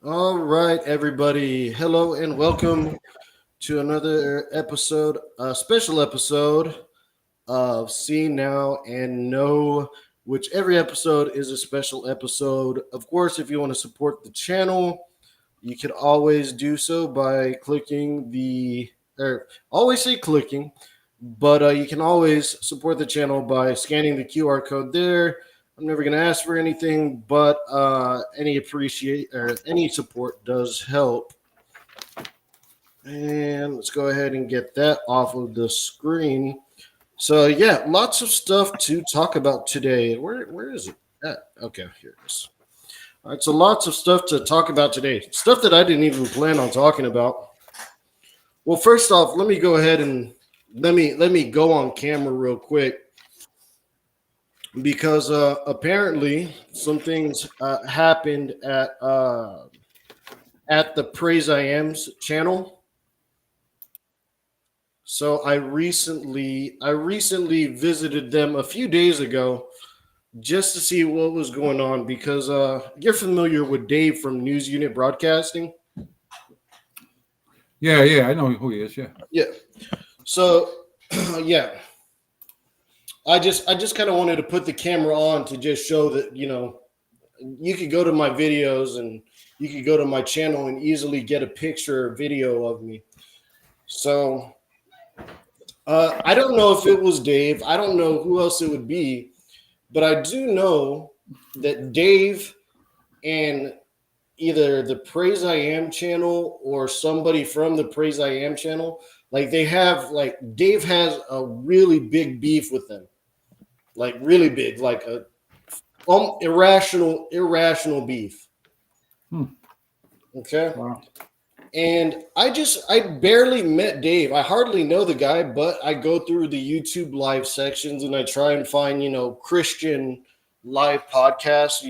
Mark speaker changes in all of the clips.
Speaker 1: All right, everybody. Hello and welcome to another episode, a special episode of See Now and Know, which every episode is a special episode. Of course, if you want to support the channel, you can always do so by clicking always say clicking, but you can always support the channel by scanning the QR code there. I'm never going to ask for anything, but any support does help. And let's go ahead and get that off of the screen. So yeah, lots of stuff to talk about today. Where is it at? Okay, here it is. All right, so lots of stuff to talk about today. Stuff that I didn't even plan on talking about. Well, first off, let me go ahead and let me go on camera real quick. Because apparently some things happened at the Praise I Am's channel. So I recently visited them a few days ago just to see what was going on, because you're familiar with Dave from News Unit Broadcasting.
Speaker 2: Yeah, I know who he is.
Speaker 1: Yeah. So yeah. I just kind of wanted to put the camera on to just show that, you could go to my videos and you could go to my channel and easily get a picture or video of me. So I don't know if it was Dave. I don't know who else it would be, but I do know that Dave and either the Praise I Am channel or somebody from the Praise I Am channel, Dave has a really big beef with them. Like really big, like a irrational beef. Okay.
Speaker 2: Wow.
Speaker 1: And I barely met Dave. I hardly know the guy, but I go through the YouTube live sections and I try and find, Christian live podcasts,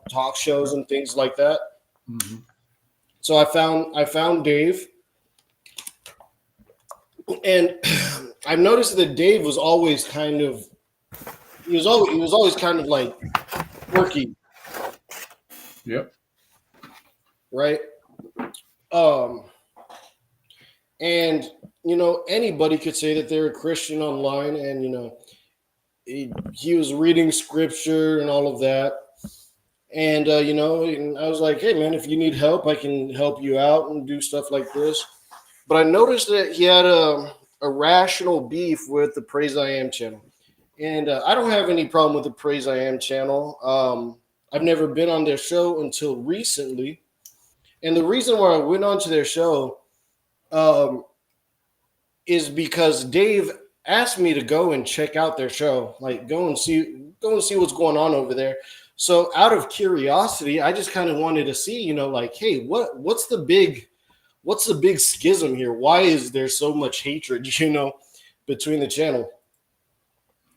Speaker 1: talk shows and things like that.
Speaker 2: Mm-hmm.
Speaker 1: So I found Dave. And I've noticed that Dave was always kind of He was always kind of like quirky.
Speaker 2: Yep.
Speaker 1: Right. And anybody could say that they're a Christian online, and he was reading scripture and all of that. And and I was like, hey man, if you need help, I can help you out and do stuff like this. But I noticed that he had a rational beef with the Praise I Am channel. And I don't have any problem with the Praise I Am channel. I've never been on their show until recently. And the reason why I went on to their show is because Dave asked me to go and check out their show, like go and see what's going on over there. So out of curiosity, I just kind of wanted to see, hey, what's the big schism here? Why is there so much hatred, between the channel?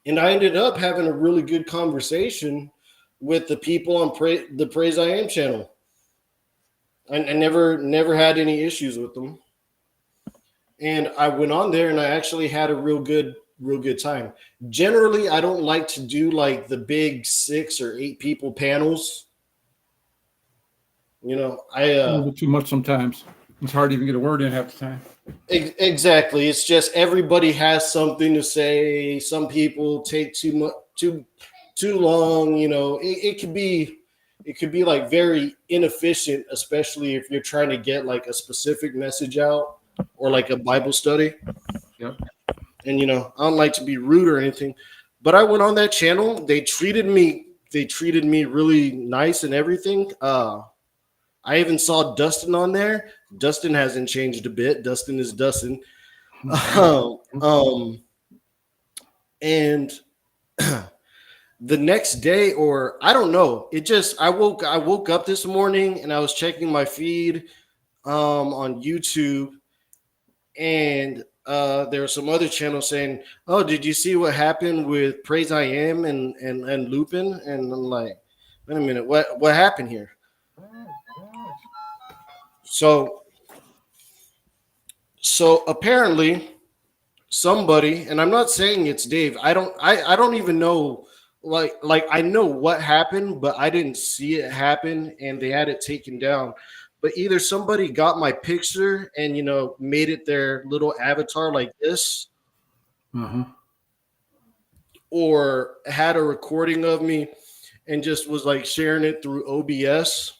Speaker 1: And I ended up having a really good conversation with the people on the Praise I Am channel. I never had any issues with them. And I went on there and I actually had a real good time. Generally, I don't like to do like the big 6 or 8 people panels. A
Speaker 2: little bit too much sometimes. It's hard to even get a word in half the time.
Speaker 1: Exactly. It's just everybody has something to say. Some people take too too long. You know, it could be like very inefficient, especially if you're trying to get like a specific message out or like a Bible study.
Speaker 2: Yep.
Speaker 1: And you know, I don't like to be rude or anything, but I went on that channel. They treated me really nice and everything. I even saw Dustin on there. Dustin hasn't changed a bit. Dustin is Dustin. Um, and the next day, or I don't know, it just I woke up this morning and I was checking my feed on YouTube, and there were some other channels saying, "Oh, did you see what happened with Praise I Am and Lupin?" And I'm like, "Wait a minute, what happened here?" So apparently somebody, and I'm not saying it's Dave. I don't even know, like I know what happened, but I didn't see it happen and they had it taken down. But either somebody got my picture and you know made it their little avatar like this,
Speaker 2: Uh-huh.
Speaker 1: or had a recording of me and just was like sharing it through OBS.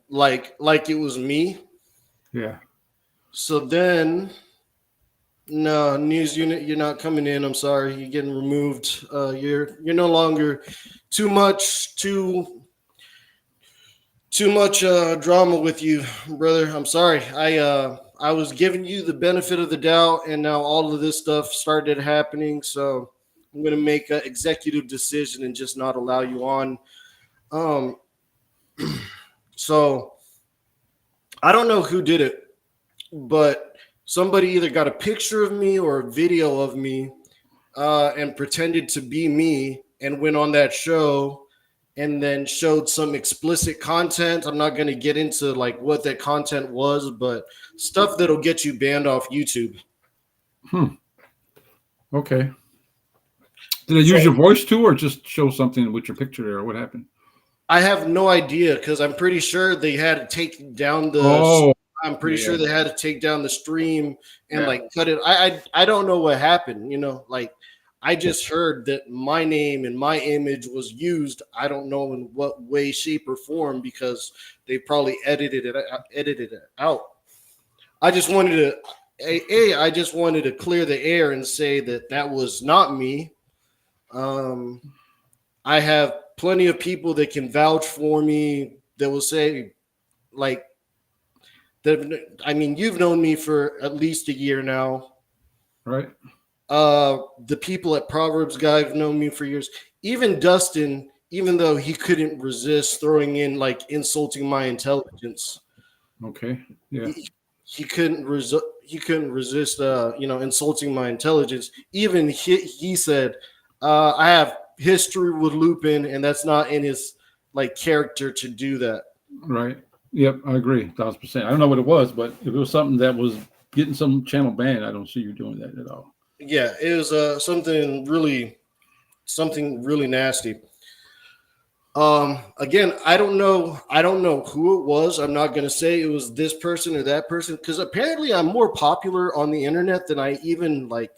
Speaker 1: Like it was me.
Speaker 2: Yeah.
Speaker 1: So then, no, news unit, you're not coming in. I'm sorry, you're getting removed. You're no longer too much drama with you, brother. I'm sorry. I was giving you the benefit of the doubt, and now all of this stuff started happening. So I'm gonna make an executive decision and just not allow you on. Um, so I don't know who did it, but somebody either got a picture of me or a video of me and pretended to be me and went on that show and then showed some explicit content. I'm not going to get into like what that content was, but stuff that'll get you banned off YouTube.
Speaker 2: Okay. Did they use your voice too, or just show something with your picture there? Or what happened?
Speaker 1: I have no idea because I'm pretty sure they had to take down the.
Speaker 2: Oh,
Speaker 1: I'm pretty sure they had to take down the stream and
Speaker 2: Yeah.
Speaker 1: like cut it. I don't know what happened. You know, like I just heard that my name and my image was used. I don't know in what way, shape, or form because they probably edited it out. I just wanted to. I just wanted to clear the air and say that that was not me. Um, I have plenty of people that can vouch for me that will say, like, that. I mean, you've known me for at least a year now.
Speaker 2: right.
Speaker 1: The people at Proverbs Guy have known me for years. Even Dustin, even though he couldn't resist throwing in like insulting my intelligence,
Speaker 2: Okay. Yeah.
Speaker 1: he couldn't resist. He couldn't resist, insulting my intelligence. Even he said, "I have history with Lupin, and that's not in his like character to do that."
Speaker 2: Right. Yep. I agree. 1,000%. I don't know what it was, but if it was something that was getting some channel banned, I don't see you doing that at all.
Speaker 1: Yeah, it was something really nasty. Again, I don't know who it was. I'm not gonna say it was this person or that person because apparently I'm more popular on the internet than I even like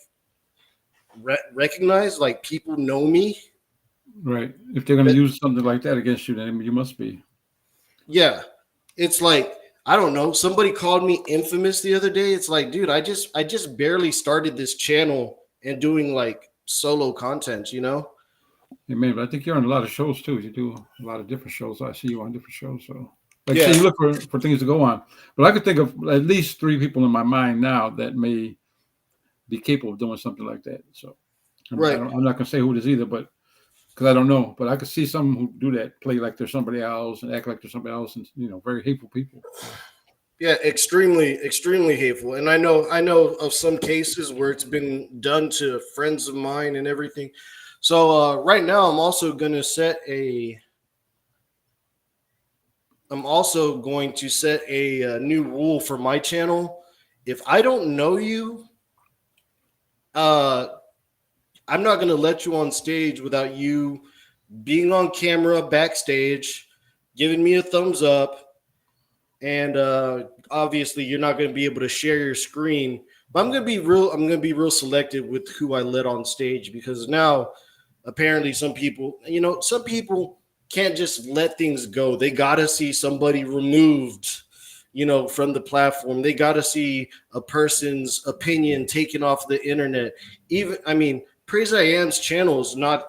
Speaker 1: recognize. Like people know me.
Speaker 2: Right. If they're going to use something like that against you, then you must be.
Speaker 1: Yeah, it's like I don't know. Somebody called me infamous the other day. It's like, dude, I just barely started this channel and doing like solo content. You know.
Speaker 2: Hey, man, but I think you're on a lot of shows too. You do a lot of different shows. I see you on different shows. So, like I
Speaker 1: Yeah.
Speaker 2: say, you look for things to go on. But I could think of at least 3 people in my mind now that may be capable of doing something like that. So,
Speaker 1: Right.
Speaker 2: I'm not going to say who it is either, but because I don't know. But I could see some who do that, play like they're somebody else and act like they're somebody else, and very hateful people.
Speaker 1: Yeah, extremely hateful. And I know of some cases where it's been done to friends of mine and everything. So right now I'm also going to set a new rule for my channel. If I don't know you, uh I'm not going to let you on stage without you being on camera backstage, giving me a thumbs up, and obviously you're not going to be able to share your screen But I'm gonna be real. I'm gonna be real selective with who I let on stage because now, apparently, some people can't just let things go. They gotta see somebody removed, from the platform. They gotta see a person's opinion taken off the internet. Even, I mean, Praise I Am's channel is not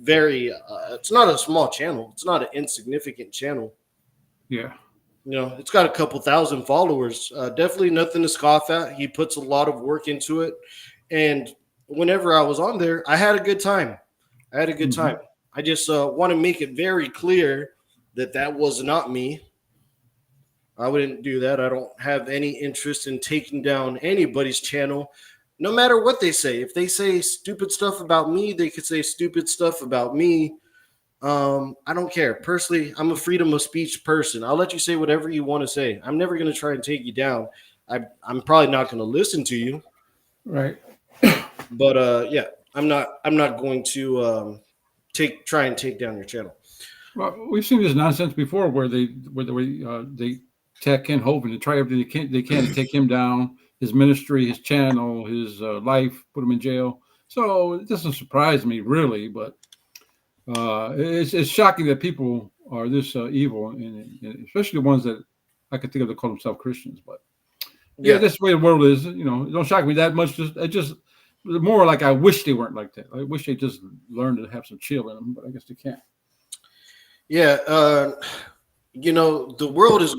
Speaker 1: very. It's not a small channel. It's not an insignificant channel.
Speaker 2: Yeah.
Speaker 1: It's got a couple thousand followers. Definitely nothing to scoff at. He puts a lot of work into it. And whenever I was on there, I had a good time. I had a good
Speaker 2: Hmm.
Speaker 1: time. I just want to make it very clear that that was not me. I wouldn't do that. I don't have any interest in taking down anybody's channel, no matter what they say. If they say stupid stuff about me, they could say stupid stuff about me. I don't care. Personally, I'm a freedom of speech person. I'll let you say whatever you want to say. I'm never going to try and take you down. I'm probably not going to listen to you,
Speaker 2: Right.
Speaker 1: but yeah, I'm not going to try and take down your channel.
Speaker 2: Well, we've seen this nonsense before, where they attack Ken Hovind and try everything they can to take him down, his ministry, his channel, his life, put him in jail. So it doesn't surprise me really, but it's shocking that people are this evil, and especially the ones that I can think of that call themselves Christians. But yeah,
Speaker 1: Yeah,
Speaker 2: that's the way the world is. It don't shock me that much. Just more like I wish they weren't like that. I wish they just learned to have some chill in them, but I guess they can't.
Speaker 1: yeah. The world is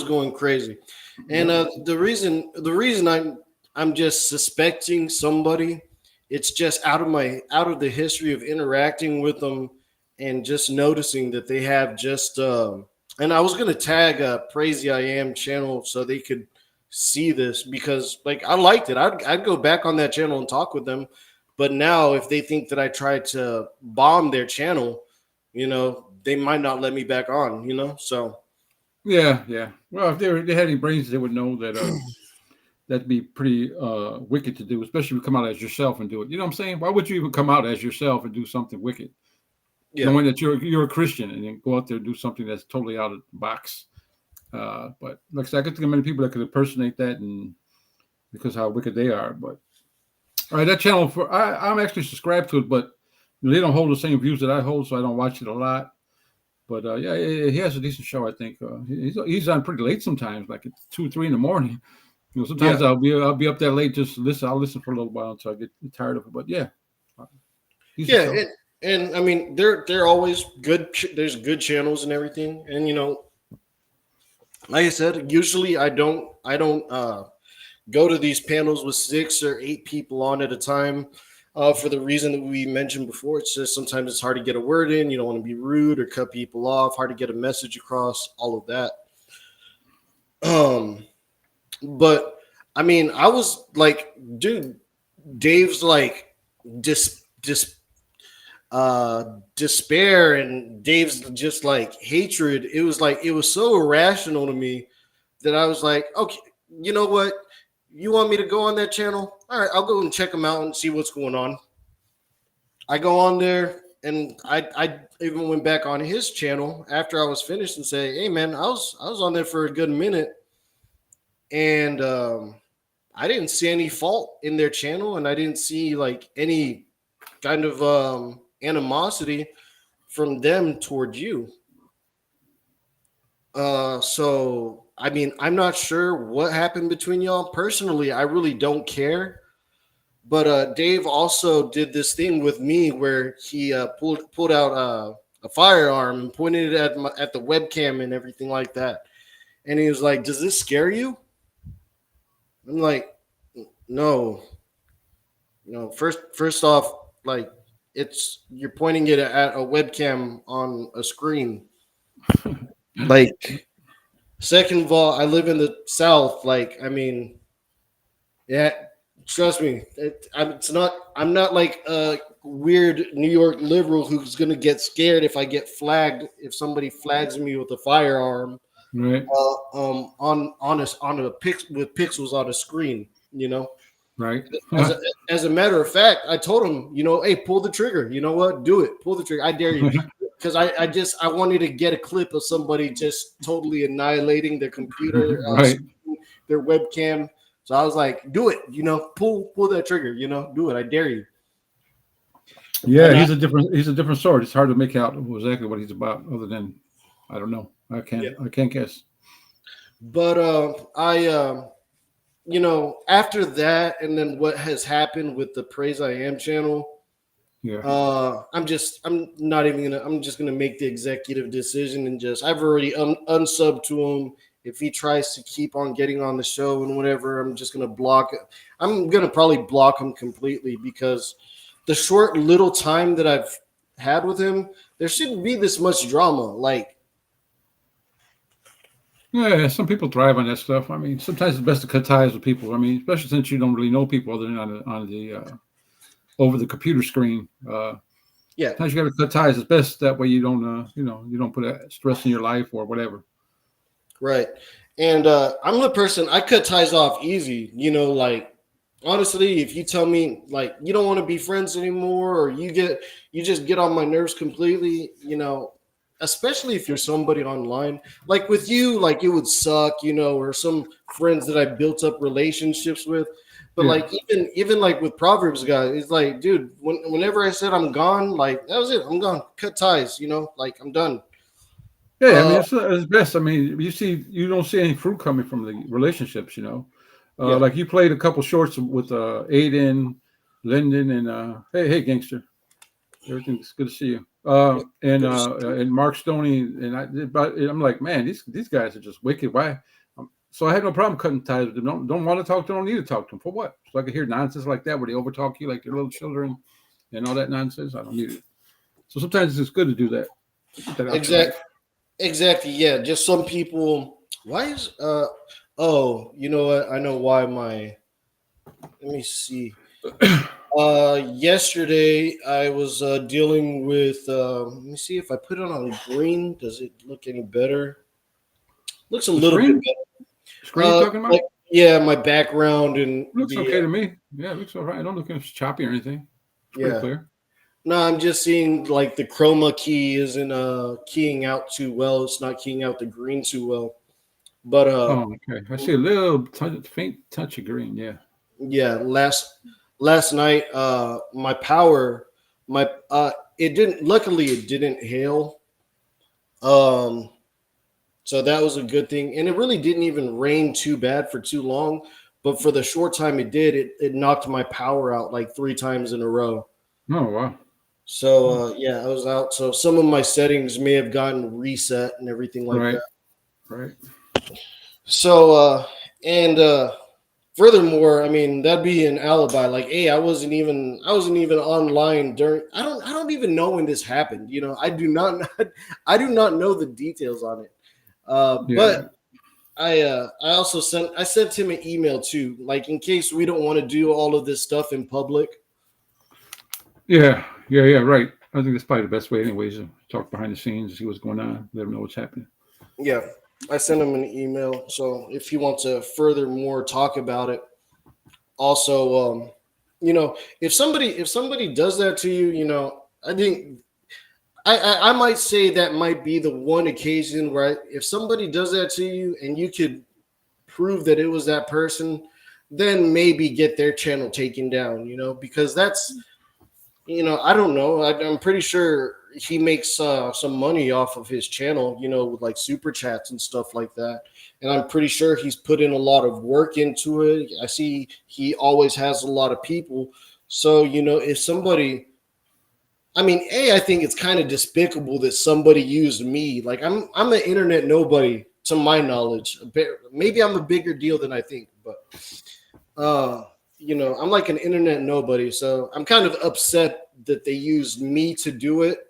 Speaker 1: going crazy, and
Speaker 2: Yep.
Speaker 1: the reason I'm just suspecting somebody. It's just out of the history of interacting with them and just noticing that they have just. And I was gonna tag Praise I Am channel so they could see this because like I liked it. I'd go back on that channel and talk with them. But now if they think that I tried to bomb their channel, they might not let me back on. So
Speaker 2: Yeah, yeah. Well, if they had any brains, they would know that that'd be pretty wicked to do, especially if you come out as yourself and do it. You know what I'm saying? Why would you even come out as yourself and do something wicked,
Speaker 1: yeah.
Speaker 2: knowing that you're a Christian and then go out there and do something that's totally out of the box? But like I said, I could think of many people that could impersonate that, and because how wicked they are. But all right, that channel I'm actually subscribed to it, but they don't hold the same views that I hold, so I don't watch it a lot. But yeah, he has a decent show. I think he's on pretty late sometimes, like at 2, 3 in the morning.
Speaker 1: Yeah.
Speaker 2: Sometimes I'll be up that late just to listen. I'll listen for a little while until I get tired of it. But yeah, decent
Speaker 1: Yeah,
Speaker 2: show.
Speaker 1: and I mean they're always good. There's good channels and everything, and like I said, usually I don't go to these panels with 6 or 8 people on at a time. For the reason that we mentioned before, it's just sometimes it's hard to get a word in. You don't want to be rude or cut people off. Hard to get a message across. All of that. Um, but I mean, I was like, dude, Dave's like dis despair and Dave's just like hatred. It was so irrational to me that I was like, okay, you know what? You want me to go on that channel? All right, I'll go and check them out and see what's going on. I go on there and I even went back on his channel after I was finished and say, hey man, I was on there for a good minute and I didn't see any fault in their channel and I didn't see like any kind of animosity from them toward you. So I mean, I'm not sure what happened between y'all. Personally, I really don't care. But Dave also did this thing with me where he pulled out a firearm and pointed it at the webcam and everything like that. And he was like, "Does this scare you?" I'm like, "No, no. First off, like you're pointing it at a webcam on a screen. Like, second of all, I live in the South. Like, I mean, yeah, trust me. It's not. I'm not like a weird New York liberal who's gonna get scared if I get flagged. If somebody flags me with a firearm,
Speaker 2: Right,
Speaker 1: on a with pixels on a screen.
Speaker 2: right.
Speaker 1: As a, as a matter of fact, I told him, hey, pull the trigger. You know what? Do it. Pull the trigger. I dare you. Because I wanted to get a clip of somebody just totally annihilating their computer,
Speaker 2: Right.
Speaker 1: their webcam. So I was like, do it, pull that trigger, do it. I dare you.
Speaker 2: Yeah,
Speaker 1: And
Speaker 2: he's a different sort. It's hard to make out exactly what he's about, other than I don't know.
Speaker 1: yeah,
Speaker 2: I can't guess.
Speaker 1: but after that, and then what has happened with the Praise I Am channel,
Speaker 2: Yeah,
Speaker 1: I'm not even gonna. I'm just gonna make the executive decision and I've already unsubbed to him. If he tries to keep on getting on the show and whatever, I'm just gonna block it. I'm gonna probably block him completely because the short little time that I've had with him, there shouldn't be this much drama. Like,
Speaker 2: yeah. Some people thrive on that stuff. I mean, sometimes it's best to cut ties with people. I mean, especially since you don't really know people other than on the over the computer screen.
Speaker 1: yeah,
Speaker 2: Sometimes you got to cut ties. It's best that way you don't you don't put a stress in your life or whatever.
Speaker 1: right. And I'm the person I cut ties off easy. Like honestly, if you tell me like you don't want to be friends anymore, or you just get on my nerves completely, especially if you're somebody online, like with you, like it would suck, or some friends that I built up relationships with. But
Speaker 2: Yeah.
Speaker 1: like even like with Proverbs guy, it's like, dude, whenever I said I'm gone, like that was it. I'm gone. Cut ties, like I'm done.
Speaker 2: Yeah, I
Speaker 1: Uh
Speaker 2: mean it's best. I mean, you don't see any fruit coming from the relationships.
Speaker 1: yeah.
Speaker 2: Like you played a couple shorts with Aiden, Lyndon, and hey gangster, everything's good to see you. And Mark Stoney but I'm like, man, these guys are just wicked. Why? So I had no problem cutting ties with them. Don't want to talk to them. Don't need to talk to them for what? So I could hear nonsense like that where they overtalk you like they're little children and all that nonsense. I don't need it. So sometimes it's good to do that. Get that out your
Speaker 1: Exact
Speaker 2: life.
Speaker 1: exactly. Yeah. Just some people why is oh, you know what? I know why my let me see. Yesterday I was dealing with. Let me see if I put it on green. Does it look any better? Looks a
Speaker 2: The
Speaker 1: little bit
Speaker 2: screen?
Speaker 1: better.
Speaker 2: Screen you talking about?
Speaker 1: Like yeah, my background and
Speaker 2: Looks
Speaker 1: the
Speaker 2: okay to me. Yeah, it looks all right. I don't look choppy or anything. It's pretty
Speaker 1: yeah.
Speaker 2: clear.
Speaker 1: No, I'm just seeing like the chroma key isn't keying out too well. It's not keying out the green too well. But
Speaker 2: Oh, okay. I see a little faint touch of green. Yeah.
Speaker 1: yeah, last night my power my it didn't luckily it didn't hail. Um So that was a good thing. And it really didn't even rain too bad for too long. But for the short time it did, it knocked my power out like 3 times in a row.
Speaker 2: Oh, wow.
Speaker 1: So yeah, I was out. So some of my settings may have gotten reset and everything like
Speaker 2: Right.
Speaker 1: that.
Speaker 2: Right.
Speaker 1: So and furthermore, I mean that'd be an alibi. Like, hey, I wasn't even online during I don't even know when this happened. I do not know the details on it. But
Speaker 2: Yeah.
Speaker 1: I sent him an email too, like in case we don't want to do all of this stuff in public.
Speaker 2: Yeah. Yeah. Yeah. Right. I think that's probably the best way, anyways, to talk behind the scenes, see what's going on, let them know what's happening.
Speaker 1: Yeah, I sent him an email. So if he wants to furthermore talk about it, also, if somebody does that to you, I think I might say that might be the one occasion where if somebody does that to you and you could prove that it was that person, then maybe get their channel taken down, because that's I don't know. I'm pretty sure he makes some money off of his channel, with like super chats and stuff like that. And I'm pretty sure he's put in a lot of work into it. I see he always has a lot of people. So, if somebody, I mean, I think it's kind of despicable that somebody used me. Like I'm an internet nobody to my knowledge. Maybe I'm a bigger deal than I think, but uh I'm like an internet nobody, so I'm kind of upset that they used me to do it,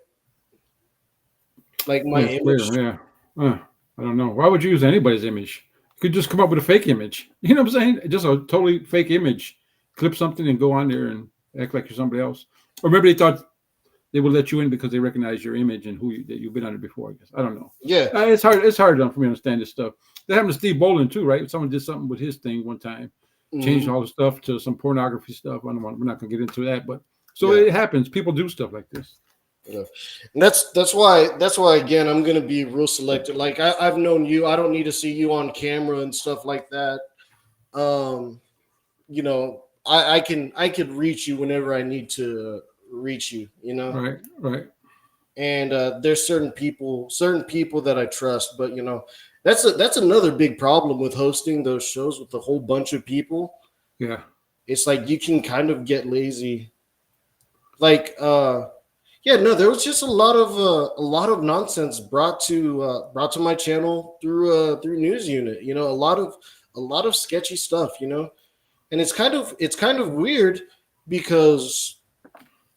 Speaker 1: like my
Speaker 2: Yeah, it's clear.
Speaker 1: image.
Speaker 2: Yeah. I don't know. Why would you use anybody's image? You could just come up with a fake image. You know what I'm saying? Just a totally fake image. Clip something and go on there and act like you're somebody else. Or maybe they thought they would let you in because they recognize your image and that you've been under before. I guess I don't know.
Speaker 1: Yeah.
Speaker 2: It's hard. It's hard for me to understand this stuff. That happened to Steve Bolin too, right? Someone did something with his thing one time, changed
Speaker 1: Hmm.
Speaker 2: all the stuff to some pornography stuff. I don't want. We're not going to get into that, but so
Speaker 1: Yeah.
Speaker 2: it happens. People do stuff like this.
Speaker 1: Yeah. And that's why again I'm gonna be real selective. Like I've known you. I don't need to see you on camera and stuff like that. you know, I could reach you whenever I need to reach you, you know.
Speaker 2: Right, right.
Speaker 1: And there's certain people that I trust, but you know, that's another big problem with hosting those shows with a whole bunch of people.
Speaker 2: Yeah.
Speaker 1: It's like you can kind of get lazy. Like yeah, no, there was just a lot of nonsense brought to my channel through News Unit. You know, a lot of sketchy stuff. You know, and it's kind of weird because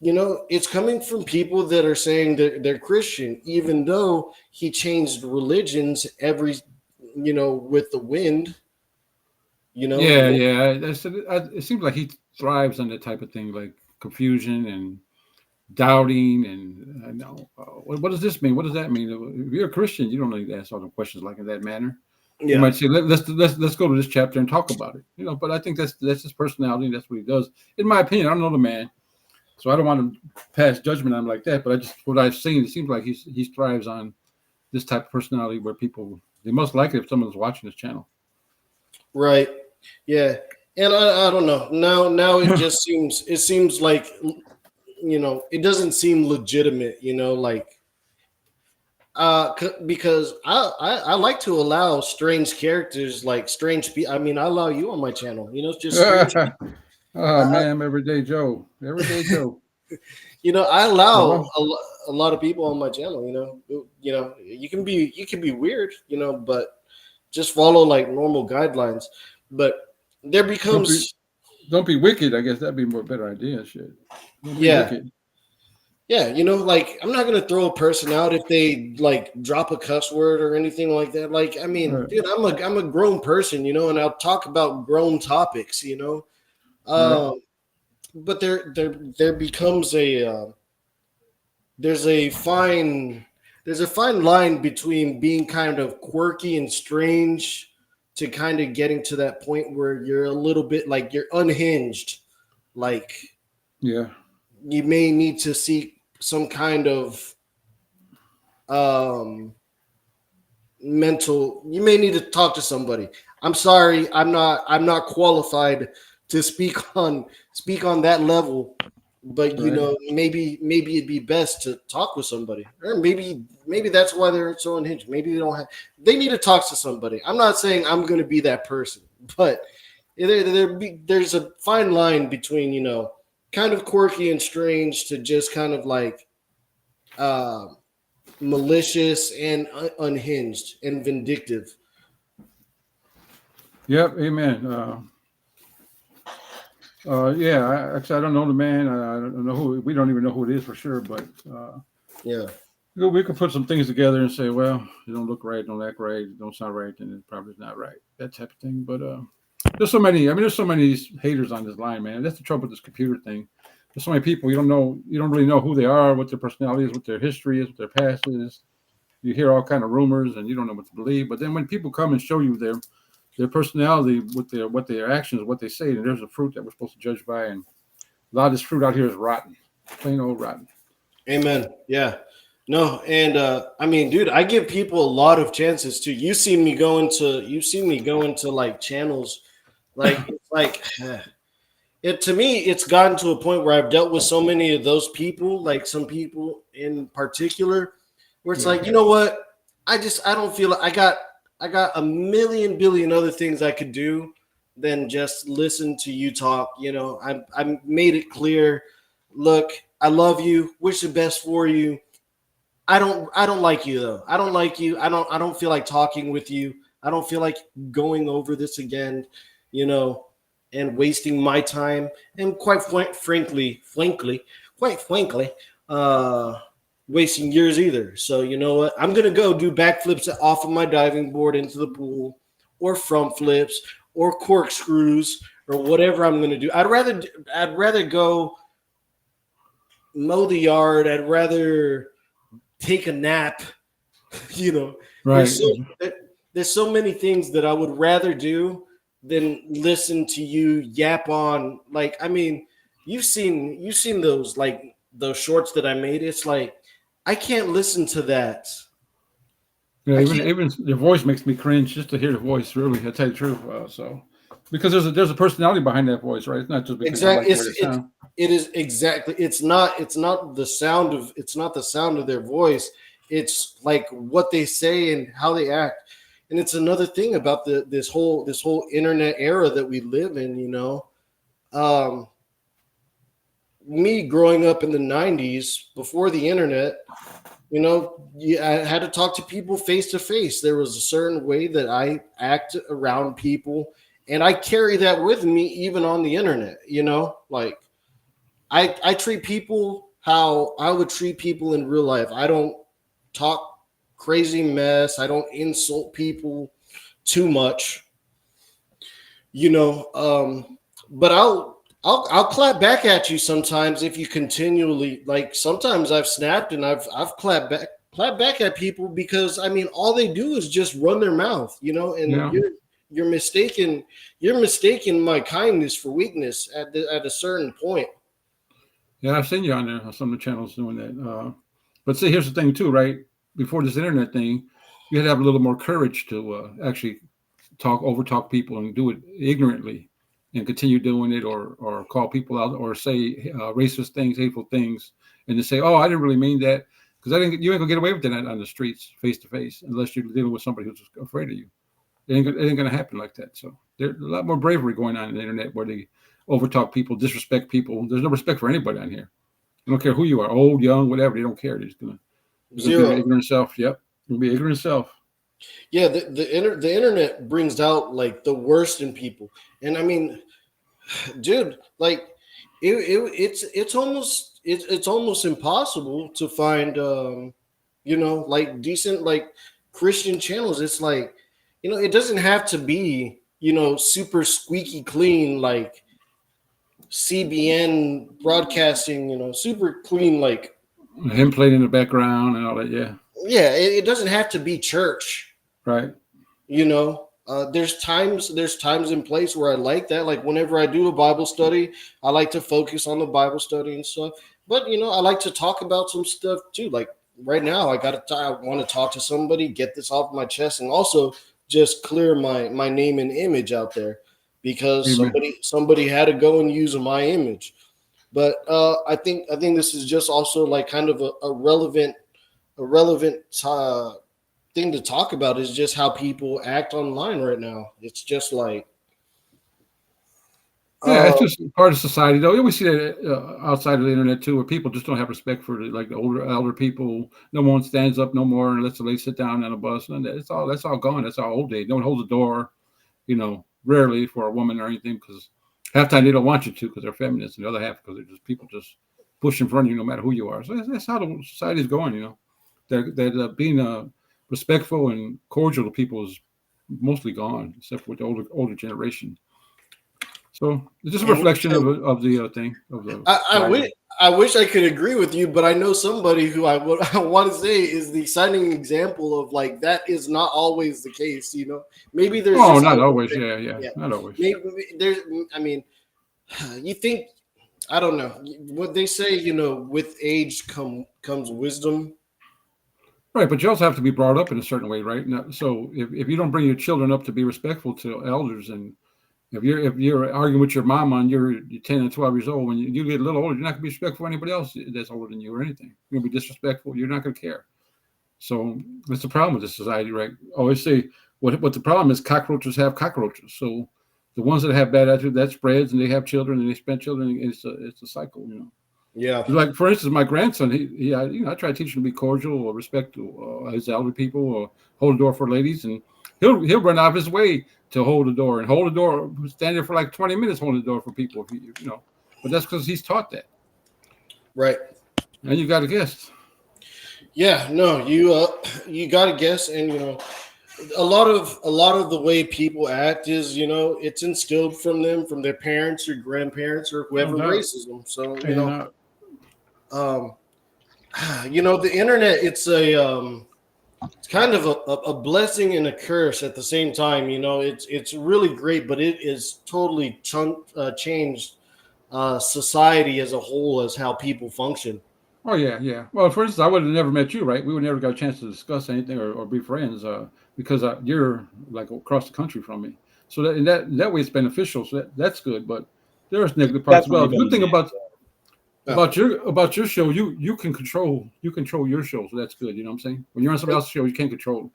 Speaker 1: you know it's coming from people that are saying that they're Christian, even though he changed religions every you know with the wind. You
Speaker 2: Yeah,
Speaker 1: know,
Speaker 2: yeah. It seems like he thrives on that type of thing, like confusion and doubting. And I know, what does this mean? What does that mean? If you're a Christian, you don't need to ask all the questions like in that manner. You
Speaker 1: yeah,
Speaker 2: might say, let's go to this chapter and talk about it. You know, but I think that's his personality. That's what he does. In my opinion, I don't know the man, so I don't want to pass judgment on him like that. But I just what I've seen, it seems like he thrives on this type of personality where people they most like it if someone's watching this channel.
Speaker 1: right, yeah. And I don't know. Now it seems like you know it doesn't seem legitimate. You know, like because I like to allow strange characters like strange people. I mean, I allow you on my channel. You know, it's just strange.
Speaker 2: Oh
Speaker 1: I,
Speaker 2: man, everyday Joe, everyday Joe.
Speaker 1: you know, I
Speaker 2: Yeah,
Speaker 1: allow
Speaker 2: well,
Speaker 1: a lot of people on my channel. You know, you can be weird. You know, but just follow like normal guidelines. But there
Speaker 2: don't be
Speaker 1: becomes
Speaker 2: don't be wicked. I guess that'd be more better idea. Shit, don't be
Speaker 1: yeah.
Speaker 2: wicked.
Speaker 1: Yeah, you know, like I'm not gonna throw a person out if they like drop a cuss word or anything like that. Like, I mean,
Speaker 2: Right,
Speaker 1: dude, I'm a grown person, you know, and I'll talk about grown topics, you know.
Speaker 2: right.
Speaker 1: Um, but there becomes a there's a fine there's a fine line between being kind of quirky and strange to kind of getting to that point where you're a little bit like you're unhinged, like
Speaker 2: Yeah,
Speaker 1: you may need to seek some kind of um mental you may need to talk to somebody. I'm sorry, I'm not qualified to speak on that level, but you
Speaker 2: right.
Speaker 1: know maybe it'd be best to talk with somebody, or maybe that's why they're so unhinged. Maybe they need to talk to somebody. I'm not saying I'm going to be that person, but there's a fine line between you know kind of quirky and strange to just kind of like uh malicious and unhinged and vindictive.
Speaker 2: Yep. Amen. Yeah. Actually, I don't know the man. I don't know who. We don't even know who it is for sure. But
Speaker 1: Yeah,
Speaker 2: we could put some things together and say, well, you don't look right, don't act right, don't sound right, then it probably is not right. That type of thing. But there's so many. I mean, there's so many haters on this line, man. That's the trouble with this computer thing. There's so many people you don't know. You don't really know who they are, what their personality is, what their history is, what their past is. You hear all kind of rumors, and you don't know what to believe. But then when people come and show you their personality with their what their actions, what they say, and there's a fruit that we're supposed to judge by, and a lot of this fruit out here is rotten, plain old rotten.
Speaker 1: amen. Yeah, no, and I mean, dude, I give people a lot of chances too. You see me go into like channels, like it's like it to me. It's gotten to a point where I've dealt with so many of those people, like some people in particular, where it's
Speaker 2: Yeah,
Speaker 1: like, you know what? I don't feel like I got a million billion other things I could do than just listen to you talk. You know, I made it clear. Look, I love you. Wish the best for you. I don't like you though. I don't like you. I don't feel like talking with you. I don't feel like going over this again. You know, and wasting my time. And quite frankly, uh, wasting yours either. So you know what? I'm gonna go do backflips off of my diving board into the pool, or front flips, or corkscrews, or whatever I'm gonna do. I'd rather go mow the yard. I'd rather take a nap. You know,
Speaker 2: right.
Speaker 1: there's so there's so many things that I would rather do than listen to you yap on. Like, I mean, you've seen those like those shorts that I made. It's like I can't listen to that.
Speaker 2: Yeah,
Speaker 1: I
Speaker 2: even
Speaker 1: can't.
Speaker 2: even your voice makes me cringe just to hear the voice. Really, I tell you the truth. So Because there's a personality behind that voice, right? It's not just because you like
Speaker 1: Exactly.
Speaker 2: the way they sound.
Speaker 1: It is exactly. It's not the sound of. It's not the sound of their voice. It's like what they say and how they act. And it's another thing about this whole internet era that we live in. Um, me growing up in the '90s before the internet, I had to talk to people face to face. There was a certain way that I act around people, and I carry that with me even on the internet. Like I treat people how I would treat people in real life. I don't talk crazy mess. I don't insult people too much. You know, but I'll clap back at you sometimes if you continually like. Sometimes I've snapped and I've clapped back at people because I mean all they do is just run their mouth, and
Speaker 2: Yeah.
Speaker 1: you're mistaking my kindness for weakness at a certain point.
Speaker 2: Yeah, I've seen you on there on some of the channels doing that. But see, here's the thing too, right? Before this internet thing, you had to have a little more courage to actually overtalk people and do it ignorantly, and continue doing it, or call people out, or say racist things, hateful things, and to say, "Oh, I didn't really mean that," because you ain't gonna get away with that on the streets, face to face, unless you're dealing with somebody who's afraid of you. It ain't gonna happen like that. So there's a lot more bravery going on the internet where they overtalk people, disrespect people. There's no respect for anybody on here. I don't care who you are, old, young, whatever. They don't care. They're gonna be your
Speaker 1: Zero.
Speaker 2: ignorant self. Yep, you'll be ignorant self.
Speaker 1: Yeah, the internet brings out like the worst in people, and I mean, dude, like it's almost impossible to find like decent like Christian channels. It's like it doesn't have to be super squeaky clean like CBN broadcasting, super clean like
Speaker 2: Him playing in the background and all that. Yeah,
Speaker 1: yeah, it doesn't have to be church.
Speaker 2: right.
Speaker 1: There's times in place where I like that, like whenever I do a Bible study, I like to focus on the Bible study and stuff, but I like to talk about some stuff too. Like right now I want to talk to somebody, get this off my chest, and also just clear my name and image out there because
Speaker 2: Amen.
Speaker 1: somebody had to go and use my image. But I think this is just also like kind of a relevant thing to talk about is just how people act online right now. It's just like,
Speaker 2: Yeah,
Speaker 1: uh,
Speaker 2: it's just part of society, though. We see that outside of the internet too, where people just don't have respect for like the elder people. No one stands up no more and lets the lady sit down on a bus, and that's all gone. That's all old days. No one holds the door, rarely for a woman or anything, because half the time they don't want you to because they're feminists, and the other half because they're just people just push in front of you no matter who you are. So that's how the society is going. That being respectful and cordial to people is mostly gone, except with the older generation. So it's just a
Speaker 1: and
Speaker 2: reflection of the thing of the
Speaker 1: I wish
Speaker 2: society.
Speaker 1: I wish I could agree with you, but I know somebody who I want to say is the shining example of like that is not always the case. Maybe there's
Speaker 2: Oh,
Speaker 1: just
Speaker 2: not
Speaker 1: certain
Speaker 2: always.
Speaker 1: things.
Speaker 2: Yeah, yeah,
Speaker 1: Yeah,
Speaker 2: not always.
Speaker 1: maybe there's. I mean, you think I don't know what they say. With age comes wisdom.
Speaker 2: Right, but you also have to be brought up in a certain way, right? So if you don't bring your children up to be respectful to elders, and if you're arguing with your mom on you're 10 and 12 years old, when you get a little older, you're not gonna be respectful for anybody else that's older than you or anything. You're gonna be disrespectful. You're not gonna care. So that's the problem with this society, right? I always say what the problem is, cockroaches have cockroaches. So the ones that have bad attitude, that spreads, and they have children, and they spend children. It's a cycle.
Speaker 1: Yeah,
Speaker 2: Like for instance, my grandson, I try to teach him to be cordial or respect his elder people or hold the door for ladies, and he'll run out of his way to hold the door, stand there for like 20 minutes holding the door for people, But that's because he's taught that,
Speaker 1: right.
Speaker 2: and you got a guest.
Speaker 1: Yeah, no, you got to guess, and a lot of the way people act is it's instilled from them from their parents or grandparents or
Speaker 2: No
Speaker 1: whoever
Speaker 2: doubt.
Speaker 1: raises them. So
Speaker 2: And
Speaker 1: um, the internet it's kind of a blessing and a curse at the same time. It's really great, but it is totally changed society as a whole as how people function.
Speaker 2: oh yeah, yeah. Well, for instance, I would have never met you, right? We would never got a chance to discuss anything or be friends, because you're like across the country from me. So that way it's beneficial. So that's good. But there's negative parts as well.
Speaker 3: Definitely
Speaker 2: The good
Speaker 3: doing
Speaker 2: thing
Speaker 3: that.
Speaker 2: about your show, you can control your show, so that's good. You know what I'm saying? When you're on somebody else's show, you can't control.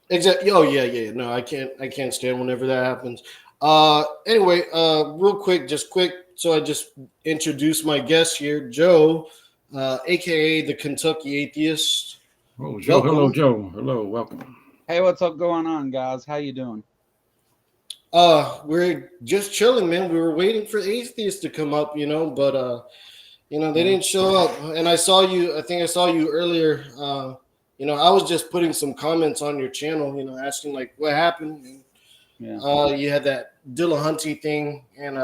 Speaker 1: Exactly. Oh yeah. No, I can't stand whenever that happens. Anyway, real quick, just quick. So I just introduced my guest here, Joe, aka the Kentucky Atheist.
Speaker 2: Oh, Joe. Hello,
Speaker 1: Welcome.
Speaker 2: Joe. Hello, welcome.
Speaker 3: Hey, what's up going on, guys? How you doing?
Speaker 1: We're just chilling, man. We were waiting for Atheist to come up, but they
Speaker 3: Yeah.
Speaker 1: didn't show up. And I saw you. I think I saw you earlier. I was just putting some comments on your channel, asking like what happened. And,
Speaker 3: Yeah.
Speaker 1: you had that Dillahunty thing, and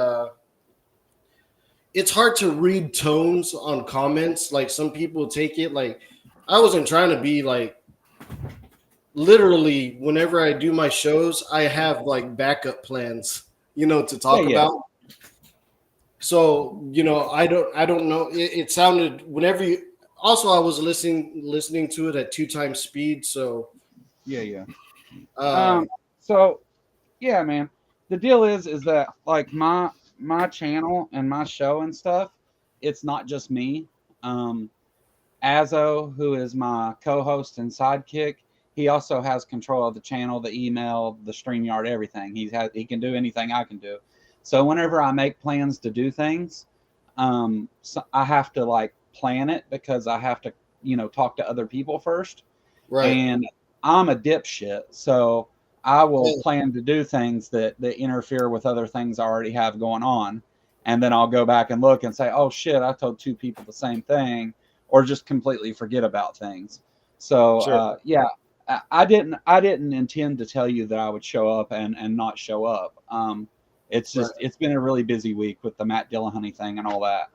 Speaker 1: it's hard to read tones on comments. Like some people take it like I wasn't trying to be like literally whenever I do my shows, I have like backup plans, to
Speaker 3: Yeah,
Speaker 1: talk
Speaker 3: yeah.
Speaker 1: about. So, I don't know. It sounded whenever you also I was listening to it at 2 times speed. So
Speaker 3: Yeah, yeah.
Speaker 1: uh
Speaker 3: So yeah, man. The deal is that like my channel and my show and stuff, it's not just me. Um Azo, who is my co-host and sidekick, he also has control of the channel, the email, the StreamYard, everything. He can do anything I can do. So whenever I make plans to do things, so I have to like plan it because I have to, talk to other people first.
Speaker 1: right.
Speaker 3: And I'm a dipshit, so I will
Speaker 1: Yeah,
Speaker 3: plan to do things that interfere with other things I already have going on, and then I'll go back and look and say, "Oh shit, I told two people the same thing," or just completely forget about things. So
Speaker 1: sure.
Speaker 3: yeah, I didn't intend to tell you that I would show up and not show up.
Speaker 1: Right.
Speaker 3: It's been a really busy week with the Matt Dillahunty thing and all that.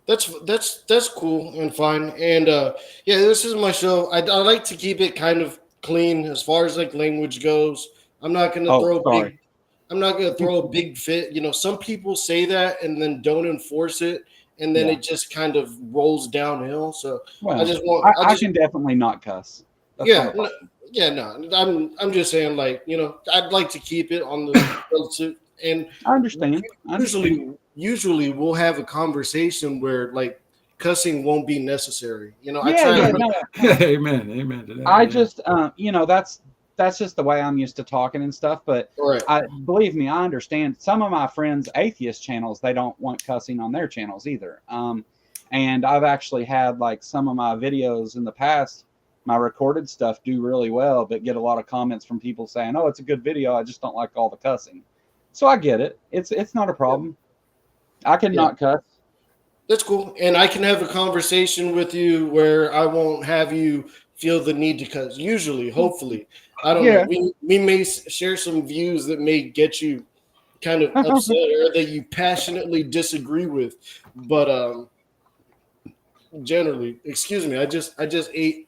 Speaker 1: That's cool and fine. And yeah, this is my show. I like to keep it kind of clean as far as like language goes. I'm not gonna
Speaker 3: Oh,
Speaker 1: throw a
Speaker 3: sorry.
Speaker 1: big I'm not gonna throw a big fit. Some people say that and then don't enforce it, and then
Speaker 3: Yeah.
Speaker 1: it just kind of rolls downhill. So I
Speaker 3: Well,
Speaker 1: just want I
Speaker 3: I
Speaker 1: just
Speaker 3: can definitely not cuss. That's not
Speaker 1: yeah
Speaker 3: a problem.
Speaker 1: yeah no I'm just saying like I'd like to keep it on the relative and
Speaker 3: I understand. I understand.
Speaker 1: usually we'll have a conversation where like cussing won't be necessary. I
Speaker 3: Yeah,
Speaker 1: try
Speaker 3: yeah,
Speaker 1: to
Speaker 3: no, no.
Speaker 2: Amen to that.
Speaker 3: I
Speaker 2: Yeah.
Speaker 3: just, that's just the way I'm used to talking and stuff. But
Speaker 1: all right.
Speaker 3: I believe me, I understand. Some of my friends' atheist channels, they don't want cussing on their channels either. And I've actually had like some of my videos in the past, my recorded stuff do really well, but get a lot of comments from people saying, "Oh, it's a good video. I just don't like all the cussing." So I get it. It's not a
Speaker 1: Yeah,
Speaker 3: problem. I can
Speaker 1: yeah,
Speaker 3: not cuss.
Speaker 1: that's cool. And I can have a conversation with you where I won't have you feel the need to cuss. Usually, hopefully, I don't know.
Speaker 3: Yeah.
Speaker 1: We may share some views that may get you kind of upset or that you passionately disagree with, but generally, excuse me, I just ate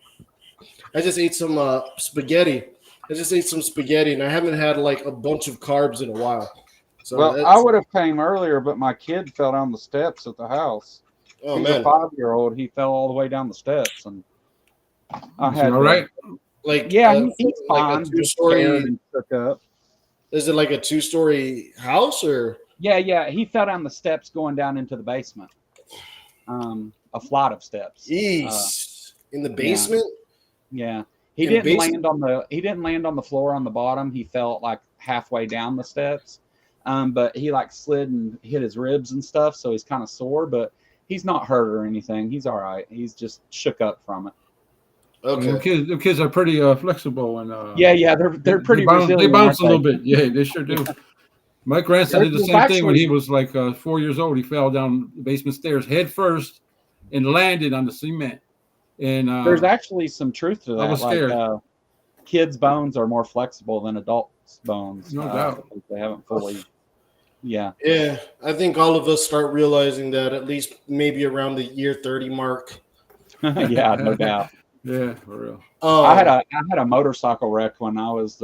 Speaker 1: some spaghetti. I just ate some spaghetti, and I haven't had like a bunch of carbs in a while. So
Speaker 3: Well, I
Speaker 1: that's
Speaker 3: would have came earlier, but my kid fell down the steps at the house.
Speaker 1: oh
Speaker 3: He's a
Speaker 1: man,
Speaker 3: 5-year-old. He fell all the way down the steps, and I
Speaker 2: Is he
Speaker 3: had
Speaker 2: all
Speaker 3: to.
Speaker 2: right?
Speaker 1: like
Speaker 3: Yeah, he's
Speaker 1: like a
Speaker 3: fine.
Speaker 1: two
Speaker 3: Just scared
Speaker 1: story.
Speaker 3: and shook up.
Speaker 1: Is it like a 2-story house or
Speaker 3: Yeah, yeah. He fell down the steps going down into the basement. A flight of steps.
Speaker 1: east in the
Speaker 3: Yeah,
Speaker 1: basement?
Speaker 3: yeah. He
Speaker 1: In a
Speaker 3: didn't
Speaker 1: basement?
Speaker 3: land on the. He didn't land on the floor on the bottom. He fell like halfway down the steps. But he like slid and hit his ribs and stuff, so he's kind of sore. But he's not hurt or anything. He's all right. He's just shook up from it.
Speaker 2: Well, them
Speaker 1: Okay.
Speaker 2: kids are pretty flexible and
Speaker 3: Yeah, yeah. They're pretty
Speaker 2: they
Speaker 3: resilient,
Speaker 2: bounce
Speaker 3: aren't
Speaker 2: a little
Speaker 3: they?
Speaker 2: bit. Yeah, they sure do. My grandson did the
Speaker 3: There's
Speaker 2: same thing when he
Speaker 3: actually
Speaker 2: was like 4 years old. He fell down the basement stairs head first and landed on the cement. And
Speaker 3: there's actually some truth to
Speaker 2: I
Speaker 3: that.
Speaker 2: was
Speaker 3: Like
Speaker 2: scared,
Speaker 3: kids' bones are more flexible than adults' bones
Speaker 2: no doubt.
Speaker 3: because they haven't fully. Yeah,
Speaker 1: Yeah, I think all of us start realizing that at least maybe around the year 30 mark.
Speaker 3: yeah, no doubt.
Speaker 2: Yeah, for real.
Speaker 1: Um,
Speaker 3: I had a motorcycle wreck when I was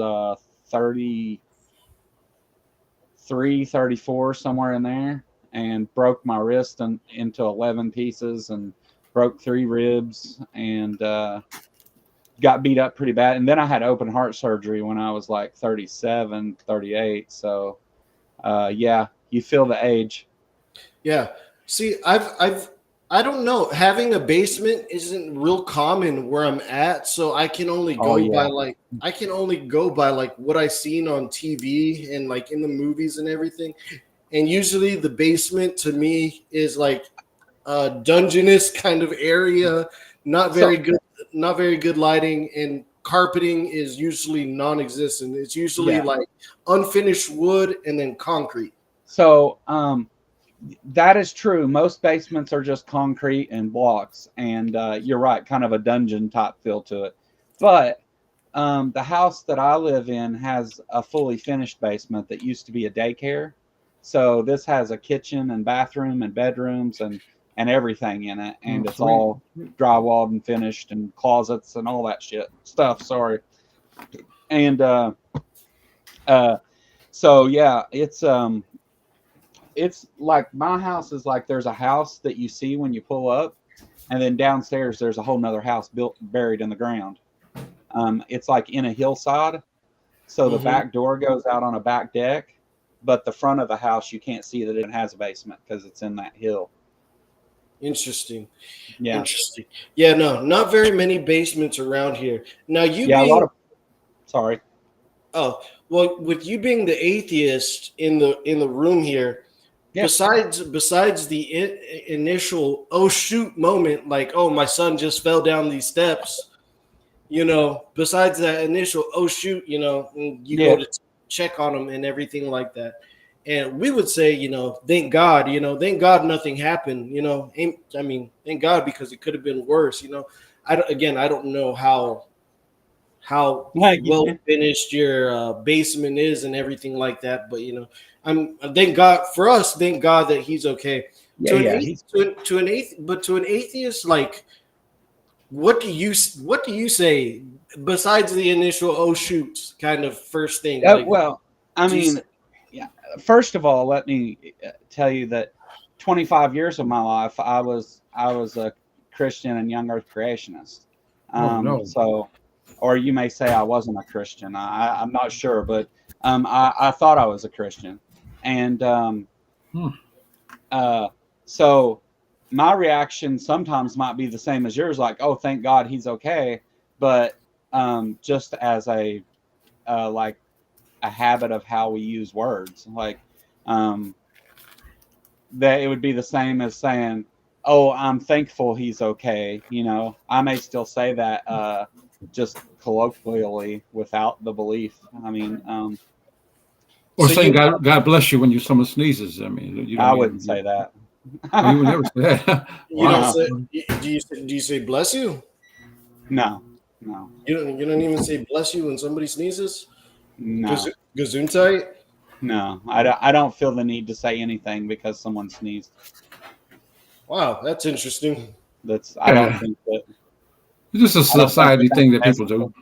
Speaker 3: 33, 34, somewhere in there, and broke my wrist into 11 pieces and broke 3 ribs and got beat up pretty bad. And then I had open heart surgery when I was like 37, 38. So, yeah, you feel the age.
Speaker 1: Yeah. See, I don't know. Having a basement isn't real common where I'm at, so I can only
Speaker 3: Oh,
Speaker 1: go by
Speaker 3: yeah.
Speaker 1: like I can only go by like what I seen on TV and like in the movies and everything. And usually the basement to me is like a dungeonous kind of area, not
Speaker 3: So,
Speaker 1: very good, not very good lighting, and carpeting is usually non-existent. It's usually
Speaker 3: yeah.
Speaker 1: like unfinished wood and then concrete.
Speaker 3: So, that is true. Most basements are just concrete and blocks. And you're right, kind of a dungeon type feel to it. But the house that I live in has a fully finished basement that used to be a daycare. So this has a kitchen and bathroom and bedrooms and everything in it, and it's
Speaker 2: Sweet.
Speaker 3: all drywalled and finished and closets and all that shit stuff. Sorry, and uh, so yeah, it's like my house is like there's a house that you see when you pull up, and then downstairs there's a whole nother house built buried in the ground. It's like in a hillside. So the
Speaker 1: Hmm.
Speaker 3: back door goes out on a back deck, but the front of the house you can't see that it has a basement because it's in that hill.
Speaker 1: Interesting.
Speaker 3: Yeah,
Speaker 1: Interesting. Yeah, no, not very many basements around here. Now you
Speaker 3: yeah, a lot
Speaker 1: being
Speaker 3: of sorry.
Speaker 1: oh well, with you being the atheist in the room here,
Speaker 3: Yeah,
Speaker 1: besides the initial oh shoot moment, like oh my son just fell down these steps, besides that initial oh shoot, and you go
Speaker 3: yeah,
Speaker 1: to check on him and everything like that, and we would say thank God, thank God nothing happened, I mean thank God because it could have been worse, I don't know how
Speaker 3: like
Speaker 1: well finished your basement is and everything like that. But I'm thank God for us. Thank God that he's okay.
Speaker 3: yeah,
Speaker 1: To an
Speaker 3: yeah.
Speaker 1: athe-
Speaker 3: He's
Speaker 1: to an but to an atheist, like what do you say besides the initial oh shoot kind of first thing? Like
Speaker 3: well. I
Speaker 1: do you say,
Speaker 3: mean, yeah. First of all, let me tell you that 25 years of my life, I was a Christian and young Earth creationist.
Speaker 2: Oh no.
Speaker 3: So, or you may say I wasn't a Christian. I'm not sure, but I thought I was a Christian, and
Speaker 2: Hmm.
Speaker 3: uh, so my reaction sometimes might be the same as yours, like, "Oh, thank God he's okay," but just as a like a habit of how we use words, like um, that it would be the same as saying, "Oh, I'm thankful he's okay." I may still say that just colloquially without the belief. I mean,
Speaker 2: Or
Speaker 1: so
Speaker 2: saying
Speaker 1: you
Speaker 2: God bless you when someone sneezes. I mean, you
Speaker 3: I
Speaker 2: don't
Speaker 3: wouldn't
Speaker 2: even.
Speaker 3: say that.
Speaker 2: Oh, you would never say that.
Speaker 1: you don't
Speaker 2: Wow.
Speaker 3: No,
Speaker 1: say do you say bless you?
Speaker 3: no, no,
Speaker 1: You don't even say bless you when somebody sneezes.
Speaker 3: no.
Speaker 1: Gesundheit.
Speaker 3: No, I don't feel the need to say anything because someone sneezed.
Speaker 1: Wow, that's interesting.
Speaker 3: That's
Speaker 2: Yeah. It's just a
Speaker 3: I don't think that
Speaker 2: society
Speaker 3: that's
Speaker 2: thing that people
Speaker 3: necessary.
Speaker 2: do.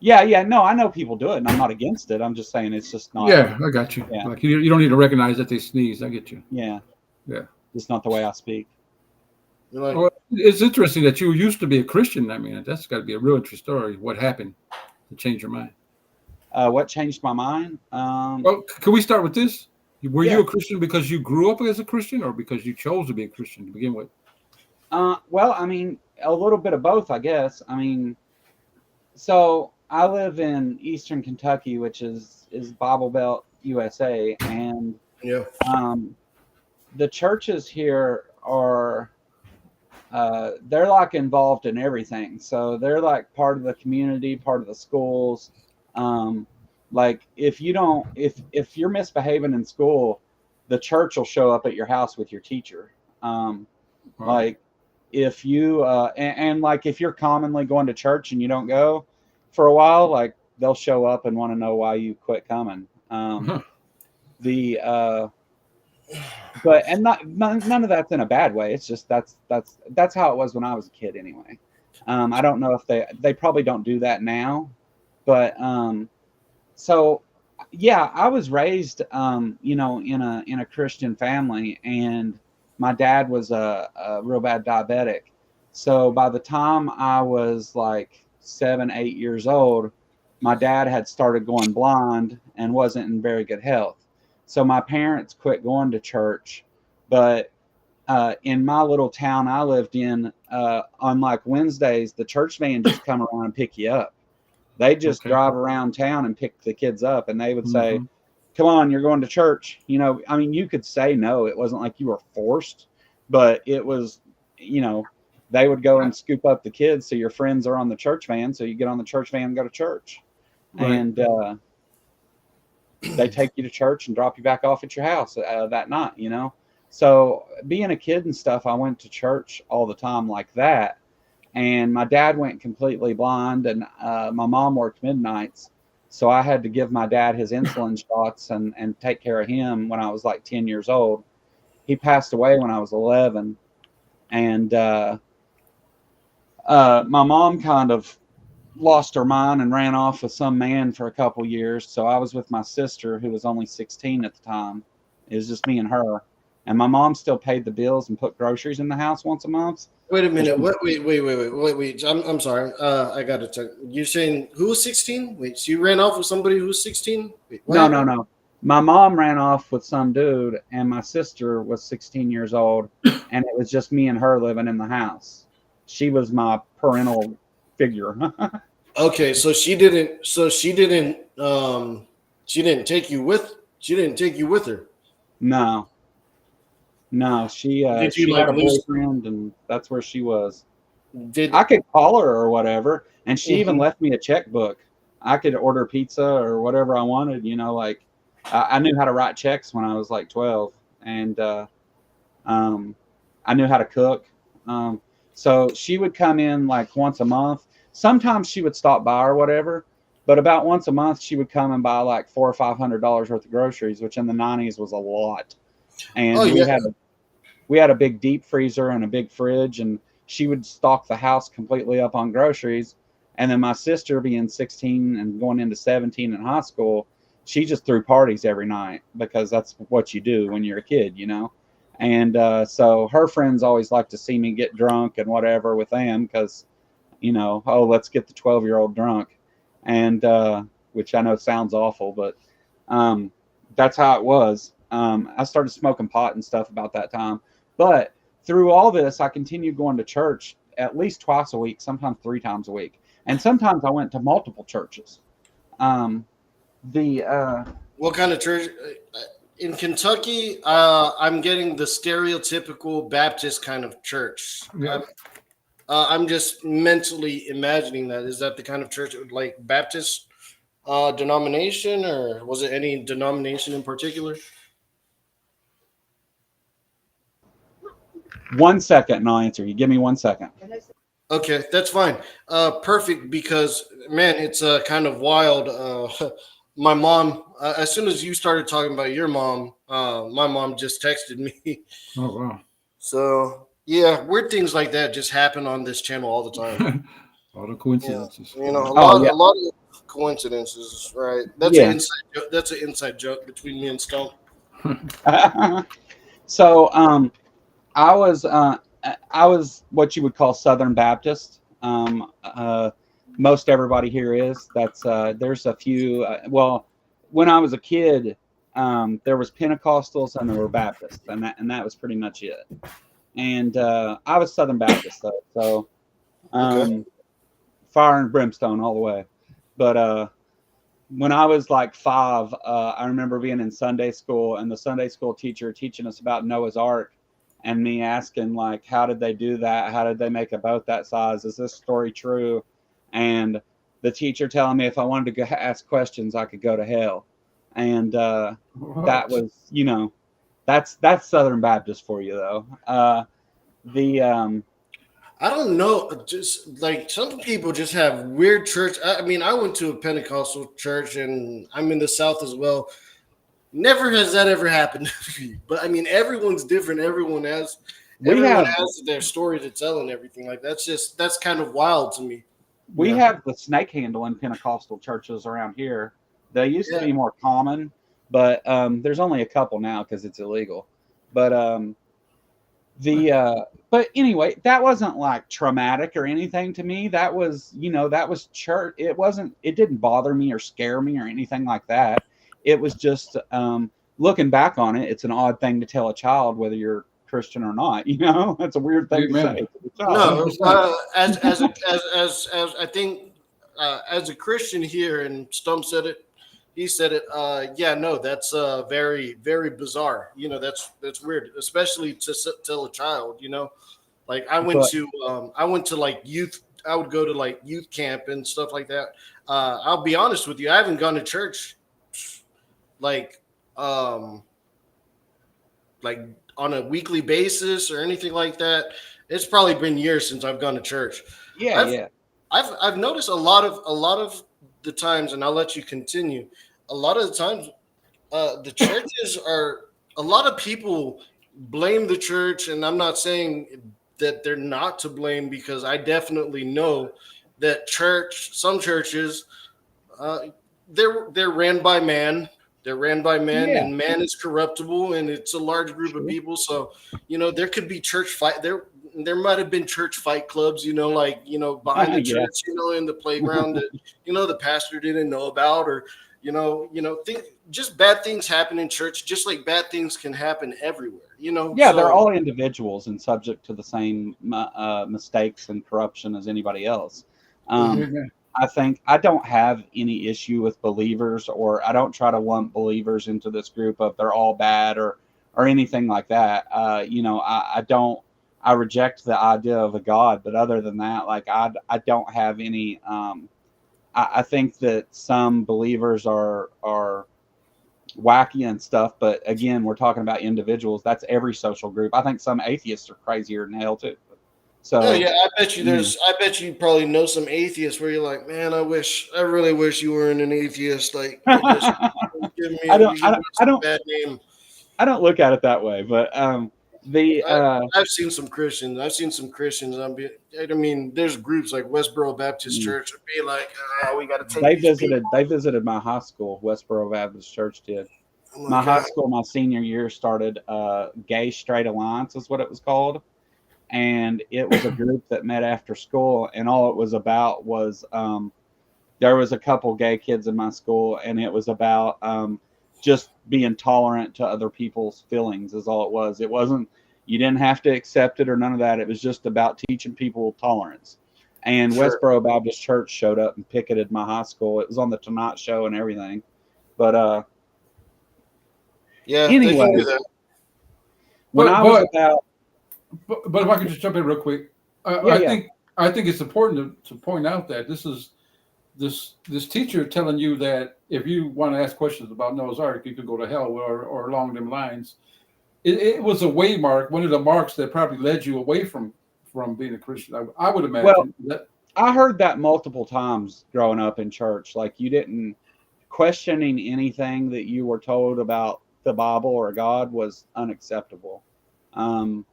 Speaker 3: Yeah, yeah, no, I know people do it, and I'm not against it. I'm just saying it's just not.
Speaker 2: Yeah, I got you.
Speaker 3: Yeah,
Speaker 2: Like you don't need to recognize that they sneeze. I get you.
Speaker 3: yeah,
Speaker 2: Yeah.
Speaker 3: just not the way I speak.
Speaker 1: You're like,
Speaker 2: Well, it's interesting that you used to be a Christian. I mean, that's got to be a real interesting story. What happened to change your mind?
Speaker 3: What changed my mind?
Speaker 2: Well, can we start with this? Were you
Speaker 3: Yeah.
Speaker 2: a Christian because you grew up as a Christian, or because you chose to be a Christian to begin with?
Speaker 3: Well, I mean, a little bit of both, I guess. I mean, so I live in Eastern Kentucky, which is Bible Belt, USA, and
Speaker 1: yeah.
Speaker 3: um, the churches here are they're like involved in everything. So they're like part of the community, part of the schools. Um, like if you don't, if you're misbehaving in school, the church will show up at your house with your teacher. Um,
Speaker 2: Wow.
Speaker 3: like if you and like if you're commonly going to church and you don't go for a while, like they'll show up and want to know why you quit coming.
Speaker 2: Huh.
Speaker 3: The but and none of that's in a bad way. It's just that's how it was when I was a kid anyway. I don't know if they probably don't do that now, but so yeah, I was raised in a Christian family, and my dad was a real bad diabetic. So by the time I was like 7, 8 years old, my dad had started going blind and wasn't in very good health. So my parents quit going to church. But in my little town I lived in, on like Wednesdays, the church van just come around and pick you up. They just
Speaker 2: Okay.
Speaker 3: drive around town and pick the kids up, and they would say,
Speaker 2: Mm-hmm.
Speaker 3: come on, you're going to church. You know, I mean, you could say no. It wasn't like you were forced, but it was, you know, they would go and scoop up the kids. So your friends are on the church van. So you get on the church van and go to church.
Speaker 2: Right.
Speaker 3: And they take you to church and drop you back off at your house that night, you know? So being a kid and stuff, I went to church all the time like that. And my dad went completely blind, and my mom worked midnights. So I had to give my dad his insulin shots and take care of him when I was like 10 years old. He passed away when I was 11. And my mom kind of lost her mind and ran off with some man for a couple years. So I was with my sister, who was only 16 at the time. It was just me and her. And my mom still paid the bills and put groceries in the house once a month.
Speaker 1: Wait a minute. What? Wait. I'm sorry. I got to check. You're saying who was 16? Wait, so you ran off with somebody who was 16? Wait,
Speaker 3: No. My mom ran off with some dude, and my sister was 16 years old, and it was just me and her living in the house. She was my parental figure.
Speaker 1: Okay, so she didn't. She didn't take you with. She didn't take you with her.
Speaker 3: No, she
Speaker 1: Did you
Speaker 3: she
Speaker 1: like
Speaker 3: had a
Speaker 1: lose?
Speaker 3: boyfriend, and that's where she was.
Speaker 1: Did
Speaker 3: I could call her or whatever, and she even
Speaker 1: Mhm.
Speaker 3: left me a checkbook. I could order pizza or whatever I wanted, you know, like I knew how to write checks when I was like 12, and I knew how to cook. So she would come in like once a month. Sometimes she would stop by or whatever, but about once a month she would come and buy like $400 or $500 worth of groceries, which in the '90s was a lot.
Speaker 1: Oh
Speaker 3: And
Speaker 1: yeah.
Speaker 3: we had a big deep freezer and a big fridge, and she would stock the house completely up on groceries. And then my sister, being 16 and going into 17 in high school, she just threw parties every night because that's what you do when you're a kid, you know. And so her friends always like to see me get drunk and whatever with them because, you know, oh, let's get the 12-year-old drunk. And which I know sounds awful, but that's how it was. I started smoking pot and stuff about that time. But through all this, I continued going to church at least twice a week, sometimes 3 times a week. And sometimes I went to multiple churches. The
Speaker 1: What kind of church? In Kentucky, I'm getting the stereotypical Baptist kind of church.
Speaker 2: Yeah.
Speaker 1: I'm just mentally imagining that. Is that the kind of church like Baptist denomination, or was it any denomination in particular?
Speaker 3: 1 second and I'll answer you. Give me 1 second.
Speaker 1: Okay, that's fine. Perfect, because man, it's kind of wild. My mom, as soon as you started talking about your mom, my mom just texted me.
Speaker 2: Oh wow.
Speaker 1: So yeah, weird things like that just happen on this channel all the time.
Speaker 2: All the
Speaker 1: Yeah,
Speaker 2: coincidences.
Speaker 1: you know,
Speaker 3: Oh yeah,
Speaker 1: a lot of coincidences, right?
Speaker 3: yeah.
Speaker 1: That's an inside joke between me and Stump.
Speaker 3: So I was what you would call Southern Baptist. Most everybody here is. That's there's a few. Well, when I was a kid, there was Pentecostals and there were Baptists, and that was pretty much it. And I was Southern Baptist though, so
Speaker 1: Okay.
Speaker 3: fire and brimstone all the way. But when I was like 5, I remember being in Sunday school and the Sunday school teacher teaching us about Noah's Ark, and me asking like, how did they do that? How did they make a boat that size? Is this story true? And the teacher telling me if I wanted to ask questions, I could go to hell. And that
Speaker 2: What?
Speaker 3: was, you know, that's Southern Baptist for you though. The
Speaker 1: I don't know. Just like some people just have weird church. I mean, I went to a Pentecostal church, and I'm in the South as well. Never has that ever happened to me. But I mean, everyone's different.
Speaker 3: we
Speaker 1: Everyone
Speaker 3: have
Speaker 1: has their story to tell and everything. Like that's kind of wild to me.
Speaker 3: we
Speaker 2: Yeah.
Speaker 3: have the snake handle in Pentecostal churches around here. They used to
Speaker 1: Yeah.
Speaker 3: be more common, but there's only a couple now because it's illegal. But But anyway, that wasn't like traumatic or anything to me. That was, that was church. It didn't bother me or scare me or anything like that. It was just, looking back on it, it's an odd thing to tell a child whether you're Christian or not. That's a weird thing to
Speaker 2: Amen.
Speaker 3: say to the child.
Speaker 1: No,
Speaker 2: 100%.
Speaker 1: as I think as a Christian here, and Stump said it. He said it. Yeah, no, that's very very bizarre. That's weird, especially to tell a child. Like
Speaker 3: But
Speaker 1: I went to like youth. I would go to like youth camp and stuff like that. I'll be honest with you. I haven't gone to church like um like on a weekly basis or anything like that. It's probably been years since I've gone to church.
Speaker 3: yeah,
Speaker 1: I've
Speaker 3: yeah,
Speaker 1: I've noticed a lot of the times, and I'll let you continue. A lot of the times, the churches are. A lot of people blame the church, and I'm not saying that they're not to blame, because I definitely know that some churches, uh, they're ran by man. They're ran by men,
Speaker 3: yeah.
Speaker 1: and man is corruptible, and it's a large group of
Speaker 3: Sure.
Speaker 1: people. So, there could be church fight. There might have been church fight clubs, like behind the
Speaker 3: Yeah.
Speaker 1: church, in the playground that the pastor didn't know about, or just bad things happen in church, just like bad things can happen everywhere.
Speaker 3: Yeah, they're
Speaker 1: So
Speaker 3: all individuals and subject to the same mistakes and corruption as anybody else. Um,
Speaker 2: Amen.
Speaker 3: I think I don't have any issue with believers, or I don't try to lump believers into this group of they're all bad or anything like that. I don't. I reject the idea of a God, but other than that, like I don't have any. I think that some believers are wacky and stuff, but again, we're talking about individuals. That's every social group. I think some atheists are crazier than hell too.
Speaker 1: no,
Speaker 3: So
Speaker 1: yeah, I bet you probably know some atheists where you're like, man, I really wish you weren't an atheist. Like,
Speaker 3: I don't,
Speaker 1: you
Speaker 3: I
Speaker 1: give
Speaker 3: don't,
Speaker 1: me
Speaker 3: I
Speaker 1: some
Speaker 3: don't,
Speaker 1: bad name.
Speaker 3: I don't look at it that way. But the
Speaker 1: I, I've seen some Christians. I've seen some Christians. I mean, there's groups like Westboro Baptist Church would be like, we got to take these people.
Speaker 3: they visited my high school. Westboro Baptist Church did.
Speaker 1: I'm
Speaker 3: My
Speaker 1: like,
Speaker 3: high school, my senior year, started Gay Straight Alliance is what it was called, and it was a group that met after school, and all it was about was there was a couple gay kids in my school, and it was about just being tolerant to other people's feelings is all it was. It wasn't, you didn't have to accept it or none of that. It was just about teaching people tolerance. And
Speaker 1: sure.
Speaker 3: Westboro Baptist Church showed up and picketed my high school. It was on the Tonight Show and everything. But
Speaker 1: Yeah, they can
Speaker 3: anyway,
Speaker 1: do that.
Speaker 3: when
Speaker 2: But
Speaker 3: I was
Speaker 2: but
Speaker 3: about
Speaker 2: but if I could just jump in real quick,
Speaker 3: yeah,
Speaker 2: I
Speaker 3: yeah.
Speaker 2: think it's important to point out that this teacher telling you that if you want to ask questions about Noah's Ark, you could go to hell, or along them lines. It was a waymark, one of the marks that probably led you away from being a Christian. I would
Speaker 3: Well,
Speaker 2: imagine that.
Speaker 3: I heard that multiple times growing up in church. Like you didn't questioning anything that you were told about the Bible or God was unacceptable. Um,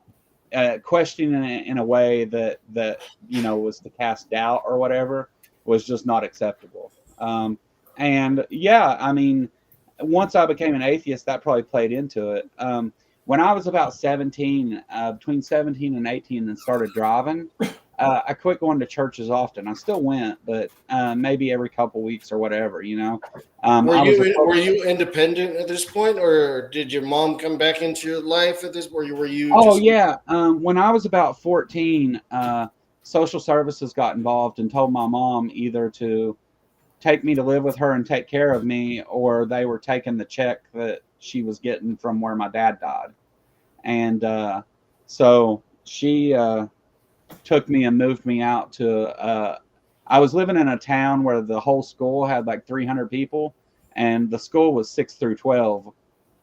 Speaker 3: Questioning it in a way that was to cast doubt or whatever was just not acceptable. And yeah, I mean, once I became an atheist, that probably played into it. When I was about 17, between 17 and 18, and started driving, I quit going to church as often. I still went, but maybe every couple weeks or whatever.
Speaker 1: Were
Speaker 3: I was
Speaker 1: you were you independent at this point, or did your mom come back into your life at this? Or were you
Speaker 3: Oh
Speaker 1: just
Speaker 3: yeah. When I was about 14, social services got involved and told my mom either to take me to live with her and take care of me, or they were taking the check that she was getting from where my dad died. And so she took me and moved me out to. I was living in a town where the whole school had like 300 people, and the school was 6 through 12.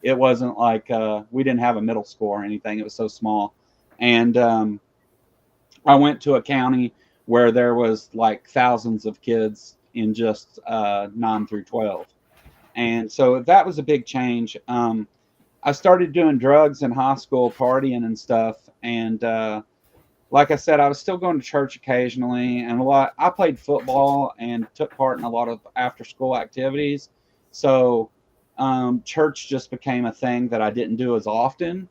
Speaker 3: It wasn't like we didn't have a middle school or anything. It was so small, and I went to a county where there was like thousands of kids in just 9 through 12, and so that was a big change. I started doing drugs in high school, partying and stuff, and like I said, I was still going to church occasionally, and a lot. I played football and took part in a lot of after-school activities, so church just became a thing that I didn't do as often.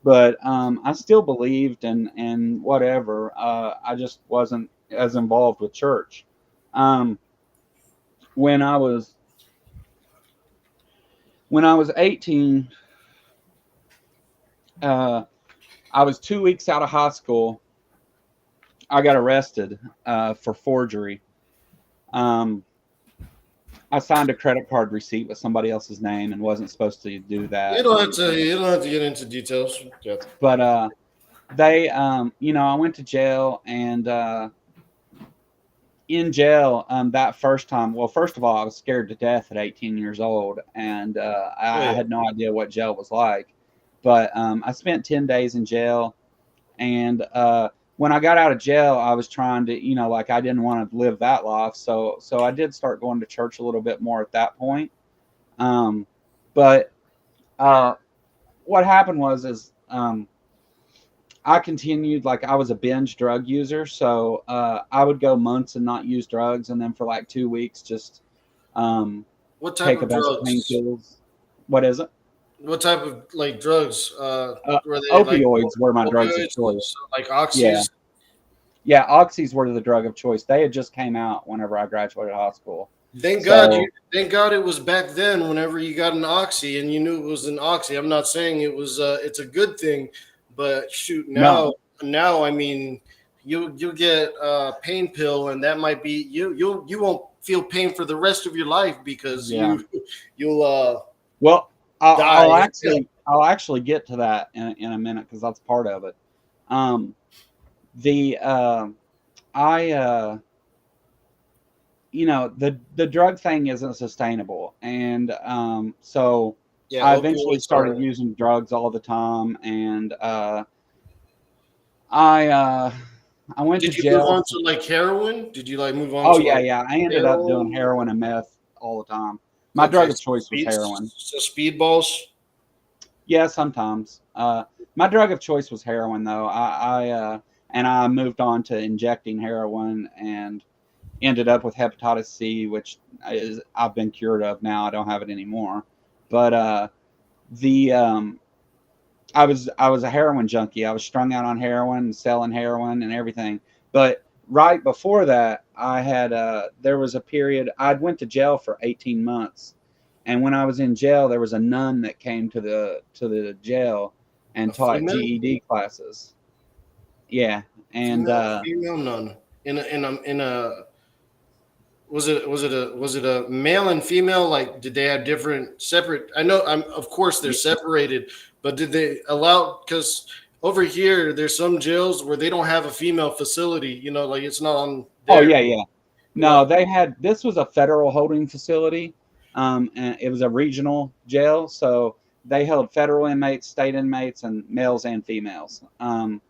Speaker 3: but I still believed and whatever. I just wasn't as involved with church. Um, when I was 18, I was 2 weeks out of high school. I got arrested for forgery. Um, I signed a credit card receipt with somebody else's name and wasn't supposed to do that.
Speaker 1: You don't have to get into details. Yeah.
Speaker 3: But they, I went to jail, and in jail that first time. Well, first of all, I was scared to death at 18 years old, and I had no idea what jail was like. But I spent 10 days in jail, and when I got out of jail, I was trying to, like, I didn't want to live that life. So I did start going to church a little bit more at that point. But what happened is I continued, like, I was a binge drug user. So I would go months and not use drugs. And then for like 2 weeks, just
Speaker 1: What type
Speaker 3: take a
Speaker 1: of
Speaker 3: bunch of
Speaker 1: drugs?
Speaker 3: painkillers. What is it?
Speaker 1: What type of like drugs? Were they
Speaker 3: Opioids
Speaker 1: like
Speaker 3: were my drugs of
Speaker 1: opioids?
Speaker 3: choice.
Speaker 1: Like oxys?
Speaker 3: Yeah, oxys were the drug of choice. They had just came out whenever I graduated high school.
Speaker 1: Thank
Speaker 3: So-
Speaker 1: God it was back then. Whenever you got an oxy and you knew it was an oxy, I'm not saying it was. It's a good thing, but shoot, now I mean, you'll get a pain pill, and that might be you won't feel pain for the rest of your life because you'll
Speaker 3: Well,
Speaker 1: die.
Speaker 3: I'll actually get to that in a minute because that's part of it. The drug thing isn't sustainable, and so I eventually
Speaker 1: opioids
Speaker 3: started
Speaker 1: are-
Speaker 3: using drugs all the time, and I went
Speaker 1: Did
Speaker 3: to
Speaker 1: you
Speaker 3: jail.
Speaker 1: move on to like heroin? Did you like move on?
Speaker 3: Oh
Speaker 1: to
Speaker 3: yeah,
Speaker 1: like,
Speaker 3: yeah. I ended up doing heroin and meth all the time. My drug of choice was heroin.
Speaker 1: So speedballs.
Speaker 3: Yeah, sometimes. My drug of choice was heroin, though. I moved on to injecting heroin and ended up with hepatitis C, which I've been cured of now. I don't have it anymore. But I was a heroin junkie. I was strung out on heroin and selling heroin and everything. But right before that, I had there was a period I'd went to jail for 18 months. And when I was in jail, there was a nun that came to the jail and taught
Speaker 1: female?
Speaker 3: GED classes. Yeah, and
Speaker 1: female nun in a was it a male and female? Like, did they have different separate? I know, of course they're separated, but did they allow? Because over here, there's some jails where they don't have a female facility. Like it's not on.
Speaker 3: Oh yeah. No, they had. This was a federal holding facility. And it was a regional jail, so they held federal inmates, state inmates, and males and females. You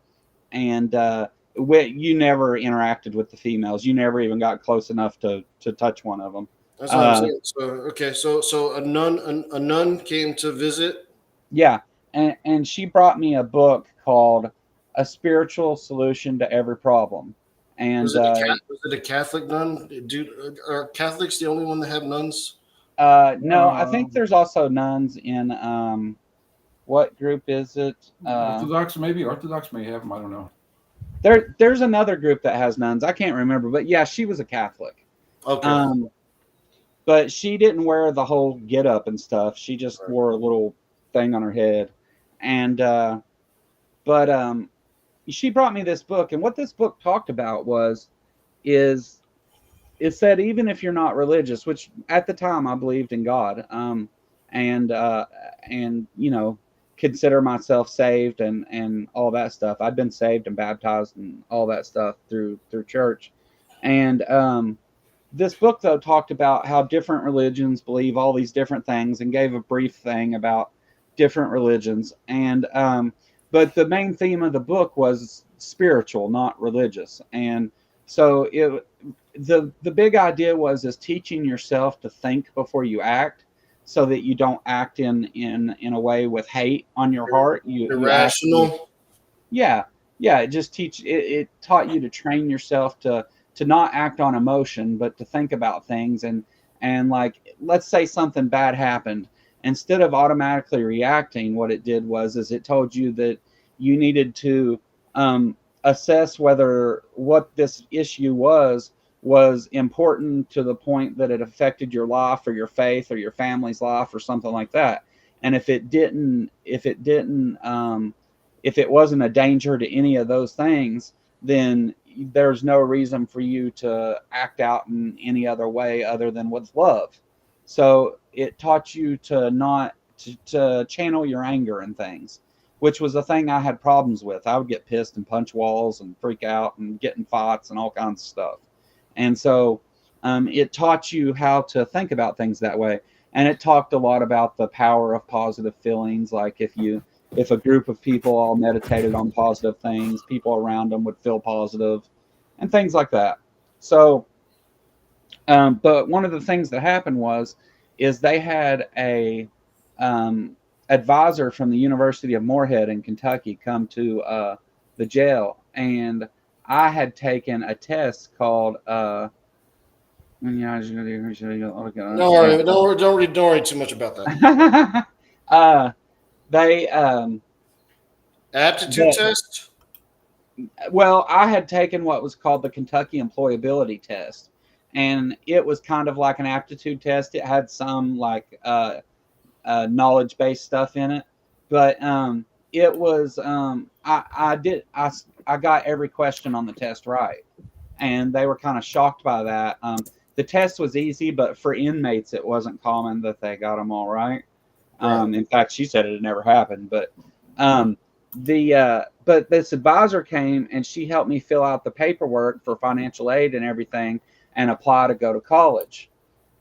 Speaker 3: never interacted with the females. You never even got close enough to touch one of them.
Speaker 1: That's what I'm saying. So okay, so a nun came to visit.
Speaker 3: Yeah, and she brought me a book called "A Spiritual Solution to Every Problem." And
Speaker 1: was it a Catholic nun? Are Catholics the only one that have nuns?
Speaker 3: No, I think there's also nuns in what group is it?
Speaker 2: Orthodox may have them. I don't know.
Speaker 3: There's another group that has nuns. I can't remember, but yeah, she was a Catholic.
Speaker 1: Okay.
Speaker 3: But she didn't wear the whole get up and stuff. She just wore a little thing on her head. And she brought me this book, and what this book talked about is it said, even if you're not religious, which at the time I believed in God, and consider myself saved and all that stuff. I'd been saved and baptized and all that stuff through church. And this book, though, talked about how different religions believe all these different things and gave a brief thing about different religions. And but the main theme of the book was spiritual, not religious. And so the big idea was teaching yourself to think before you act, so that you don't act in a way with hate on your heart.
Speaker 1: Irrational.
Speaker 3: It taught you to train yourself to not act on emotion, but to think about things. And like, let's say something bad happened. Instead of automatically reacting, what it did was it told you that you needed to assess whether what this issue was important to the point that it affected your life or your faith or your family's life or something like that. And if it wasn't a danger to any of those things, then there's no reason for you to act out in any other way other than with love. So it taught you to not to channel your anger and things, which was a thing I had problems with. I would get pissed and punch walls and freak out and get in fights and all kinds of stuff. And so it taught you how to think about things that way. And it talked a lot about the power of positive feelings. Like if a group of people all meditated on positive things, people around them would feel positive and things like that. So, but one of the things that happened is they had a advisor from the University of Moorhead in Kentucky come to the jail, and I had taken a test called
Speaker 1: Don't worry, don't worry too much about that.
Speaker 3: they
Speaker 1: Aptitude test.
Speaker 3: Well, I had taken what was called the Kentucky Employability Test, and it was kind of like an aptitude test. It had some like knowledge-based stuff in it, but it was I got every question on the test right, and they were kind of shocked by that. The test was easy, but for inmates, it wasn't common that they got them all right. In fact, she said it had never happened, but but this advisor came and she helped me fill out the paperwork for financial aid and everything and apply to go to college.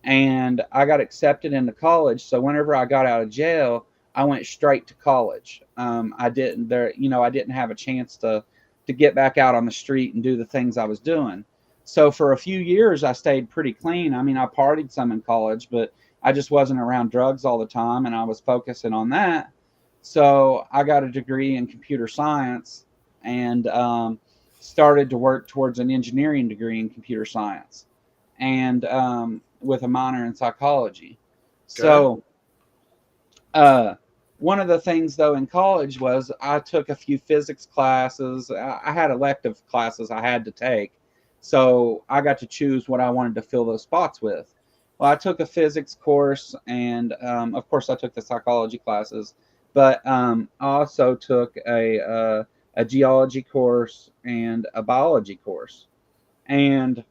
Speaker 3: And I got accepted into college. So whenever I got out of jail, I went straight to college. I didn't have a chance to get back out on the street and do the things I was doing. So for a few years, I stayed pretty clean. I mean, I partied some in college, but I just wasn't around drugs all the time, and I was focusing on that. So I got a degree in computer science and started to work towards an engineering degree in computer science, and with a minor in psychology. So one of the things, though, in college was I took a few physics classes. I had elective classes I had to take. So I got to choose what I wanted to fill those spots with. Well, I took a physics course, and of course I took the psychology classes, but I also took a geology course and a biology course. And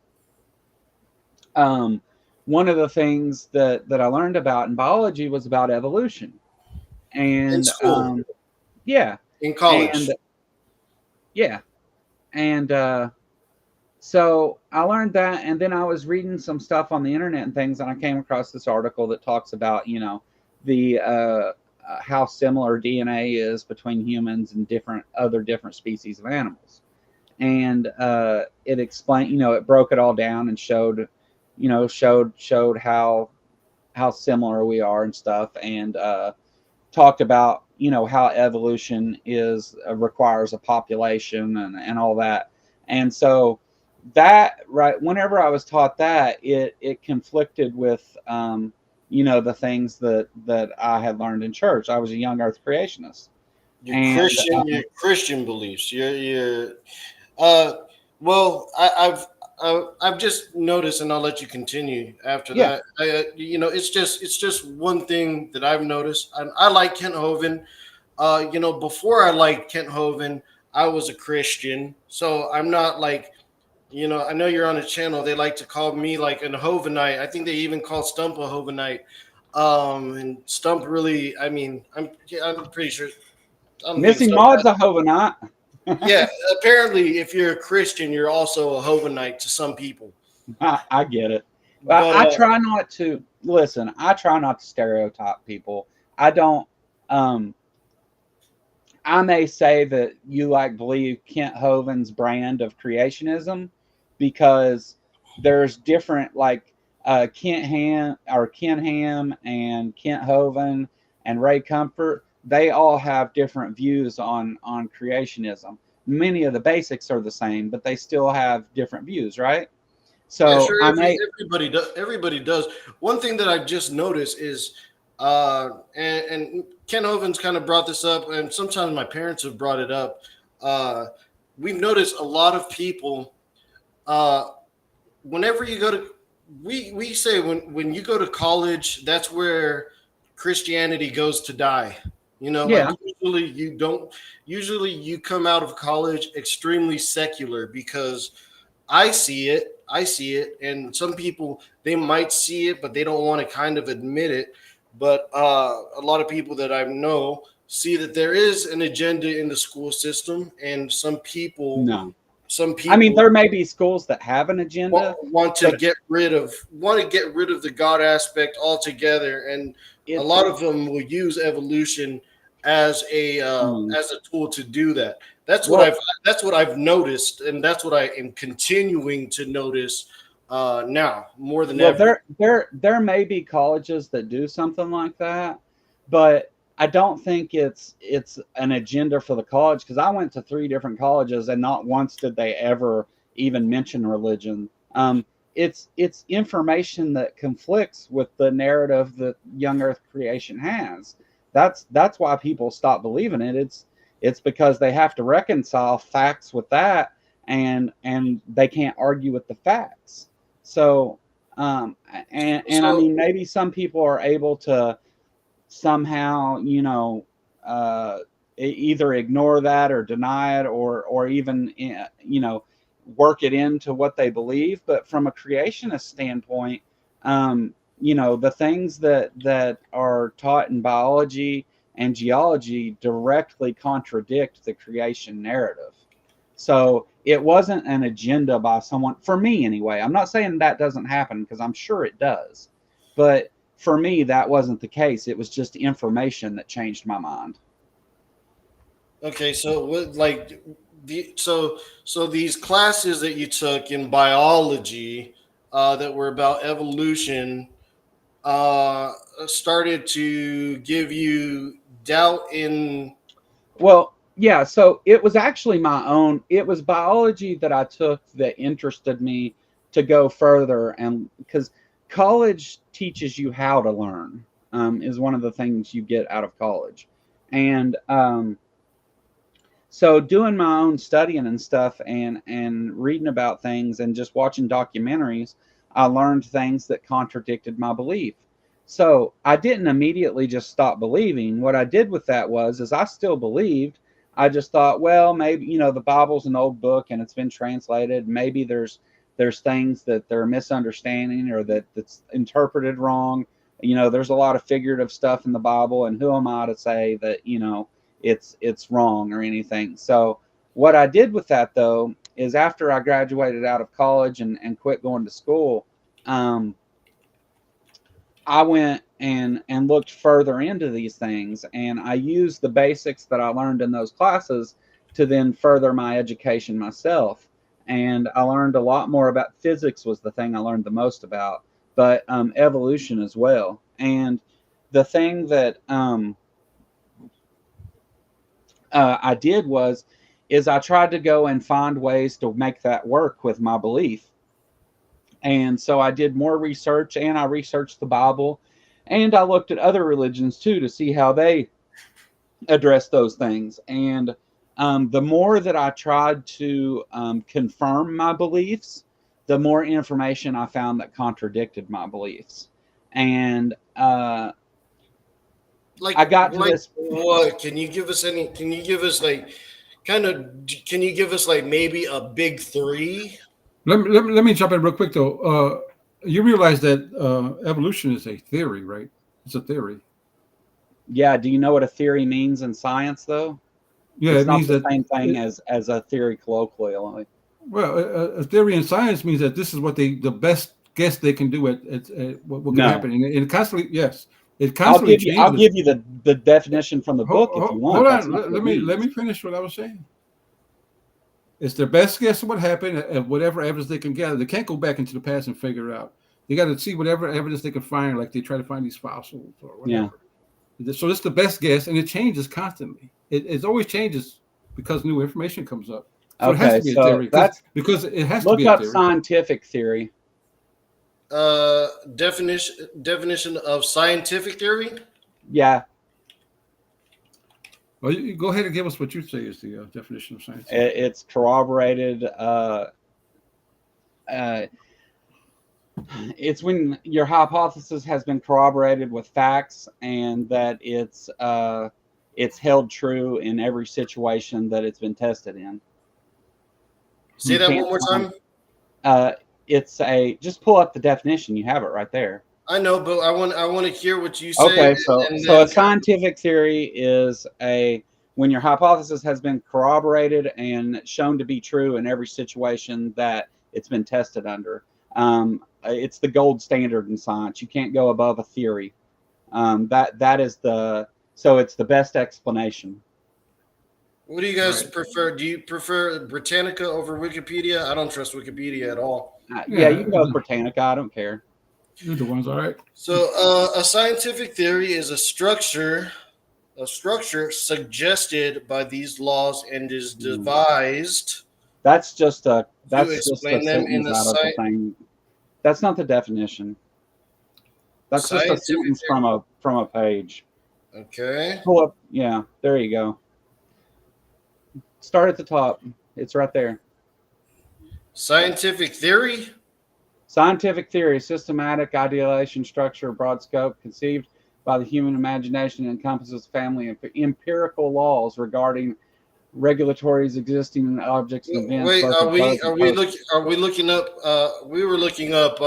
Speaker 3: one of the things that I learned about in biology was about evolution. And
Speaker 1: in school.
Speaker 3: Yeah.
Speaker 1: In college.
Speaker 3: And, yeah. And so I learned that, and then I was reading some stuff on the internet and things, and I came across this article that talks about, the how similar DNA is between humans and different species of animals. And it explained, it broke it all down and showed how similar we are and stuff, and talked about, how evolution requires a population and all that. And so that, right, whenever I was taught that, it conflicted with the things that I had learned in church. I was a young earth creationist.
Speaker 1: Your Christian beliefs. Well, I've just noticed, and I'll let you continue after that. It's just one thing that I've noticed. I like Kent Hovind. Before I liked Kent Hovind, I was a Christian, so I'm not like. I know you're on a channel. They like to call me like an Hovindite. I think they even call Stump a Hovindite. And Stump really, I'm pretty sure.
Speaker 3: Missing Mod's a Hovindite.
Speaker 1: Yeah, apparently, if you're a Christian, you're also a Hovindite to some people.
Speaker 3: I get it. But I try not to listen. I try not to stereotype people. I don't. I may say that you believe Kent Hovind's brand of creationism, because there's different Ken Ham and Kent Hovind and Ray Comfort. They all have different views on creationism. Many of the basics are the same, but they still have different views, right? So
Speaker 1: yeah, sure, everybody does. One thing that I've just noticed is And Ken Hovins kind of brought this up, and sometimes my parents have brought it up. Uh, we've noticed a lot of people. Uh, Whenever you go to, we say when you go to college, that's where Christianity goes to die. You know, like
Speaker 3: Yeah.
Speaker 1: usually you don't. Usually you come out of college extremely secular because I see it. I see it, and some people they might see it, but they don't want to kind of admit it. But a lot of people that I know see that there is an agenda in the school system, and
Speaker 3: No.
Speaker 1: some
Speaker 3: I mean,
Speaker 1: people
Speaker 3: there may be schools that have an agenda,
Speaker 1: want to
Speaker 3: but
Speaker 1: get rid of the God aspect altogether, and a
Speaker 3: it's
Speaker 1: lot of them will use evolution
Speaker 3: mm,
Speaker 1: as a tool to do that.
Speaker 3: well,
Speaker 1: That's what I've noticed, and that's what I am continuing to notice now more than
Speaker 3: well,
Speaker 1: ever.
Speaker 3: there may be colleges that do something like that, but I don't think it's an agenda for the college because I went to 3 different colleges and not once did they ever even mention religion. It's information that conflicts with the narrative that young Earth creation has. That's why people stop believing it. It's because they have to reconcile facts with that, and they can't argue with the facts. So, and I
Speaker 1: So
Speaker 3: mean, maybe some people are able to somehow, uh, either ignore that or deny it, or even, work it into what they believe. But from a creationist standpoint, the things that are taught in biology and geology directly contradict the creation narrative. So it wasn't an agenda by someone, for me anyway. I'm not saying that doesn't happen because I'm sure it does, but for me that wasn't the case. It was just information that changed my mind.
Speaker 1: okay, so what like so these classes that you took in biology that were about evolution uh, started to give you doubt in.
Speaker 3: Well, yeah, so it was actually it was biology that I took that interested me to go further. And because college teaches you how to learn, is one of the things you get out of college. And so doing my own studying and stuff, and reading about things and just watching documentaries, I learned things that contradicted my belief. So I didn't immediately just stop believing. What I did with that was is I still believed. I just thought, well, maybe, the Bible's an old book and it's been translated. Maybe there's things that they're misunderstanding, or that's interpreted wrong. There's a lot of figurative stuff in the Bible, and who am I to say that, it's wrong or anything. So what I did with that, though, is after I graduated out of college and quit going to school, um, I went and looked further into these things, and I used the basics that I learned in those classes to then further my education myself. And I learned a lot more about physics, was the thing I learned the most about, but evolution as well. And the thing that I did is I tried to go and find ways to make that work with my belief. And so I did more research, and I researched the Bible, and I looked at other religions too to see how they address those things. And the more that I tried to confirm my beliefs, the more information I found that contradicted my beliefs. And I got to
Speaker 1: Like
Speaker 3: this.
Speaker 1: what? Can you give us any? Can you give us like kind of? Can you give us like maybe a big three?
Speaker 2: Let me jump in real quick though. You realize that evolution is a theory, right? It's a theory.
Speaker 3: Yeah, do you know what a theory means in science, though?
Speaker 2: Yeah,
Speaker 3: It's
Speaker 2: it
Speaker 3: not
Speaker 2: means
Speaker 3: the
Speaker 2: that.
Speaker 3: same thing as a theory colloquially.
Speaker 2: Well, a theory in science means that this is what the best guess they can do at what could
Speaker 3: No,
Speaker 2: happen, and it constantly, yes, it constantly
Speaker 3: I'll
Speaker 2: changes.
Speaker 3: give you the definition from the book if you want.
Speaker 2: Hold
Speaker 3: That's
Speaker 2: on,
Speaker 3: not what it
Speaker 2: let
Speaker 3: means.
Speaker 2: me finish what I was saying. It's their best guess of what happened and whatever evidence they can gather. They can't go back into the past and figure it out. They got to see whatever evidence they can find, like they try to find these fossils or
Speaker 3: Yeah.
Speaker 2: whatever. So it's the best guess, and it changes constantly. It always changes because new information comes up. So it has
Speaker 3: Okay,
Speaker 2: to be a
Speaker 3: so
Speaker 2: theory
Speaker 3: that's
Speaker 2: because it has to
Speaker 3: look
Speaker 2: be a
Speaker 3: up
Speaker 2: theory.
Speaker 3: scientific theory.
Speaker 1: Definition of scientific theory.
Speaker 3: Yeah,
Speaker 2: Well, you go ahead and give us what you say is the definition of science.
Speaker 3: it's corroborated. It's when your hypothesis has been corroborated with facts, and that it's held true in every situation that it's been tested in.
Speaker 1: Say
Speaker 3: You
Speaker 1: that
Speaker 3: can't
Speaker 1: one more
Speaker 3: find-
Speaker 1: time.
Speaker 3: It's a just pull up the definition. You have it right there.
Speaker 1: I know, but I want to hear what you say.
Speaker 3: Okay, so
Speaker 1: and
Speaker 3: so a
Speaker 1: then-
Speaker 3: scientific theory is when your hypothesis has been corroborated and shown to be true in every situation that it's been tested under. It's the gold standard in science. You can't go above a theory. That is so it's the best explanation.
Speaker 1: What do you guys
Speaker 2: Right.
Speaker 1: prefer? Do you prefer Britannica over Wikipedia? I don't trust Wikipedia at all.
Speaker 3: Yeah, you can go with Britannica. I don't care.
Speaker 2: You're the ones, all right.
Speaker 1: So, a scientific theory is a structure suggested by these laws and is devised.
Speaker 3: That's just a
Speaker 1: explain them in
Speaker 3: sentence
Speaker 1: the
Speaker 3: out of the thing. That's not the definition. That's just a
Speaker 1: Scientific
Speaker 3: sentence from a page.
Speaker 1: Okay.
Speaker 3: Pull up. Yeah, there you go. Start at the top. It's right there.
Speaker 1: Scientific theory.
Speaker 3: Scientific theory, systematic ideation, structure, broad scope, conceived by the human imagination, encompasses family of empirical laws regarding regulatories existing in objects and events.
Speaker 1: Wait,
Speaker 3: both opposed and opposed.
Speaker 1: are we looking up? We were looking up.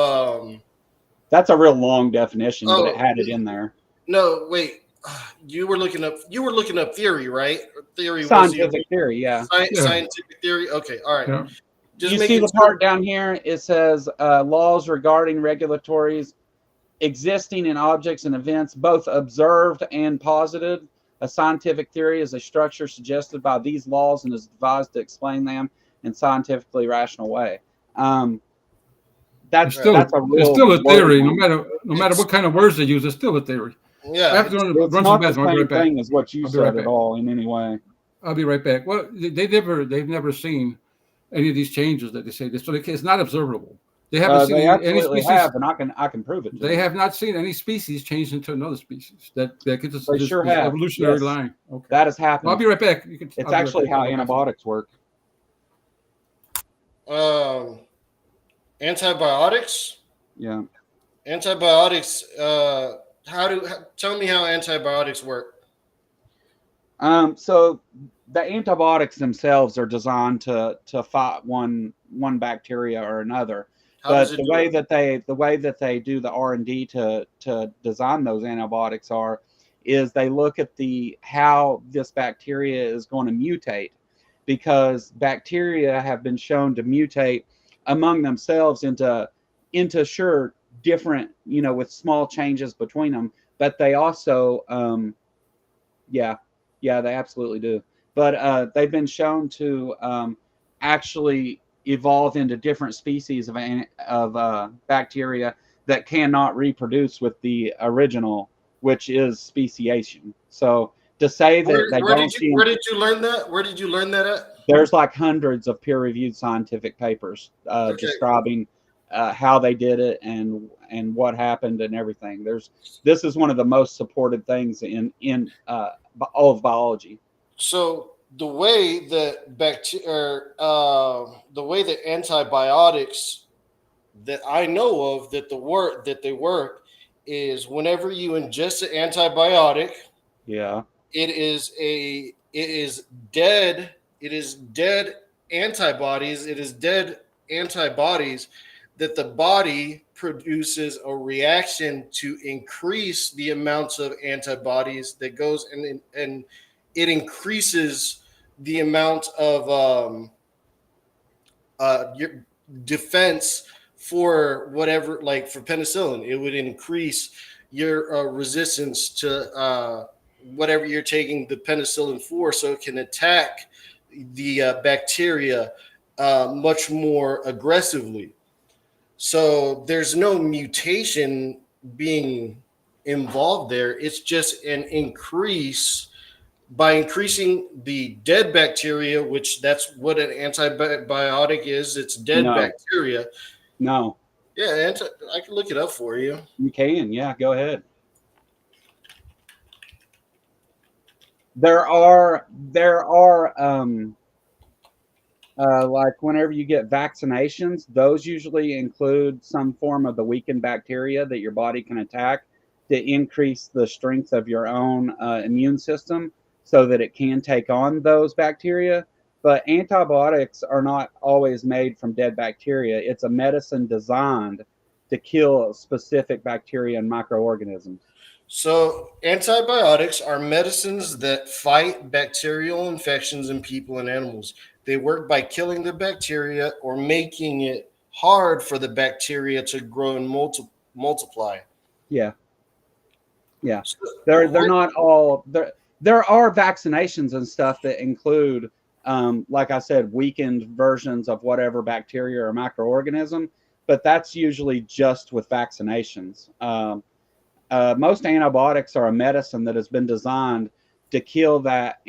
Speaker 3: That's a real long definition, but it
Speaker 1: Oh.
Speaker 3: had it in there.
Speaker 1: No, wait. You were looking up. Theory, right? Theory
Speaker 3: Scientific theory, yeah.
Speaker 2: Yeah.
Speaker 1: Scientific theory. Okay, all right.
Speaker 2: Yeah.
Speaker 1: Just
Speaker 3: You
Speaker 1: make
Speaker 3: see
Speaker 1: it
Speaker 3: the part down here? It says laws regarding regulatories existing in objects and events, both observed and posited. A scientific theory is a structure suggested by these laws and is devised to explain them in scientifically rational way. That's a real.
Speaker 2: It's still a theory.
Speaker 3: word.
Speaker 2: No matter what kind of words they use, it's still a theory. I
Speaker 1: Yeah.
Speaker 2: have to run
Speaker 3: It's
Speaker 2: some
Speaker 3: not the
Speaker 2: bathroom. I'll be
Speaker 3: same
Speaker 2: right back.
Speaker 3: thing as what you
Speaker 2: I'll be right
Speaker 3: said
Speaker 2: back.
Speaker 3: at all in any way.
Speaker 2: I'll be right back. Well, they've never seen any of these changes that they say. So it's not observable. They haven't seen
Speaker 3: They
Speaker 2: any
Speaker 3: absolutely
Speaker 2: species.
Speaker 3: have, and I can prove it. To
Speaker 2: They
Speaker 3: you.
Speaker 2: have not seen any species change into another species. That gets us
Speaker 3: They
Speaker 2: this
Speaker 3: sure have.
Speaker 2: evolutionary
Speaker 3: Yes.
Speaker 2: line. Okay.
Speaker 3: That has happened.
Speaker 2: Well, I'll be right back.
Speaker 3: It's actually how antibiotics work.
Speaker 1: Antibiotics.
Speaker 3: Yeah.
Speaker 1: Antibiotics. Tell me how antibiotics work?
Speaker 3: So the antibiotics themselves are designed to fight one bacteria or another.
Speaker 1: How does
Speaker 3: But
Speaker 1: it
Speaker 3: the
Speaker 1: do
Speaker 3: way
Speaker 1: it?
Speaker 3: that they do the R&D to design those antibiotics is they look at how this bacteria is going to mutate, because bacteria have been shown to mutate among themselves into sure different, with small changes between them, but they also they absolutely do. But they've been shown to actually evolve into different species of bacteria that cannot reproduce with the original, which is speciation. So to say that
Speaker 1: Where did you learn that? Where did you learn that at?
Speaker 3: there's like hundreds of peer-reviewed scientific papers
Speaker 1: Okay.
Speaker 3: describing how they did it and what happened and everything. This is one of the most supported things in all of biology.
Speaker 1: So the way that antibiotics that I know of that they work is whenever you ingest an antibiotic,
Speaker 3: Yeah.
Speaker 1: it is dead antibodies. It is dead antibodies that the body produces a reaction to increase the amounts of antibodies that goes and it increases the amount of your defense for whatever, like for penicillin, it would increase your resistance to whatever you're taking the penicillin for, so it can attack the bacteria much more aggressively. So there's no mutation being involved there. It's just an increase by increasing the dead bacteria, which that's what an antibiotic is. It's dead
Speaker 3: No.
Speaker 1: bacteria.
Speaker 3: No.
Speaker 1: Yeah, I can look it up for you.
Speaker 3: You can, yeah, go ahead. There are like whenever you get vaccinations, those usually include some form of the weakened bacteria that your body can attack to increase the strength of your own immune system so that it can take on those bacteria. But antibiotics are not always made from dead bacteria. It's a medicine designed to kill specific bacteria and microorganisms.
Speaker 1: So, antibiotics are medicines that fight bacterial infections in people and animals. They work by killing the bacteria or making it hard for the bacteria to grow and multiply.
Speaker 3: Yeah. Yeah,
Speaker 1: So,
Speaker 3: they're
Speaker 1: what?
Speaker 3: not all there. There are vaccinations and stuff that include, like I said, weakened versions of whatever bacteria or microorganism, but that's usually just with vaccinations. Most antibiotics are a medicine that has been designed to kill that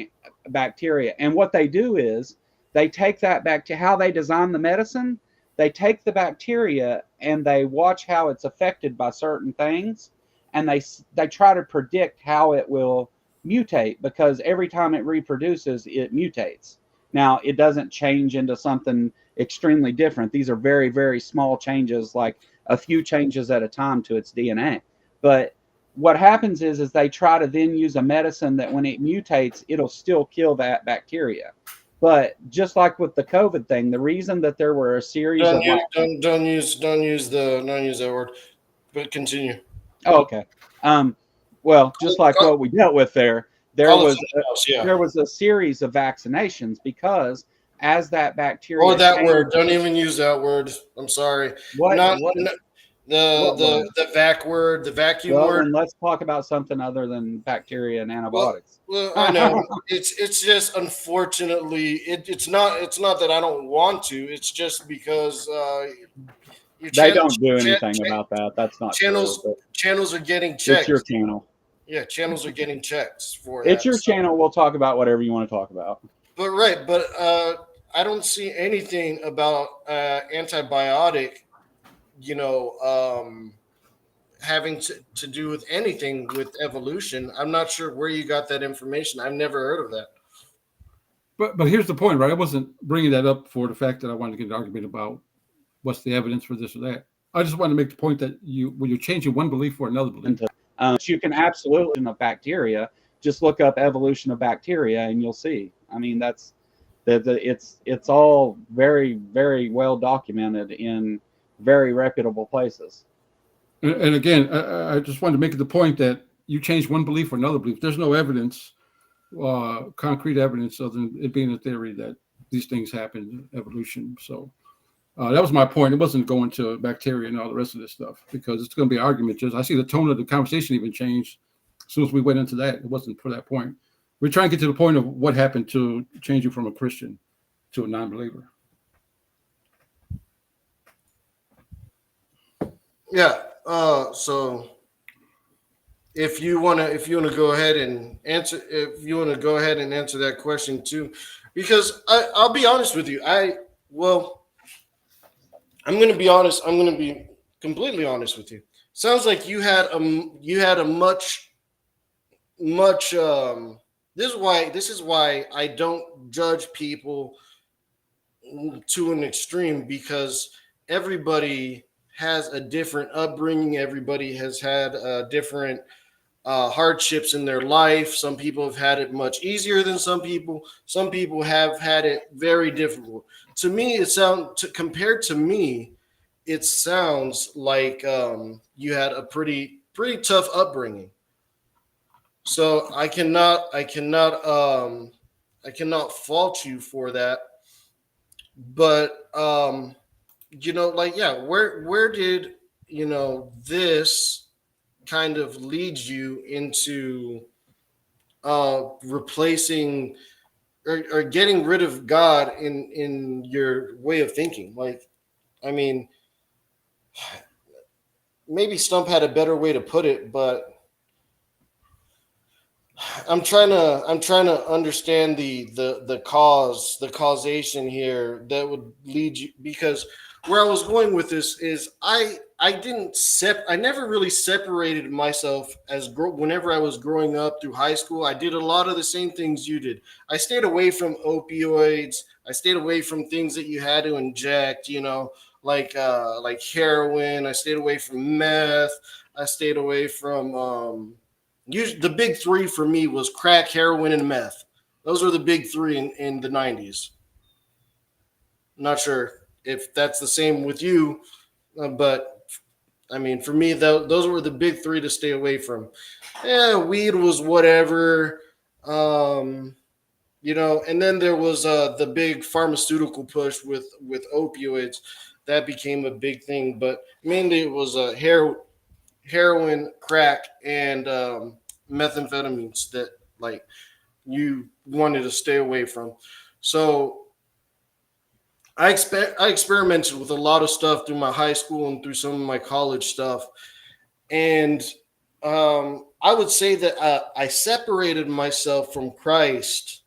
Speaker 3: bacteria, and what they do is they take that bacteria. How they design the medicine, they take the bacteria and they watch how it's affected by certain things, and they try to predict how it will mutate because every time it reproduces, it mutates. Now, it doesn't change into something extremely different. These are very, very small changes, like a few changes at a time to its DNA. But what happens is they try to then use a medicine that when it mutates, it'll still kill that bacteria. But just like with the COVID thing, the reason that there were a series
Speaker 1: Don't
Speaker 3: of like,
Speaker 1: use don't use that word. But continue.
Speaker 3: oh, okay, um, well, just like
Speaker 1: Call,
Speaker 3: what we dealt with there, there
Speaker 1: call it
Speaker 3: was
Speaker 1: something else. Yeah.
Speaker 3: there was a series of vaccinations because as that
Speaker 1: Or
Speaker 3: bacteria
Speaker 1: that
Speaker 3: changed,
Speaker 1: word. Don't even use that word. I'm sorry.
Speaker 3: what
Speaker 1: Not,
Speaker 3: what
Speaker 1: not
Speaker 3: what word?
Speaker 1: the vac word, the vacuum
Speaker 3: Well,
Speaker 1: word.
Speaker 3: then let's talk about something other than bacteria and
Speaker 1: Well,
Speaker 3: antibiotics.
Speaker 1: I know it's just unfortunately it's not that I don't want to. It's just because your
Speaker 3: They don't do anything
Speaker 1: cha-
Speaker 3: about that. That's not true, but
Speaker 1: channels are getting
Speaker 3: it's your
Speaker 1: checked.
Speaker 3: channel.
Speaker 1: Yeah, channels are getting checked for
Speaker 3: It's
Speaker 1: that.
Speaker 3: your
Speaker 1: So,
Speaker 3: channel. We'll talk about whatever you want to talk about.
Speaker 1: but right, but I don't see anything about antibiotic. You know, having to do with anything with evolution. I'm not sure where you got that information. I've never heard of that.
Speaker 2: But here's the point, right? I wasn't bringing that up for the fact that I wanted to get an argument about what's the evidence for this or that. I just wanted to make the point that when you're changing one belief for another belief.
Speaker 3: You can absolutely of bacteria. Just look up evolution of bacteria, and you'll see. I mean, it's all very, very well documented in very reputable places.
Speaker 2: And again, I just wanted to make the point that you change one belief for another belief. There's no evidence, concrete evidence, other than it being a theory that these things happen in evolution. So that was my point. It wasn't going to bacteria and all the rest of this stuff because it's going to be an argument. Just I see the tone of the conversation even changed as soon as we went into that. It wasn't for that point. We're trying to get to the point of what happened to change you from a Christian to a non-believer.
Speaker 1: Yeah. So if you wanna go ahead and answer that question too, because I'll be honest with you. Well, I'm gonna be honest. I'm gonna be completely honest with you. Sounds like you had a much this is why I don't judge people to an extreme because everybody has a different upbringing. Everybody has had different hardships in their life. Some people have had it much easier than some people. Some people have had it very difficult. To me, compared to me, it sounds like you had a pretty tough upbringing. So I cannot fault you for that. But like yeah, where did this kind of leads you into replacing or getting rid of God in your way of thinking? Like, I mean, maybe Stump had a better way to put it, but I'm trying to understand the causation here that would lead you because where I was going with this is I never really separated myself whenever I was growing up through high school. I did a lot of the same things you did. I stayed away from opioids. I stayed away from things that you had to inject, like heroin. I stayed away from meth. I stayed away from the big three for me was crack, heroin, and meth. Those were the big three in the 90s. Not sure if that's the same with you, but I mean, for me, those were the big three to stay away from. Yeah, weed was whatever, um, and then there was the big pharmaceutical push with opioids. That became a big thing, but mainly it was heroin, crack, and methamphetamines that like you wanted to stay away from. So I experimented with a lot of stuff through my high school and through some of my college stuff, and I would say that I separated myself from Christ,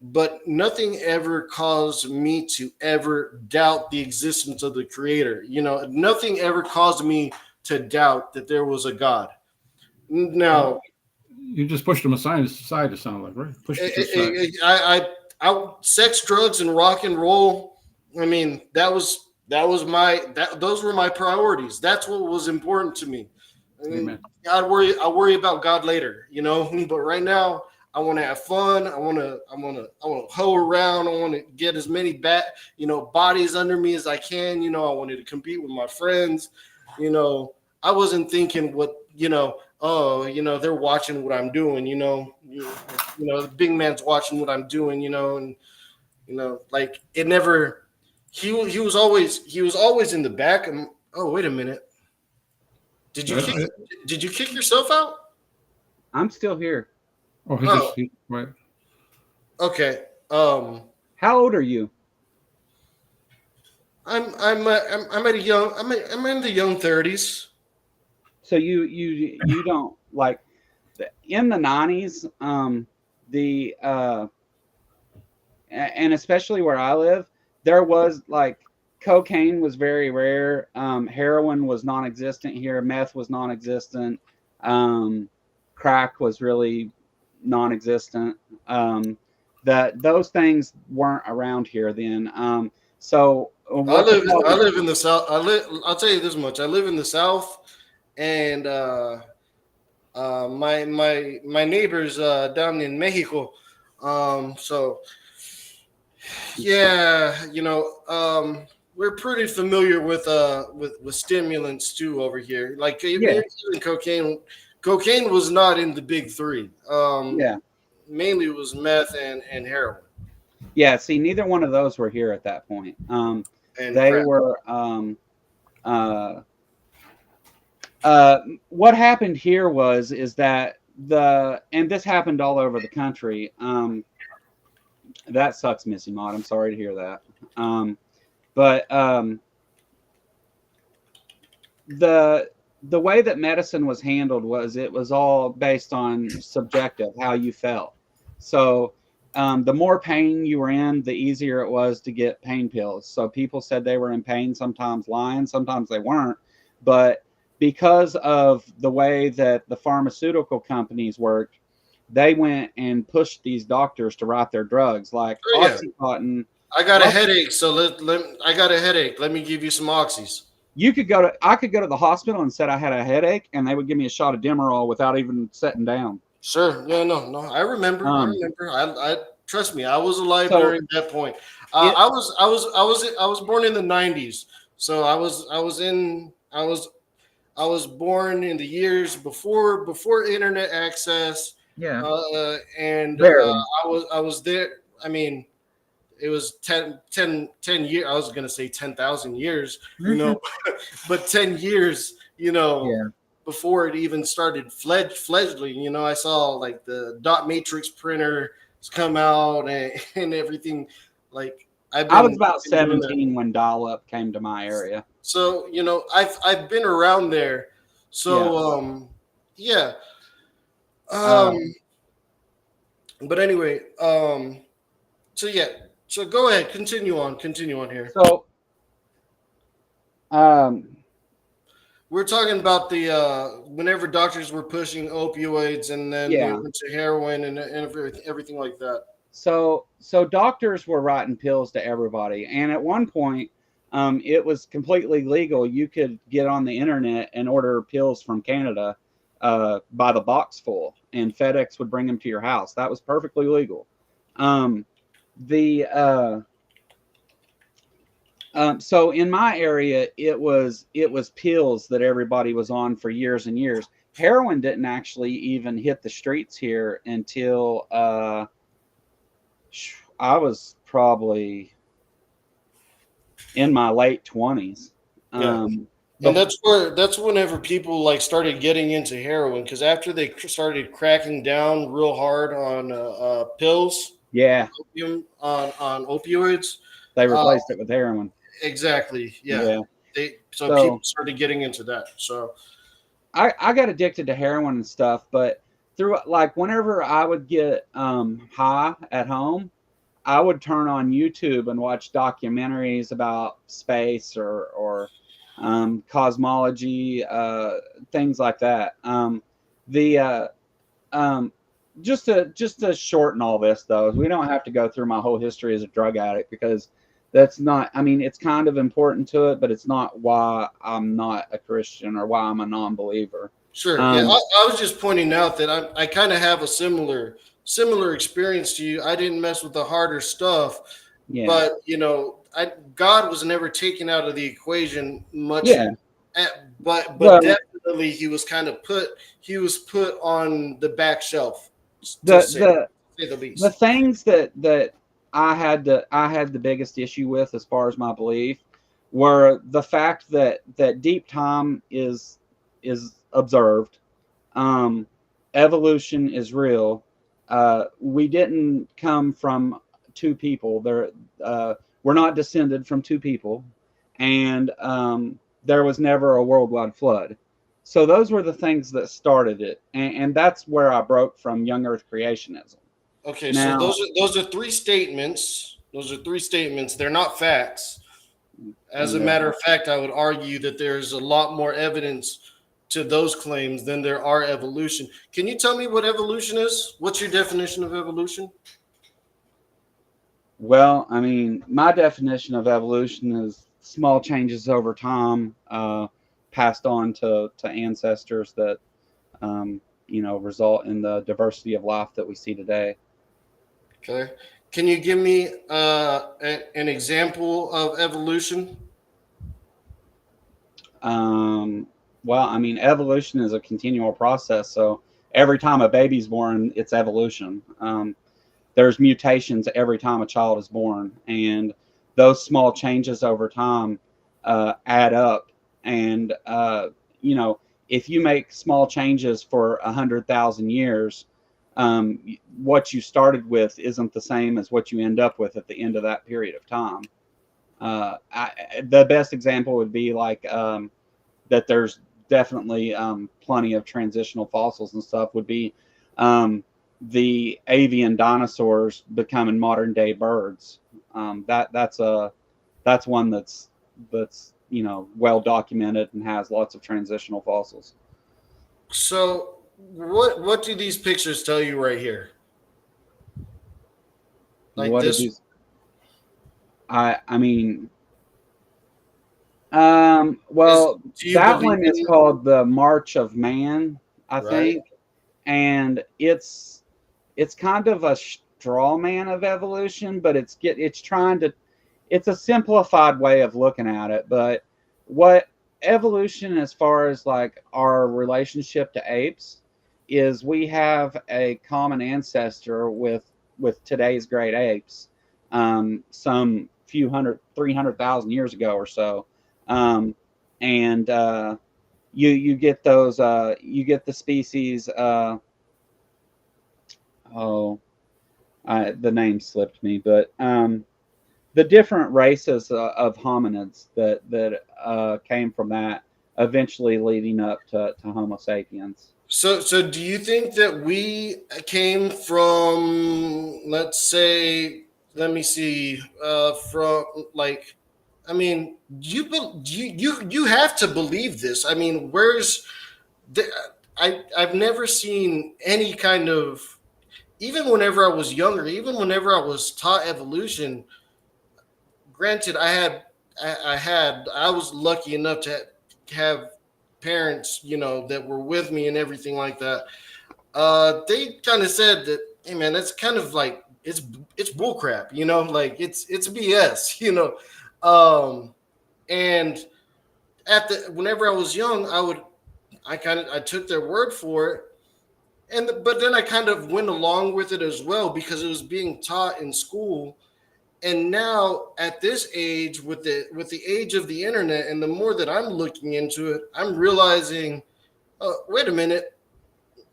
Speaker 1: but nothing ever caused me to ever doubt the existence of the Creator. Nothing ever caused me to doubt that there was a God. Now,
Speaker 2: You just pushed them aside. To sound like right. Pushed it to the side.
Speaker 1: sex, drugs, and rock and roll. I mean, those were my priorities. That's what was important to me. I mean,
Speaker 2: Amen.
Speaker 1: I'll worry about God later, But right now, I want to have fun. I want to hoe around. I want to get as many bodies under me as I can. I wanted to compete with my friends. I wasn't thinking they're watching what I'm doing. The big man's watching what I'm doing. And like it never. He was always in the back. And oh, wait a minute. Did you kick yourself out?
Speaker 3: I'm still here.
Speaker 2: Oh, right.
Speaker 1: Okay.
Speaker 3: How old are you?
Speaker 1: I'm in the young 30s.
Speaker 3: So you don't like in the 90s, the and especially where I live, there was like cocaine was very rare. Heroin was non-existent here. Meth was non-existent. Crack was really non-existent. That those things weren't around here then. So
Speaker 1: I live in the South. I'll tell you this much. I live in the South, and my neighbors down in Mexico. So yeah, we're pretty familiar with stimulants too over here. Like even cocaine. Cocaine was not in the big three. Mainly it was meth and heroin.
Speaker 3: Yeah, see, neither one of those were here at that point.
Speaker 1: And
Speaker 3: they
Speaker 1: crap.
Speaker 3: were. What happened here is that and this happened all over the country. That sucks, Missy Maud. I'm sorry to hear that. But the way that medicine was handled was it was all based on subjective, how you felt. So the more pain you were in, the easier it was to get pain pills. So people said they were in pain, sometimes lying, sometimes they weren't. But because of the way that the pharmaceutical companies worked, they went and pushed these doctors to write their drugs like Oxycontin.
Speaker 1: I got a headache, so I got a headache. Let me give you some oxys.
Speaker 3: I could go to the hospital and said I had a headache, and they would give me a shot of Demerol without even sitting down.
Speaker 1: Sure. Yeah, no. I remember. I trust me. I was alive during that point. I was born in the 90s, so I was born in the years before internet access.
Speaker 3: Yeah.
Speaker 1: I was there. I mean, it was 10 years. I was going to say 10,000 years, but 10 years, before it even started fledgling, I saw like the dot matrix printer come out and everything. Like
Speaker 3: I was about 17 when dial-up came to my area.
Speaker 1: So, I've been around there. So, yeah. But anyway, so go ahead. Continue on here.
Speaker 3: So Um,
Speaker 1: We're talking about the whenever doctors were pushing opioids and then they
Speaker 3: yeah.
Speaker 1: went to heroin and everything like that.
Speaker 3: So doctors were writing pills to everybody, and at one point, it was completely legal. You could get on the internet and order pills from Canada by the box full, and FedEx would bring them to your house. That was perfectly legal. Um, the so in my area, it was pills that everybody was on for years and years. Heroin didn't actually even hit the streets here until I was probably in my late 20s.
Speaker 1: Yeah.
Speaker 3: Um,
Speaker 1: And
Speaker 3: bef-
Speaker 1: that's whenever people like started getting into heroin because after they started cracking down real hard on pills,
Speaker 3: yeah,
Speaker 1: on opioids.
Speaker 3: they
Speaker 1: Uh,
Speaker 3: replaced it with heroin.
Speaker 1: exactly. Yeah.
Speaker 3: Yeah.
Speaker 1: So people
Speaker 3: So
Speaker 1: started getting into that. So
Speaker 3: I got addicted to heroin and stuff, but through like whenever I would get high at home, I would turn on YouTube and watch documentaries about space or cosmology, things like that. The um, just to shorten all this though, we don't have to go through my whole history as a drug addict because that's not. I mean, it's kind of important to it, but it's not why I'm not a Christian or why I'm a non-believer.
Speaker 1: sure. Yeah.
Speaker 3: Um,
Speaker 1: I was just pointing out that I kind of have a similar experience to you. I didn't mess with the harder stuff,
Speaker 3: yeah,
Speaker 1: but God was never taken out of the equation much.
Speaker 3: yeah.
Speaker 1: But
Speaker 3: Well,
Speaker 1: definitely he was put on the back shelf to
Speaker 3: the the
Speaker 1: say the
Speaker 3: the
Speaker 1: least.
Speaker 3: things that I had the biggest issue with as far as my belief were the fact that deep time is observed. um, Evolution is real. We didn't come from two people. We're not descended from two people, and there was never a worldwide flood. So those were the things that started it, and that's where I broke from young Earth creationism.
Speaker 1: Okay, so
Speaker 3: Now,
Speaker 1: those are three statements. Those are three statements. They're not facts. As a
Speaker 3: yeah.
Speaker 1: matter of fact, I would argue that there's a lot more evidence to those claims than there are evolution. Can you tell me what evolution is? What's your definition of evolution?
Speaker 3: Well, I mean, my definition of evolution is small changes over time, passed on to ancestors that result in the diversity of life that we see today.
Speaker 1: Okay. Can you give me an example of evolution?
Speaker 3: Um, well, I mean, evolution is a continual process. So every time a baby's born, it's evolution. There's mutations every time a child is born, and those small changes over time add up. And if you make small changes for 100,000 years, what you started with isn't the same as what you end up with at the end of that period of time. The best example would be like that. There's definitely plenty of transitional fossils and stuff. Would be the avian dinosaurs becoming modern day birds. That's one that's well documented and has lots of transitional fossils.
Speaker 1: So what do these pictures tell you right here? Like
Speaker 3: What did
Speaker 1: this
Speaker 3: these? I mean,
Speaker 1: is
Speaker 3: well,
Speaker 1: do you
Speaker 3: that
Speaker 1: believe
Speaker 3: one is
Speaker 1: in
Speaker 3: called the March of Man, I
Speaker 1: right?
Speaker 3: think, and it's kind of a straw man of evolution, but it's trying to it's a simplified way of looking at it. But what evolution, as far as like our relationship to apes, is we have a common ancestor with today's great apes, some few hundred, 300,000 years ago or so. um, and you get those you get the species. Oh, the name slipped me, but the different races of hominids that came from that, eventually leading up to Homo sapiens.
Speaker 1: So do you think that we came from, let's say, let me see, from like I mean, you have to believe this. I mean, where's the, I've never seen any kind of, even whenever I was younger, even whenever I was taught evolution. Granted, I was lucky enough to have parents, that were with me and everything like that. They kind of said that, hey man, that's kind of like it's bullcrap, like it's BS, and at the whenever I was young, I took their word for it, but then I kind of went along with it as well because it was being taught in school. And now at this age, with the age of the internet, and the more that I'm looking into it, I'm realizing, wait a minute,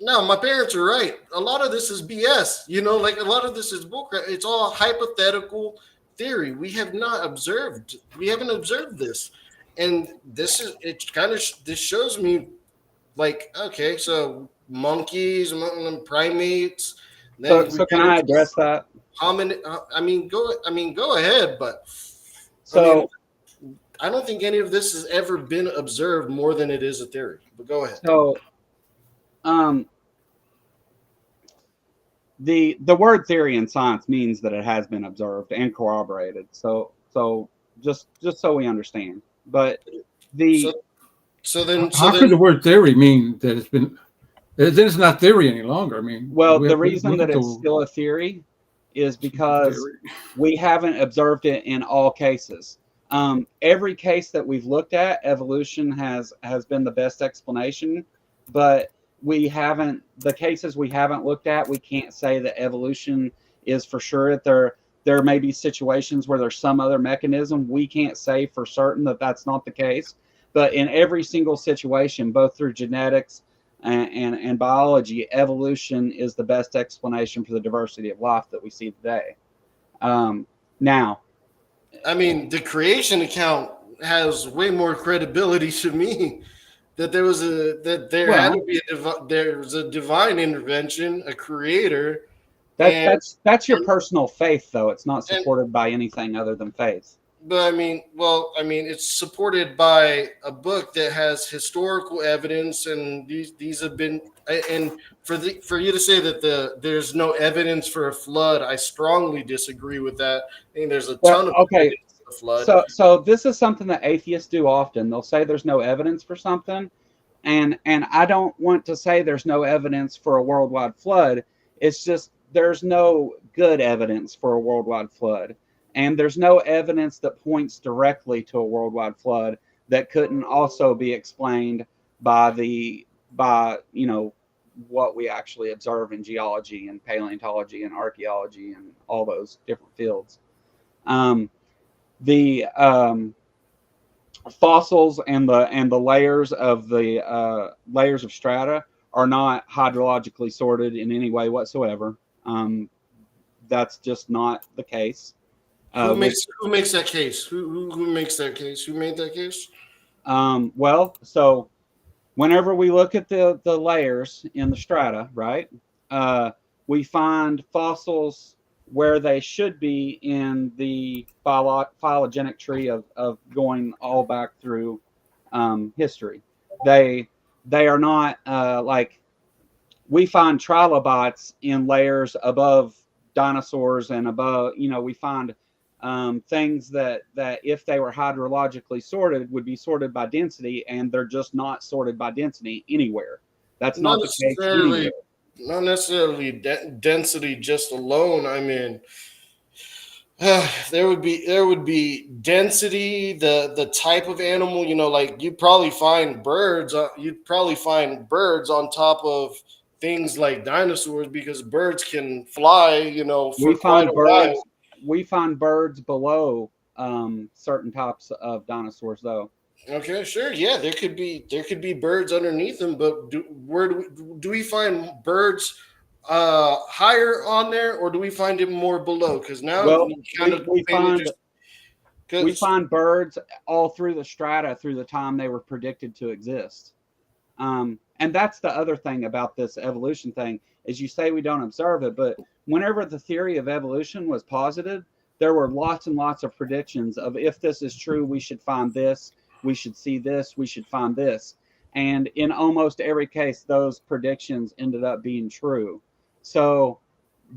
Speaker 1: no, my parents are right. A lot of this is BS. Like a lot of this is bullcrap. It's all hypothetical theory. We haven't observed this, and this shows me, like, okay, so monkeys, primates. Then
Speaker 3: So can I address that?
Speaker 1: hominid. Go ahead, but
Speaker 3: So
Speaker 1: I don't think any of this has ever been observed more than it is a theory. But go ahead.
Speaker 3: so um the word theory in science means that it has been observed and corroborated. So just so we understand. But the
Speaker 2: How could the word theory mean that it's been? Then it's not theory any longer. I mean,
Speaker 3: well, the reason that it's still a theory is because we haven't observed it in all cases. Every case that we've looked at, evolution has been the best explanation, but the cases we haven't looked at, we can't say that evolution is for sure. There may be situations where there's some other mechanism. We can't say for certain that that's not the case. But in every single situation, both through genetics and biology, evolution is the best explanation for the diversity of life that we see today. Now,
Speaker 1: the creation account has way more credibility to me. That there was had to be there was a divine intervention, a creator.
Speaker 3: That's your personal faith, though. It's not supported by anything other than faith.
Speaker 1: But it's supported by a book that has historical evidence, and these have been. And for you to say that there's no evidence for a flood, I strongly disagree with that. I think there's a ton of evidence for a flood.
Speaker 3: So this is something that atheists do often. They'll say there's no evidence for something, and I don't want to say there's no evidence for a worldwide flood. It's just there's no good evidence for a worldwide flood. And there's no evidence that points directly to a worldwide flood that couldn't also be explained by what we actually observe in geology and paleontology and archaeology and all those different fields. The fossils and the layers of layers of strata are not hydrologically sorted in any way whatsoever. That's just not the case.
Speaker 1: Who makes that case? Who makes that case? Who made that case?
Speaker 3: Well, so whenever we look at the layers in the strata, right, we find fossils where they should be in the phylogenetic tree of going all back through history. They are not like we find trilobites in layers above dinosaurs and above. We find things that if they were hydrologically sorted would be sorted by density, and they're just not sorted by density anywhere. That's not the case anywhere.
Speaker 1: Not necessarily density just alone. There would be density, the type of animal. Like you'd probably find birds. You'd probably find birds on top of things like dinosaurs because birds can fly. For quite a while.
Speaker 3: We find birds below certain types of dinosaurs, though.
Speaker 1: Okay, sure, yeah, there could be birds underneath them, but do we find birds higher on there, or do we find it more below? Because now
Speaker 3: we find birds all through the strata through the time they were predicted to exist. And that's the other thing about this evolution thing is you say we don't observe it, but whenever the theory of evolution was posited, there were lots and lots of predictions of, if this is true, we should find this, we should see this, we should find this. And in almost every case, those predictions ended up being true. So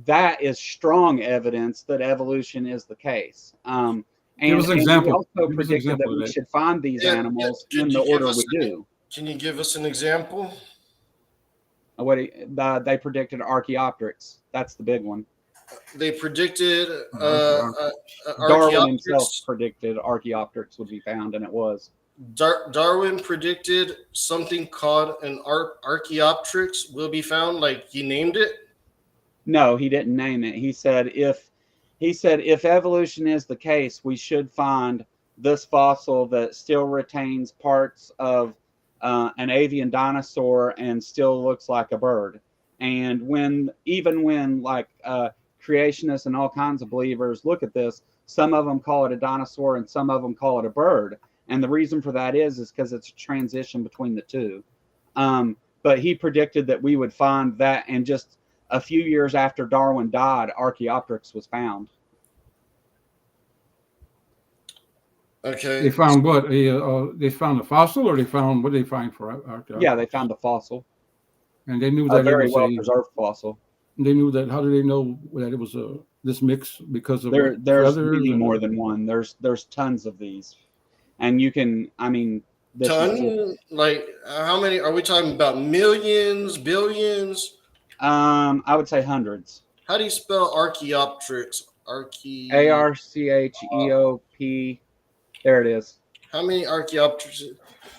Speaker 3: that is strong evidence that evolution is the case.
Speaker 2: Give us an
Speaker 3: And we
Speaker 2: example.
Speaker 3: also
Speaker 2: Give us an
Speaker 3: predicted that
Speaker 2: example of
Speaker 3: we
Speaker 2: that.
Speaker 3: should find these
Speaker 1: Yeah,
Speaker 3: animals
Speaker 1: yeah.
Speaker 3: in
Speaker 1: Could
Speaker 3: the
Speaker 1: you give
Speaker 3: order
Speaker 1: us
Speaker 3: we do.
Speaker 1: Can you give us an example?
Speaker 3: They predicted Archaeopteryx. That's the big one.
Speaker 1: They predicted
Speaker 3: Darwin himself
Speaker 1: Archaeopteryx.
Speaker 3: predicted Archaeopteryx would be found, and it was.
Speaker 1: Darwin predicted something called an Archaeopteryx will be found. Like he named it.
Speaker 3: No, he didn't name it. He said if evolution is the case, we should find this fossil that still retains parts of an avian dinosaur and still looks like a bird. And even when creationists and all kinds of believers look at this, some of them call it a dinosaur and some of them call it a bird. And the reason for that is because it's a transition between the two. But he predicted that we would find that, and just a few years after Darwin died, Archaeopteryx was found.
Speaker 1: Okay.
Speaker 2: They found what? They found a fossil, or they found what did they find for Archaeopteryx?
Speaker 3: Yeah, they found a fossil.
Speaker 2: And they knew
Speaker 3: A
Speaker 2: that
Speaker 3: very
Speaker 2: it was
Speaker 3: well preserved fossil.
Speaker 2: They knew that. How did they know that it was this mix? Because of
Speaker 3: There's
Speaker 2: feathers
Speaker 3: really
Speaker 2: and-
Speaker 3: more than one. There's tons of these, and you can. I mean, this is
Speaker 1: Ton? Like how many are we talking about? Millions, billions?
Speaker 3: I would say hundreds.
Speaker 1: How do you spell Archaeopteryx?
Speaker 3: Archeop. There it is.
Speaker 1: How many Archaeopteryx?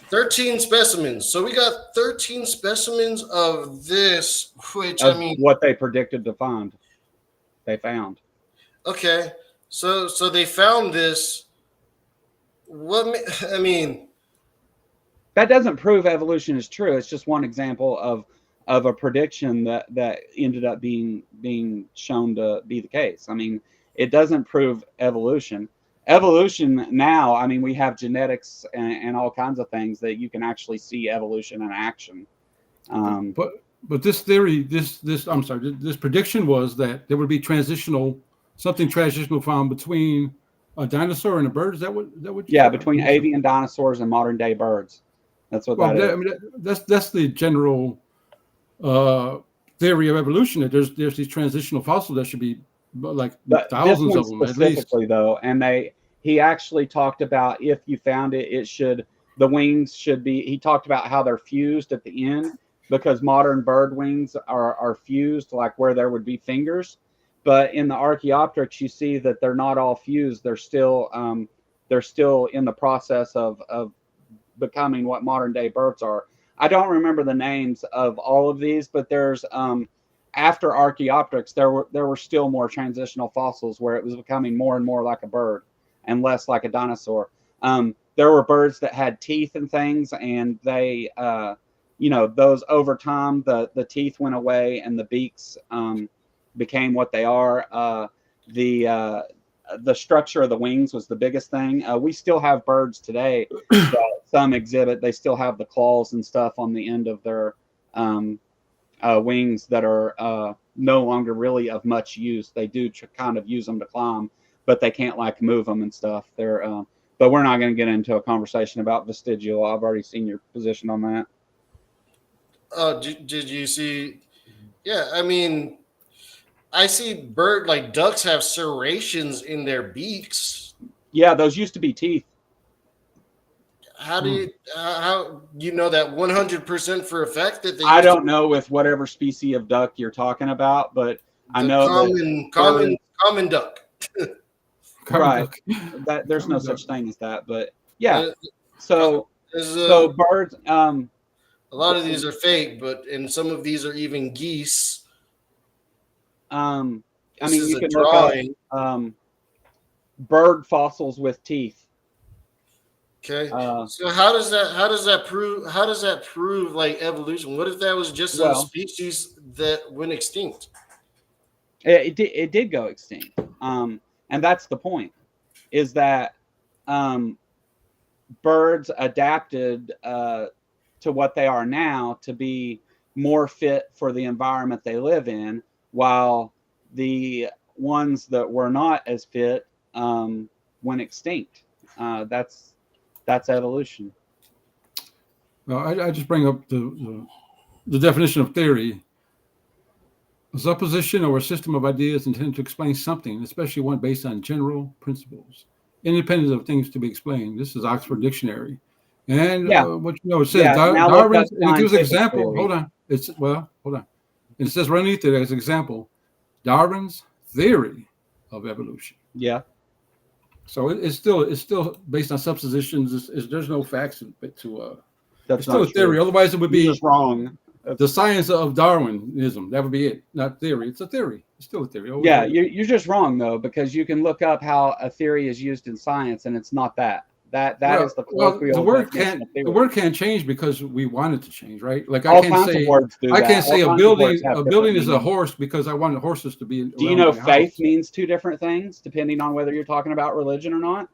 Speaker 1: 13 specimens. So we got 13 specimens of this, which
Speaker 3: Of
Speaker 1: I mean,
Speaker 3: what they predicted to find, they found.
Speaker 1: okay. So they found this. I mean,
Speaker 3: That doesn't prove evolution is true. It's just one example of a prediction that ended up being shown to be the case. I mean, it doesn't prove evolution. Evolution now, I mean, we have genetics and all kinds of things that you can actually see evolution in action.
Speaker 2: But this theory, this prediction was that there would be something transitional found between a dinosaur and a bird. Is that what?
Speaker 3: Yeah, between avian dinosaurs and modern day birds. That's what that is.
Speaker 2: I mean, that's the general theory of evolution. That there's these transitional fossils that should be like thousands of them at least.
Speaker 3: Specifically, though, and he actually talked about, if you found it, the wings should be. He talked about how they're fused at the end, because modern bird wings are fused, like where there would be fingers. But in the Archaeopteryx, you see that they're not all fused. They're still in the process of becoming what modern day birds are. I don't remember the names of all of these, but there's after Archaeopteryx, there were still more transitional fossils where it was becoming more and more like a bird and less like a dinosaur. There were birds that had teeth and things, and they, those over time, the teeth went away and the beaks became what they are. The structure of the wings was the biggest thing. We still have birds today that some exhibit. They still have the claws and stuff on the end of their wings that are no longer really of much use. They do kind of use them to climb, but they can't move them and stuff. But we're not going to get into a conversation about vestigial. I've already seen your position on that.
Speaker 1: Oh, did you see? Yeah, I mean, I see ducks have serrations in their beaks.
Speaker 3: Yeah, those used to be teeth.
Speaker 1: How do you know that 100% for a fact that they?
Speaker 3: I don't know with whatever species of duck you're talking about, but I know
Speaker 1: common duck.
Speaker 3: Right. That there's no such thing as that, but yeah. So birds.
Speaker 1: A lot of these are fake, and some of these are even geese.
Speaker 3: You can look up bird fossils with teeth.
Speaker 1: Okay. So how does that prove like evolution? What if that was just a species that went extinct?
Speaker 3: It did go extinct. And that's the point, is that birds adapted to what they are now to be more fit for the environment they live in, while the ones that were not as fit went extinct. That's evolution.
Speaker 2: Well, I just bring up the definition of theory. A supposition or a system of ideas intended to explain something, especially one based on general principles, independent of things to be explained. This is Oxford Dictionary. And
Speaker 3: Yeah.
Speaker 2: what it says,
Speaker 3: Yeah, now look
Speaker 2: Darwin's,
Speaker 3: up
Speaker 2: and it gives an
Speaker 3: scientific
Speaker 2: example.
Speaker 3: theory.
Speaker 2: Hold on. Hold on. And it says right underneath it as an example, Darwin's theory of evolution.
Speaker 3: Yeah.
Speaker 2: So it's still based on suppositions. There's no facts to
Speaker 3: That's
Speaker 2: it's still
Speaker 3: not
Speaker 2: a theory.
Speaker 3: true.
Speaker 2: Otherwise, it would
Speaker 3: You're
Speaker 2: be
Speaker 3: just wrong.
Speaker 2: the science of Darwinism. That would be it, not theory. It's a theory. It's still a theory.
Speaker 3: Yeah, you're just wrong though, because you can look up how a theory is used in science, and it's not that. That is the colloquial definition of theory.
Speaker 2: The word can't change because we want it to change, right? Like
Speaker 3: All kinds of words do that.
Speaker 2: I can't say
Speaker 3: All
Speaker 2: a
Speaker 3: kinds of words
Speaker 2: building
Speaker 3: have
Speaker 2: a
Speaker 3: different
Speaker 2: building is a
Speaker 3: meanings.
Speaker 2: horse because I want horses to be.
Speaker 3: Do you know
Speaker 2: around my
Speaker 3: faith
Speaker 2: house.
Speaker 3: means two different things depending on whether you're talking about religion or not?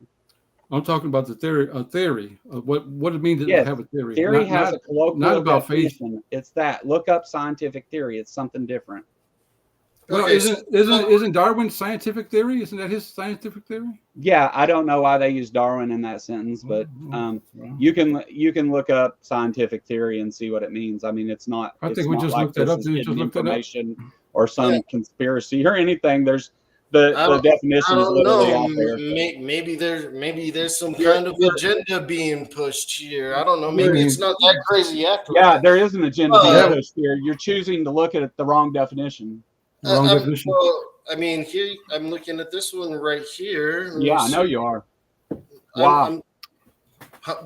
Speaker 2: I'm talking about the theory of what it means to
Speaker 3: Yes,
Speaker 2: have a theory.
Speaker 3: Theory has a colloquial
Speaker 2: not about faith.
Speaker 3: definition. It's that. Look up scientific theory. It's something different.
Speaker 2: Well,
Speaker 1: Okay,
Speaker 2: isn't Darwin scientific theory? Isn't that his scientific theory?
Speaker 3: Yeah, I don't know why they use Darwin in that sentence, but you can look up scientific theory and see what it means. I mean, it's not.
Speaker 2: I
Speaker 3: it's
Speaker 2: think we
Speaker 3: not
Speaker 2: just
Speaker 3: like
Speaker 2: looked that
Speaker 3: this
Speaker 2: up.
Speaker 3: is
Speaker 2: Did we
Speaker 3: hidden
Speaker 2: just look that up?
Speaker 3: information or some conspiracy or anything. There's the definition is literally out there.
Speaker 1: Maybe there's some kind of agenda being pushed here. I don't know. Maybe it's not that crazy after
Speaker 3: Yeah,
Speaker 1: all.
Speaker 3: there is an agenda being pushed here. You're choosing to look at the wrong definition.
Speaker 2: Wrong definition.
Speaker 1: Well, I mean, here I'm looking at this one right here.
Speaker 3: Yeah, I know you are. Wow.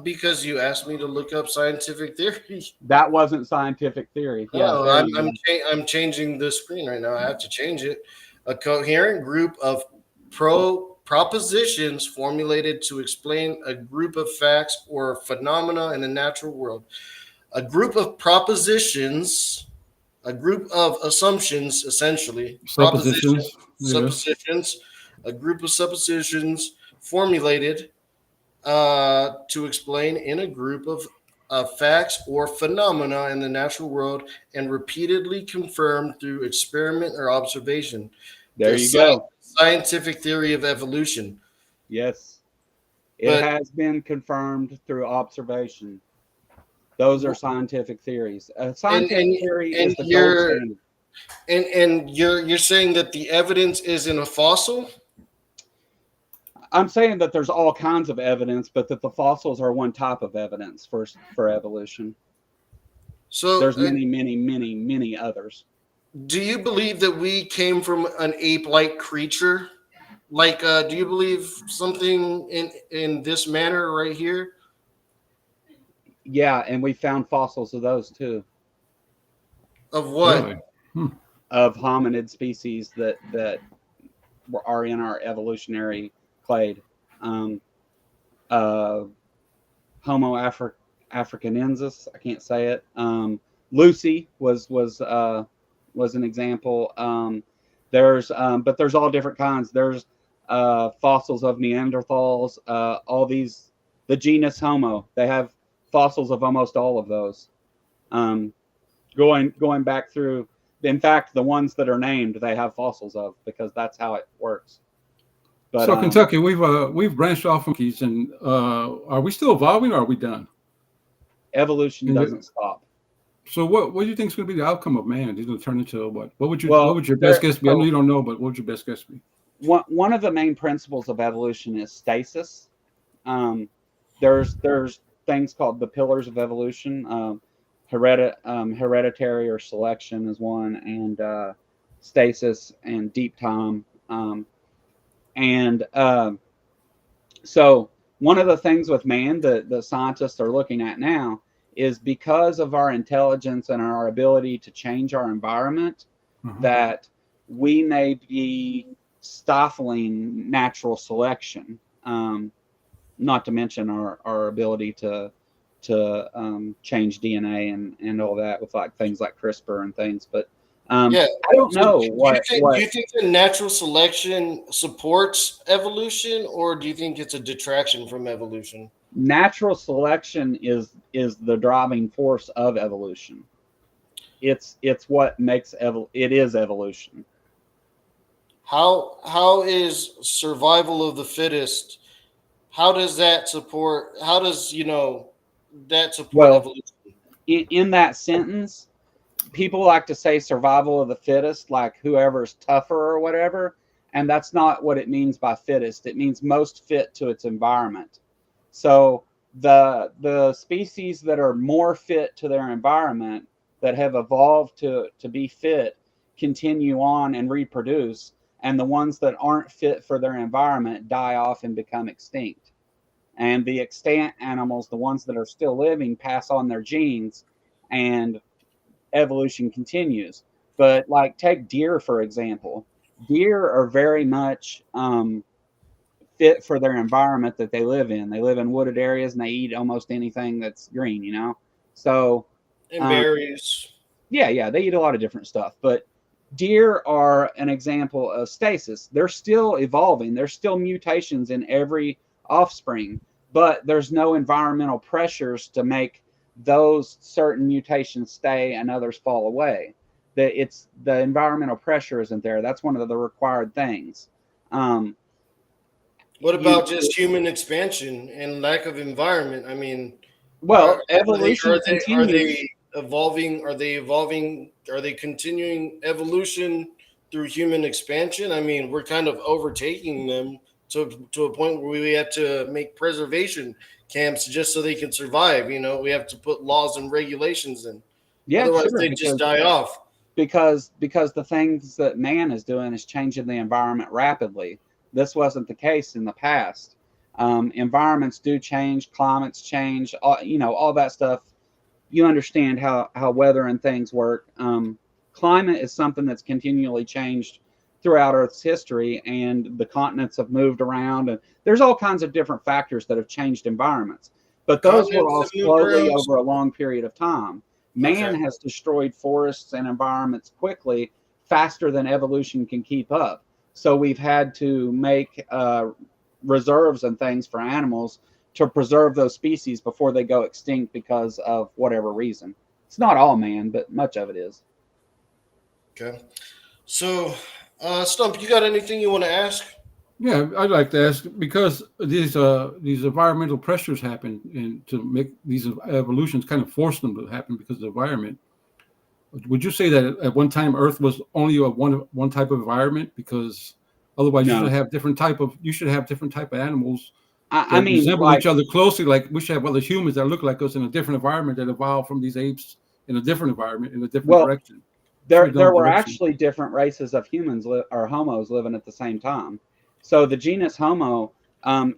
Speaker 1: Because you asked me to look up scientific theory.
Speaker 3: That wasn't scientific theory. Yeah,
Speaker 1: I'm changing the screen right now. I have to change it. A coherent group of propositions formulated to explain a group of facts or phenomena in the natural world. A group of propositions. A group of assumptions, essentially.
Speaker 2: Suppositions.
Speaker 1: Suppositions. A group of suppositions formulated to explain in a group of facts or phenomena in the natural world and repeatedly confirmed through experiment or observation.
Speaker 3: There you go.
Speaker 1: Scientific theory of evolution.
Speaker 3: Yes. It has been confirmed through observation. Those are scientific theories. Scientific theory is the gold standard.
Speaker 1: And you're saying that the evidence is in a fossil?
Speaker 3: I'm saying that there's all kinds of evidence, but that the fossils are one type of evidence for evolution. So there's many others.
Speaker 1: Do you believe that we came from an ape-like creature? Like, do you believe something in this manner right here?
Speaker 3: Yeah, and we found fossils of those too.
Speaker 1: Of what?
Speaker 2: Really?
Speaker 3: Of hominid species that are in our evolutionary clade. Homo africanensis. I can't say it. Lucy was an example. But there's all different kinds. There's fossils of Neanderthals. All these, the genus Homo. They have fossils of almost all of those. Going back through. In fact, the ones that are named, they have fossils of, because that's how it works. But,
Speaker 2: so Kentucky, we've branched off from monkeys, and are we still evolving, or are we done?
Speaker 3: Evolution doesn't stop.
Speaker 2: So what do you think is going to be the outcome of man? He's going to turn into what? What would your best guess be? I know you don't know, but what would your best guess be?
Speaker 3: One of the main principles of evolution is stasis. There's things called the pillars of evolution. Hereditary or selection is one, and stasis and deep time. So one of the things with man that the scientists are looking at now is, because of our intelligence and our ability to change our environment, that we may be stifling natural selection. Not to mention our ability to change DNA and all that with like things like CRISPR and things. But I don't know.
Speaker 1: Do you think that natural selection supports evolution, or do you think it's a detraction from evolution?
Speaker 3: Natural selection is the driving force of evolution. It's what makes it is evolution.
Speaker 1: how is survival of the fittest? How does that support? How does that support
Speaker 3: Well,
Speaker 1: evolution?
Speaker 3: in that sentence, people like to say survival of the fittest, like whoever's tougher or whatever, and that's not what it means by fittest. It means most fit to its environment. So the species that are more fit to their environment, that have evolved to be fit, continue on and reproduce, and the ones that aren't fit for their environment die off and become extinct. And the extant animals, the ones that are still living, pass on their genes, and evolution continues. But like, take deer for example. Deer are very much fit for their environment that they live in. They live in wooded areas and they eat almost anything that's green, you know. So
Speaker 1: And
Speaker 3: um,
Speaker 1: berries.
Speaker 3: yeah, they eat a lot of different stuff. But deer are an example of stasis. They're still evolving. There's still mutations in every offspring, but there's no environmental pressures to make those certain mutations stay and others fall away. It's the environmental pressure isn't there. That's one of the required things. Um,
Speaker 1: What
Speaker 3: you
Speaker 1: about just human expansion and lack of environment? I mean,
Speaker 3: Well, evolution
Speaker 1: are
Speaker 3: continues.
Speaker 1: they evolving? Are they evolving? Are they continuing evolution through human expansion? I mean, we're kind of overtaking them to a point where we have to make preservation camps just so they can survive. We have to put laws and regulations in.
Speaker 3: Yeah,
Speaker 1: Otherwise,
Speaker 3: sure,
Speaker 1: they just die off.
Speaker 3: because the things that man is doing is changing the environment rapidly. This wasn't the case in the past. Environments do change, climates change, all that stuff. You understand how weather and things work. Climate is something that's continually changed throughout Earth's history, and the continents have moved around, and there's all kinds of different factors that have changed environments. But those were
Speaker 1: Continents
Speaker 3: all
Speaker 1: have moved
Speaker 3: slowly
Speaker 1: around.
Speaker 3: over a long period of time. Man
Speaker 1: Okay.
Speaker 3: has destroyed forests and environments quickly, faster than evolution can keep up. So we've had to make reserves and things for animals to preserve those species before they go extinct because of whatever reason. It's not all man, but much of it is.
Speaker 1: Okay. So, Stump, you got anything you want to ask?
Speaker 2: Yeah, I'd like to ask because these environmental pressures happen, and to make these evolutions kind of force them to happen because of the environment. Would you say that at one time Earth was only a one type of environment? Because otherwise,
Speaker 3: No,
Speaker 2: you should have different type of animals
Speaker 3: I
Speaker 2: that
Speaker 3: mean,
Speaker 2: resemble
Speaker 3: like,
Speaker 2: each other closely. Like we should have other humans that look like us in a different environment that evolved from these apes in a different environment in a different
Speaker 3: well,
Speaker 2: direction. Should
Speaker 3: there
Speaker 2: have gone
Speaker 3: there were
Speaker 2: direction.
Speaker 3: actually different races of humans or homos living at the same time. So the genus Homo,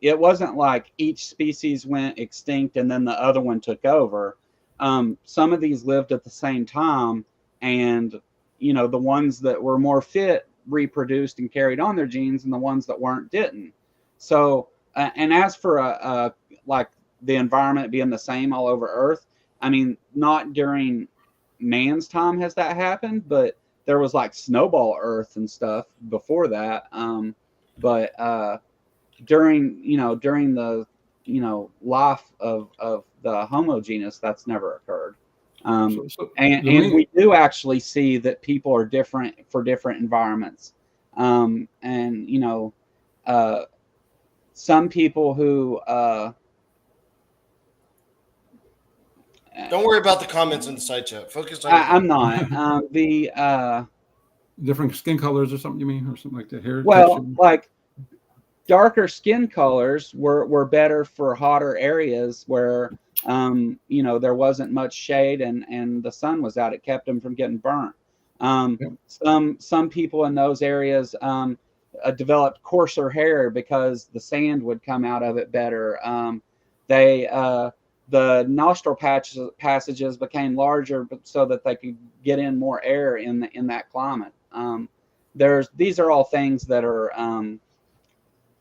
Speaker 3: it wasn't like each species went extinct and then the other one took over. Some of these lived at the same time, and the ones that were more fit reproduced and carried on their genes, and the ones that weren't didn't. So, and as for like the environment being the same all over Earth, I mean, not during man's time has that happened, but there was like snowball Earth and stuff before that. But during the life of the Homo genus, that's never occurred. Um,
Speaker 2: So the
Speaker 3: and
Speaker 2: main
Speaker 3: we do actually see that people are different for different environments. And uh, some people who
Speaker 1: Don't worry about the comments in the side chat. Focus on your
Speaker 3: I'm
Speaker 1: comment.
Speaker 3: not the
Speaker 2: different skin colors or something you mean, or something like that, hair texture.
Speaker 3: well, like, darker skin colors were better for hotter areas where there wasn't much shade and the sun was out. It kept them from getting burnt.
Speaker 2: Yeah.
Speaker 3: Some people in those areas developed coarser hair because the sand would come out of it better. They The nostril passages became larger so that they could get in more air in that climate. These are all things that are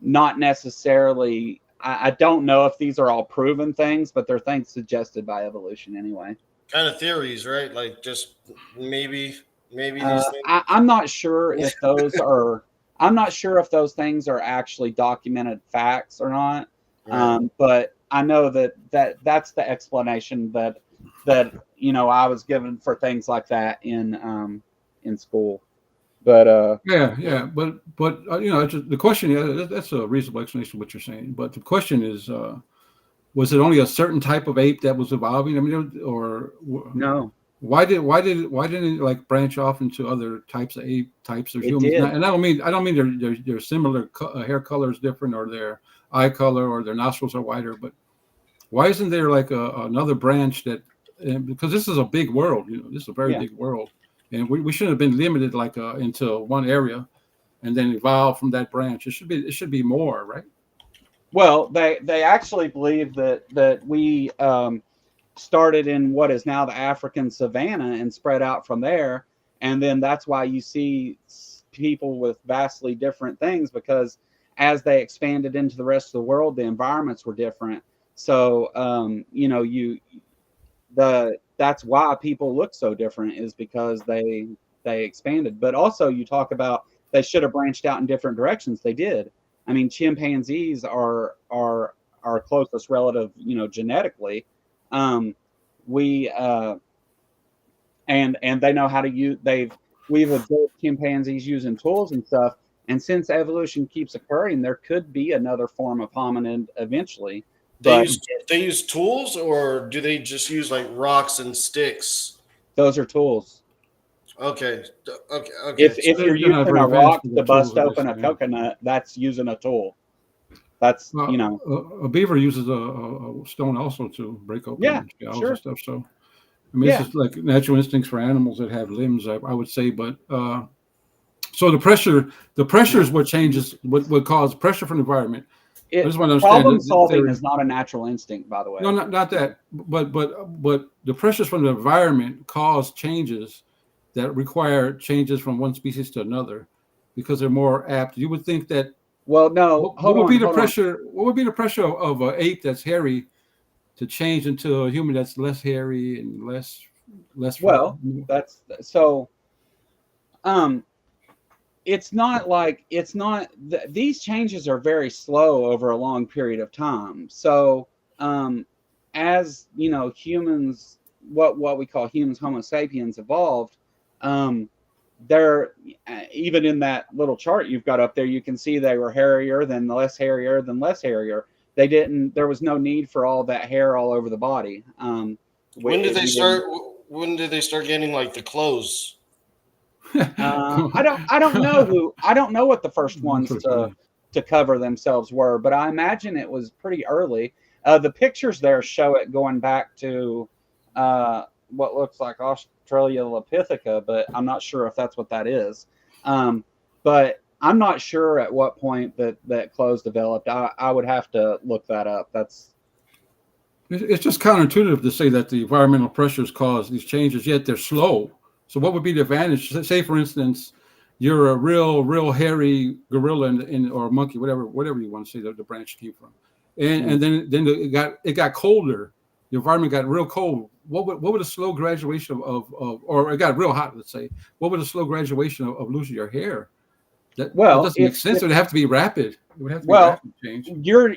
Speaker 3: not necessarily. I don't know if these are all proven things, but they're things suggested by evolution anyway.
Speaker 1: Kind of theories, right? Like just maybe these things.
Speaker 3: I'm not sure if those are. I'm not sure if those things are actually documented facts or not.
Speaker 1: Right.
Speaker 3: But I know that's the explanation that I was given for things like that in school. But
Speaker 2: but it's the question. Yeah, that's a reasonable explanation of what you're saying. But the question is, was it only a certain type of ape that was evolving? I mean, or
Speaker 3: no,
Speaker 2: why didn't it like branch off into other types of ape types or
Speaker 3: it
Speaker 2: humans?
Speaker 3: did.
Speaker 2: And I don't mean they're similar, hair color is different, or their eye color, or their nostrils are wider. But why isn't there like another branch that? Because this is a big world, this is a very
Speaker 3: Yeah.
Speaker 2: big world, and we shouldn't have been limited like into one area and then evolve from that branch. It should be more, right?
Speaker 3: Well, they actually believe that we started in what is now the African savanna and spread out from there, and then that's why you see people with vastly different things, because as they expanded into the rest of the world, the environments were different. So that's why people look so different, is because they expanded. But also, you talk about they should have branched out in different directions. They did. I mean, chimpanzees are our closest relative, genetically. Um, we and they know how to use. We've observed chimpanzees using tools and stuff. And since evolution keeps occurring, there could be another form of hominid eventually.
Speaker 1: They
Speaker 3: But
Speaker 1: use they use tools, or do they just use like rocks and sticks?
Speaker 3: those are tools.
Speaker 1: Okay, okay,
Speaker 3: If
Speaker 1: okay. So
Speaker 3: if you're
Speaker 2: They're not
Speaker 3: using
Speaker 2: very
Speaker 3: a
Speaker 2: advanced
Speaker 3: rock
Speaker 2: with
Speaker 3: to
Speaker 2: the tools,
Speaker 3: bust
Speaker 2: I guess.
Speaker 3: open a
Speaker 2: Yeah.
Speaker 3: coconut, that's using a tool. That's
Speaker 2: Well, a beaver uses a stone also to break
Speaker 3: yeah,
Speaker 2: open shells and
Speaker 3: sure,
Speaker 2: stuff. So, I mean, it's
Speaker 3: yeah.
Speaker 2: just like natural instincts for animals that have limbs, I would say. But so the pressure is what changes, what would cause pressure from the environment. I
Speaker 3: It
Speaker 2: just want to understand
Speaker 3: Problem
Speaker 2: the
Speaker 3: solving
Speaker 2: theory.
Speaker 3: is not a natural instinct, by the
Speaker 2: No,
Speaker 3: way.
Speaker 2: not that, but the pressures from the environment cause changes that require changes from one species to another because they're more apt. You would think that
Speaker 3: Well, no,
Speaker 2: what
Speaker 3: hold
Speaker 2: would
Speaker 3: on,
Speaker 2: be the
Speaker 3: hold on.
Speaker 2: pressure? What would be the pressure of an ape that's hairy to change into a human that's less hairy and less fur?
Speaker 3: Well, that's so. Um, these changes are very slow over a long period of time. So, um, as humans, what we call humans, Homo sapiens, evolved. Um, they're Even in that little chart you've got up there, you can see they were hairier, then less hairier, then less hairier. They didn't. There was no need for all that hair all over the body.
Speaker 1: when did they
Speaker 3: We didn't.
Speaker 1: start? When did they start getting like the clothes?
Speaker 3: I don't know what the first
Speaker 2: That's
Speaker 3: ones
Speaker 2: pretty funny.
Speaker 3: to cover themselves were, but I imagine it was pretty early. The pictures there show it going back to what looks like Australopithecus, but I'm not sure if that's what that is. But I'm not sure at what point that clothes developed. I would have to look that up. That's
Speaker 2: It's just counterintuitive to say that the environmental pressures cause these changes, yet they're slow. So, what would be the advantage? Say, for instance, you're a real hairy gorilla or monkey, whatever you want to say the branch came from, and then it got colder. The environment got real cold. What would a slow graduation of or it got real hot? Let's say, what would a slow graduation of losing your hair? That
Speaker 3: well,
Speaker 2: doesn't make sense. It would have to be rapid. It would have to be
Speaker 3: well,
Speaker 2: rapid change.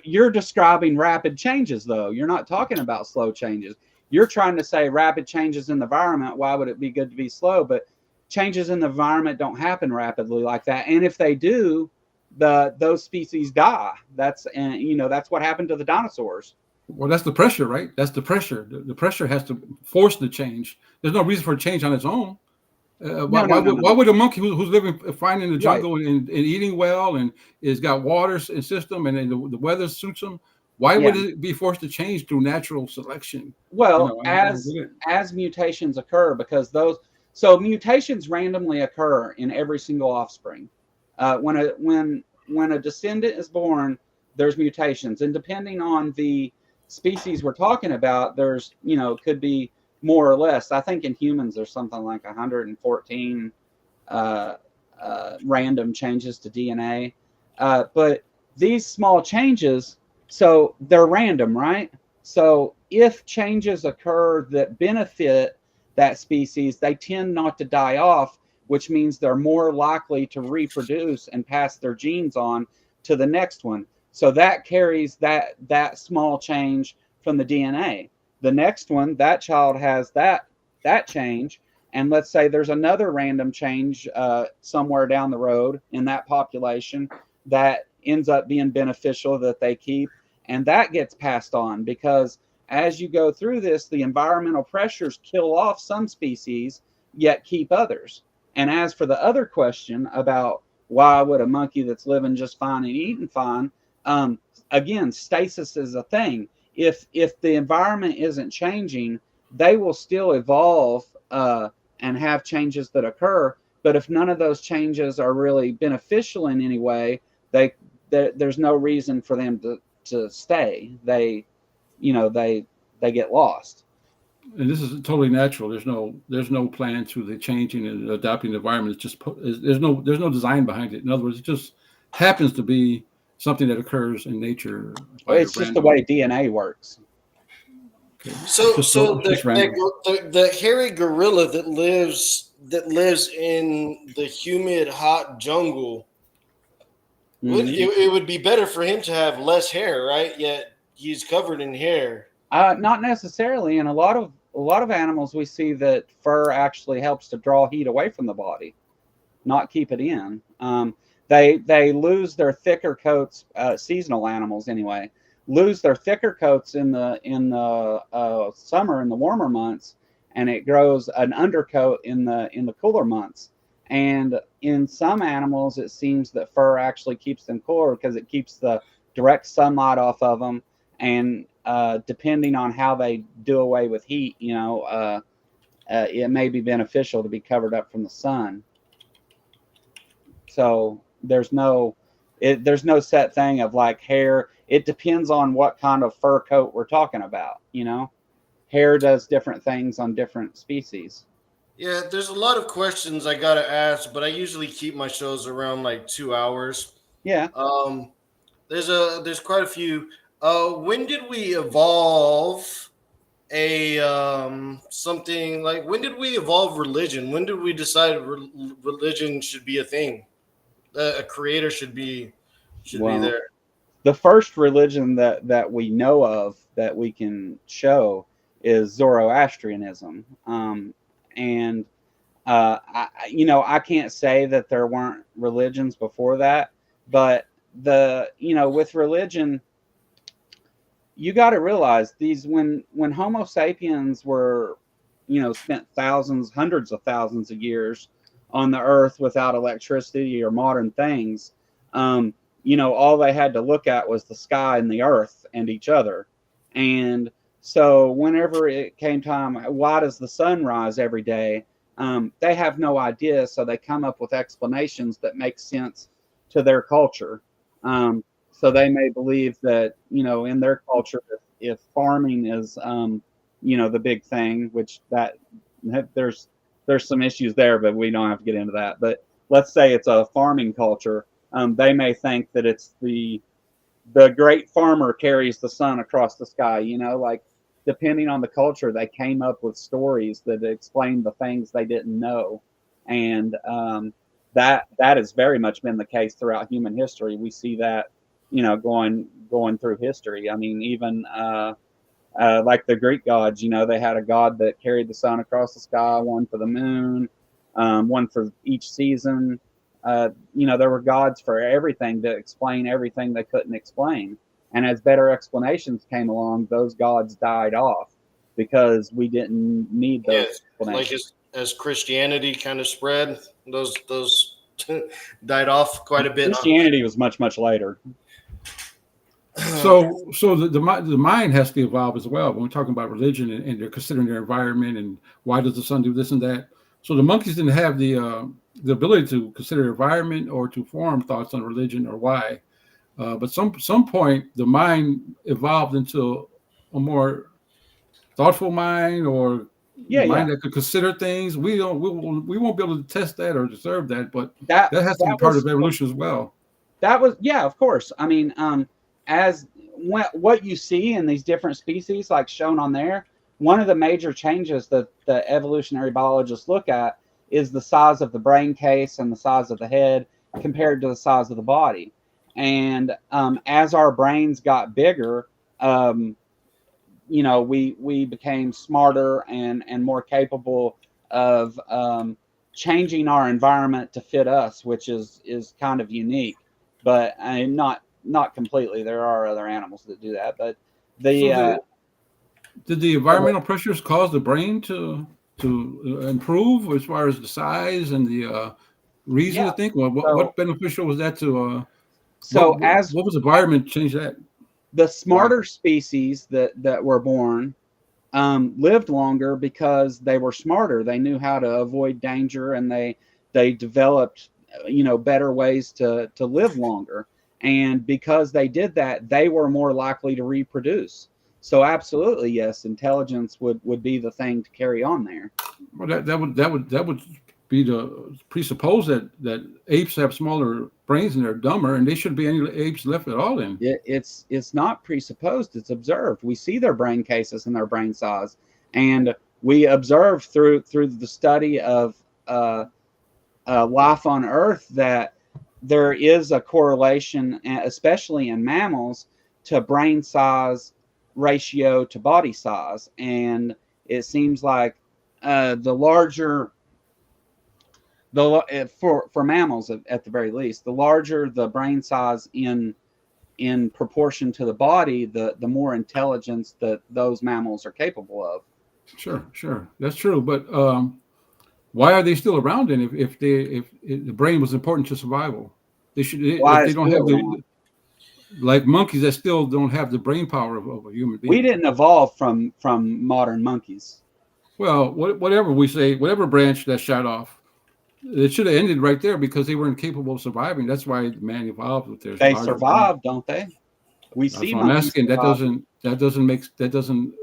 Speaker 3: you're describing rapid changes, though. You're not talking about slow changes. You're trying to say rapid changes in the environment. Why would it be good to be slow? But changes in the environment don't happen rapidly like that. And if they do, those species die. That's what happened to the dinosaurs.
Speaker 2: Well, that's the pressure, right? That's the pressure. The pressure has to force the change. There's no reason for a change on its own. Why,
Speaker 3: No, no,
Speaker 2: why,
Speaker 3: no,
Speaker 2: would, why
Speaker 3: no.
Speaker 2: would a monkey who's living fine in the
Speaker 3: Right.
Speaker 2: jungle and eating well and is got water and system and the weather suits them? Why
Speaker 3: Yeah.
Speaker 2: would it be forced to change through natural selection?
Speaker 3: Well,
Speaker 2: I don't get it.
Speaker 3: as mutations occur, because mutations randomly occur in every single offspring. When a descendant is born, there's mutations, and depending on the species we're talking about, there's could be more or less. I think in humans there's something like 114 uh, random changes to DNA, but these small changes, so they're random, right? So if changes occur that benefit that species, they tend not to die off, which means they're more likely to reproduce and pass their genes on to the next one. So that carries that small change from the DNA. The next one, that child has that change, and let's say there's another random change somewhere down the road in that population that ends up being beneficial that they keep, and that gets passed on, because as you go through this, the environmental pressures kill off some species, yet keep others. And as for the other question about why would a monkey that's living just fine and eating fine, again, stasis is a thing. If the environment isn't changing, they will still evolve and have changes that occur. But if none of those changes are really beneficial in any way, there's no reason for them to stay. They get lost.
Speaker 2: And this is totally natural. There's no plan to the changing and adapting the environment. It's just there's no design behind it. In other words, it just happens to be something that occurs in nature.
Speaker 3: It's just the way DNA works.
Speaker 2: Okay.
Speaker 1: So
Speaker 2: Just
Speaker 1: the hairy gorilla that lives in the humid, hot jungle, it would be better for him to have less hair, right? Yet he's covered in hair.
Speaker 3: Not necessarily. In a lot of animals, we see that fur actually helps to draw heat away from the body, not keep it in. They lose their thicker coats. Seasonal animals, anyway, lose their thicker coats in the summer, in the warmer months, and it grows an undercoat in the cooler months. And in some animals, it seems that fur actually keeps them cooler because it keeps the direct sunlight off of them. And depending on how they do away with heat, it may be beneficial to be covered up from the sun. So there's no set thing of like hair. It depends on what kind of fur coat we're talking about. Hair does different things on different species.
Speaker 1: Yeah, there's a lot of questions I gotta ask, but I usually keep my shows around like 2 hours.
Speaker 3: Yeah.
Speaker 1: There's quite a few. When did we evolve something like, when did we evolve religion? When did we decide religion should be a thing? A creator should be there.
Speaker 3: The first religion that we know of that we can show is Zoroastrianism. And I can't say that there weren't religions before that, but with religion, you got to realize when Homo sapiens were, spent hundreds of thousands of years on the earth without electricity or modern things, all they had to look at was the sky and the earth and each other. And so whenever it came time, why does the sun rise every day? They have no idea. So they come up with explanations that make sense to their culture. So they may believe that, in their culture, if farming is, the big thing, which there's some issues there, but we don't have to get into that. But let's say it's a farming culture. They may think that it's the great farmer carries the sun across the sky, like depending on the culture, they came up with stories that explained the things they didn't know. And that has very much been the case throughout human history. We see that, going through history. I mean, even like the Greek gods, they had a god that carried the sun across the sky, one for the moon, one for each season. There were gods for everything to explain everything they couldn't explain. And as better explanations came along, those gods died off because we didn't need those explanations.
Speaker 1: Like as Christianity kind of spread, those died off quite a bit.
Speaker 3: Christianity was much, much later.
Speaker 2: So the mind has to evolve as well. When we're talking about religion and they're considering their environment and why does the sun do this and that. So the monkeys didn't have the ability to consider environment or to form thoughts on religion or why. But some point the mind evolved into a more thoughtful mind or mind that could consider things. We won't be able to test that or deserve that, but that has to be part of evolution as well.
Speaker 3: That was, of course. I mean, what you see in these different species, like shown on there, one of the major changes that the evolutionary biologists look at is the size of the brain case and the size of the head compared to the size of the body. And as our brains got bigger, we became smarter and more capable of changing our environment to fit us, which is kind of unique, but not completely. There are other animals that do that, but
Speaker 2: did the environmental pressures cause the brain to improve as far as the size and the reason to think? Well, what beneficial was that to?
Speaker 3: So
Speaker 2: what was the environment change that?
Speaker 3: The smarter species that were born lived longer because they were smarter. They knew how to avoid danger, and they developed better ways to live longer. And because they did that, they were more likely to reproduce. So absolutely, yes, intelligence would be the thing to carry on there.
Speaker 2: Well, that would be to presuppose that apes have smaller brains and they're dumber, and they shouldn't be any apes left at all. Then
Speaker 3: it's not presupposed; it's observed. We see their brain cases and their brain size, and we observe through the study of life on Earth that there is a correlation, especially in mammals, to brain size ratio to body size, and it seems like the larger for mammals at the very least, the larger the brain size in proportion to the body, the more intelligence that those mammals are capable of.
Speaker 2: Sure, that's true. But why are they still around then? If the brain was important to survival, they should. If they don't have like monkeys that still don't have the brain power of a human being.
Speaker 3: We didn't evolve from modern monkeys.
Speaker 2: Well, whatever we say, whatever branch that shot off, it should have ended right there because they were incapable of surviving. That's why man evolved with their.
Speaker 3: They survived, don't they? We see.
Speaker 2: I'm asking. That doesn't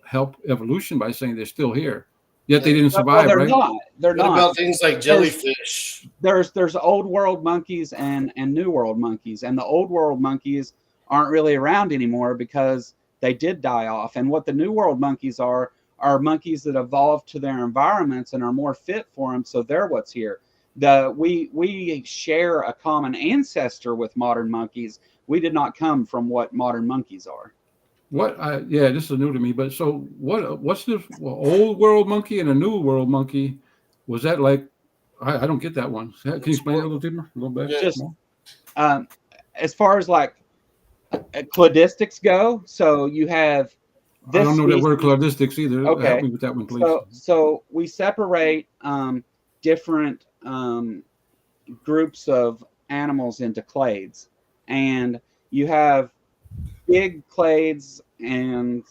Speaker 2: help evolution by saying they're still here. Yet they didn't survive.
Speaker 3: They're
Speaker 2: right?
Speaker 3: not. They're not.
Speaker 1: What about things like jellyfish?
Speaker 3: There's old world monkeys and new world monkeys, and the old world monkeys aren't really around anymore because they did die off. And what the new world monkeys are monkeys that evolved to their environments and are more fit for them, so they're what's here. We share a common ancestor with modern monkeys. We did not come from what modern monkeys are.
Speaker 2: This is new to me. But so what's this old world monkey and a new world monkey? Was that like? I don't get that one. Can you explain it a little deeper? A little bit.
Speaker 3: Just as far as like cladistics go, so you have.
Speaker 2: I don't know that word cladistics either.
Speaker 3: Okay.
Speaker 2: Help me with that one, please.
Speaker 3: So we separate different groups of animals into clades, and you have big clades, and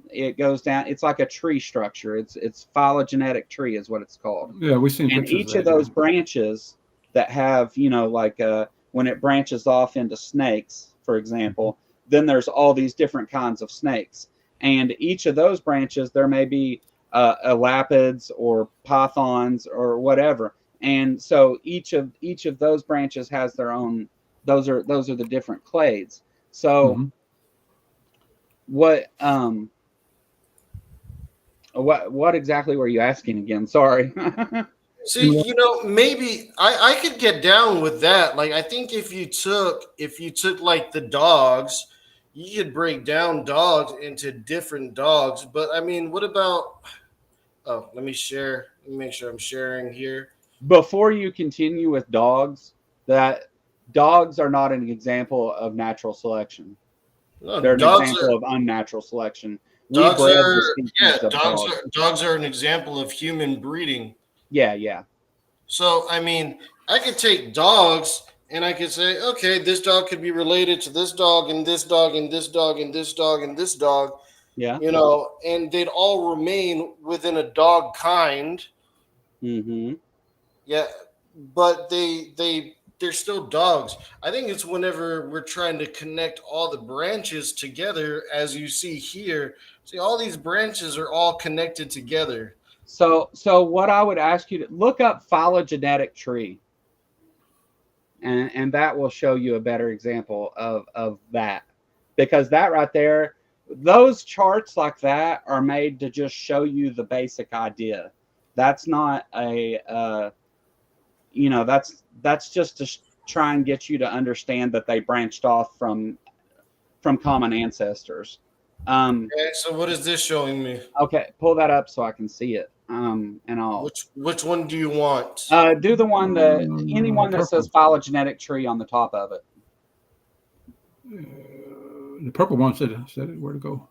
Speaker 3: it goes down. It's like a tree structure. It's phylogenetic tree is what it's called.
Speaker 2: Yeah, we've seen.
Speaker 3: And each of those branches that have like when it branches off into snakes, for example, then there's all these different kinds of snakes. And each of those branches, there may be elapids or pythons or whatever. And so each of those branches has their own. Those are the different clades. So what exactly were you asking again? Sorry.
Speaker 1: See, maybe I could get down with that. Like, I think if you took like the dogs, you could break down dogs into different dogs. But I mean, what about? Oh, let me share. Let me make sure I'm sharing here.
Speaker 3: Before you continue with dogs, that dogs are not an example of natural selection.
Speaker 1: No,
Speaker 3: they're an example of unnatural selection.
Speaker 1: Dogs are an example of human breeding.
Speaker 3: Yeah.
Speaker 1: So I mean, I could take dogs and I could say, okay, this dog could be related to this dog and this dog and this dog and this dog and this dog.
Speaker 3: Yeah.
Speaker 1: And they'd all remain within a dog kind.
Speaker 3: Mm-hmm.
Speaker 1: Yeah, but they're still dogs. I think it's whenever we're trying to connect all the branches together, as you see here. See, all these branches are all connected together.
Speaker 3: So what I would ask you to look up phylogenetic tree, and that will show you a better example of that, because that right there, those charts like that are made to just show you the basic idea. That's not a that's just to try and get you to understand that they branched off from common ancestors.
Speaker 1: Okay, so what is this showing me?
Speaker 3: Okay, pull that up so I can see it. and I'll
Speaker 1: Which one do you want?
Speaker 3: do the one that anyone that says phylogenetic tree on the top of it.
Speaker 2: The purple one said it where to go.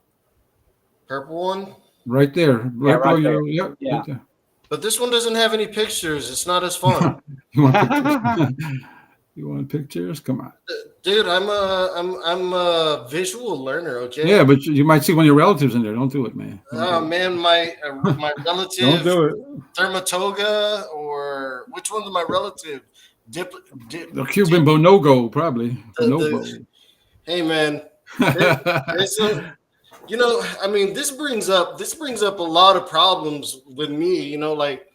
Speaker 1: Purple one?
Speaker 2: Right there. Right below
Speaker 3: right there.
Speaker 2: you. Yep.
Speaker 3: Yeah.
Speaker 2: Right there.
Speaker 1: But this one doesn't have any pictures. It's not as fun.
Speaker 2: You want pictures? You want pictures? Come on.
Speaker 1: Dude, I'm a visual learner, okay?
Speaker 2: Yeah, but you might see one of your relatives in there. Don't do it, man.
Speaker 1: Oh man, my relative
Speaker 2: Don't do it.
Speaker 1: Dermatoga, or which one's my relative?
Speaker 2: The Cuban bonobo, probably. Bonobo.
Speaker 1: Hey man, there's you know, I mean, this brings up a lot of problems with me. You know, like,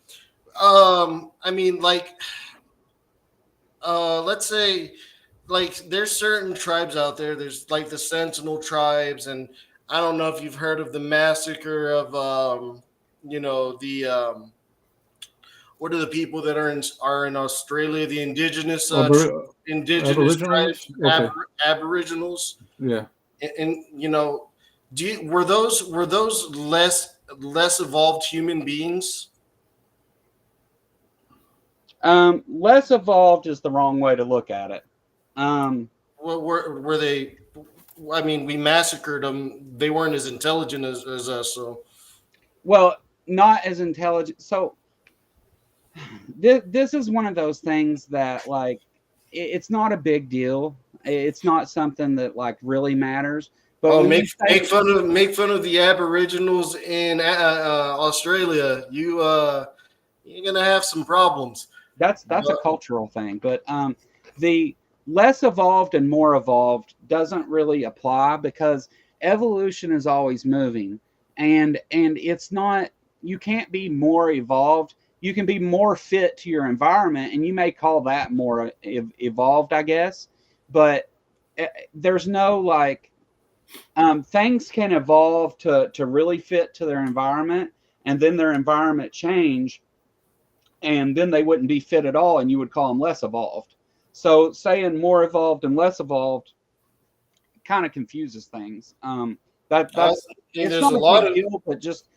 Speaker 1: I mean, like, let's say, like, there's certain tribes out there. There's like the Sentinel tribes, and I don't know if you've heard of the massacre of, you know, the what are the people that are in Australia? The indigenous indigenous tribes,
Speaker 2: Okay.
Speaker 1: aboriginals.
Speaker 2: Yeah.
Speaker 1: And you know, were those less evolved human beings?
Speaker 3: Less evolved is the wrong way to look at it.
Speaker 1: Were they? I mean, we massacred them. They weren't as intelligent as us. So,
Speaker 3: well, not as intelligent. So this is one of those things that, like, it's not a big deal. It's not something that like really matters. But
Speaker 1: make fun of the Aboriginals in Australia. You're gonna have some problems.
Speaker 3: That's a cultural thing. But the less evolved and more evolved doesn't really apply, because evolution is always moving, and it's not. You can't be more evolved. You can be more fit to your environment, and you may call that more evolved, I guess. But there's no like things can evolve to really fit to their environment, and then their environment change, and then they wouldn't be fit at all, and you would call them less evolved. So saying more evolved and less evolved kind of confuses things. That's it's not a big deal, but just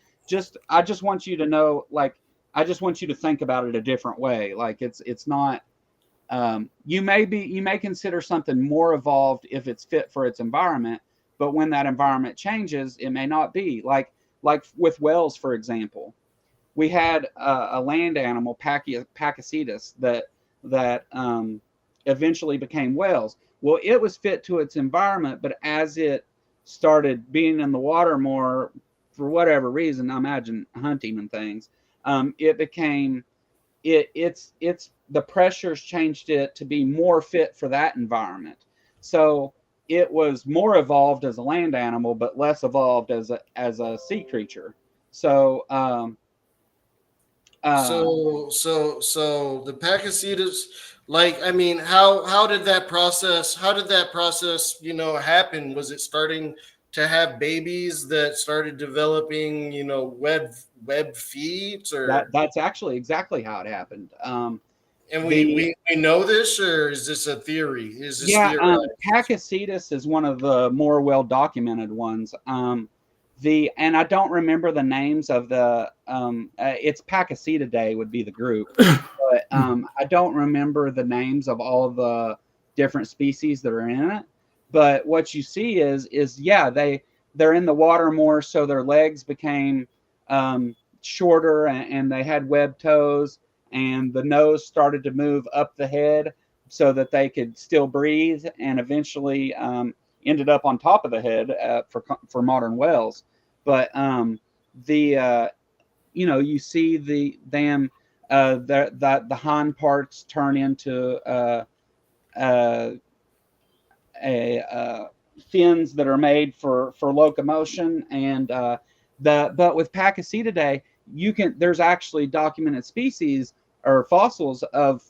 Speaker 3: I just want you to know, like, I just want you to think about it a different way. Like, it's not. You may consider something more evolved if it's fit for its environment, but when that environment changes, it may not be. Like with whales, for example, we had a land animal, Pachycetus, that eventually became whales. Well, it was fit to its environment, but as it started being in the water more, for whatever reason, I imagine hunting and things, it became it's the pressures changed it to be more fit for that environment. So it was more evolved as a land animal, but less evolved as a sea creature. So
Speaker 1: so the Pachycetus, like, I mean, how did that process you know happen? Was it starting to have babies that started developing, you know, web feet, or
Speaker 3: that's actually exactly how it happened.
Speaker 1: And we know this, or is this a theory? Is this
Speaker 3: Pachycetus is one of the more well documented ones. And I don't remember the names of the it's Pachycetidae would be the group, but I don't remember the names of all the different species that are in it. But what you see is yeah, they're in the water more, so their legs became shorter, and they had webbed toes, and the nose started to move up the head so that they could still breathe, and eventually ended up on top of the head for modern whales. But you know, you see the hind parts turn into fins that are made for locomotion, and but with Pachycetidae, there's actually documented species or fossils of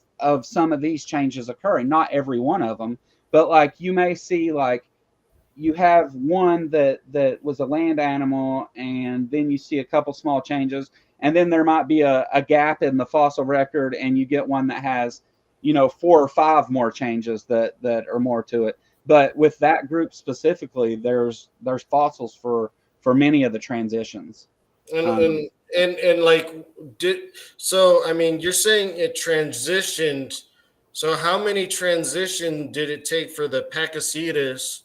Speaker 3: some of these changes occurring. Not every one of them, but like you may see, like you have one that was a land animal, and then you see a couple small changes, and then there might be a gap in the fossil record, and you get one that has, you know, 4 or 5 more changes that are more to it. But with that group specifically, there's fossils for many of the transitions.
Speaker 1: And and like I mean, you're saying it transitioned. So how many transition did it take for the Pakicetus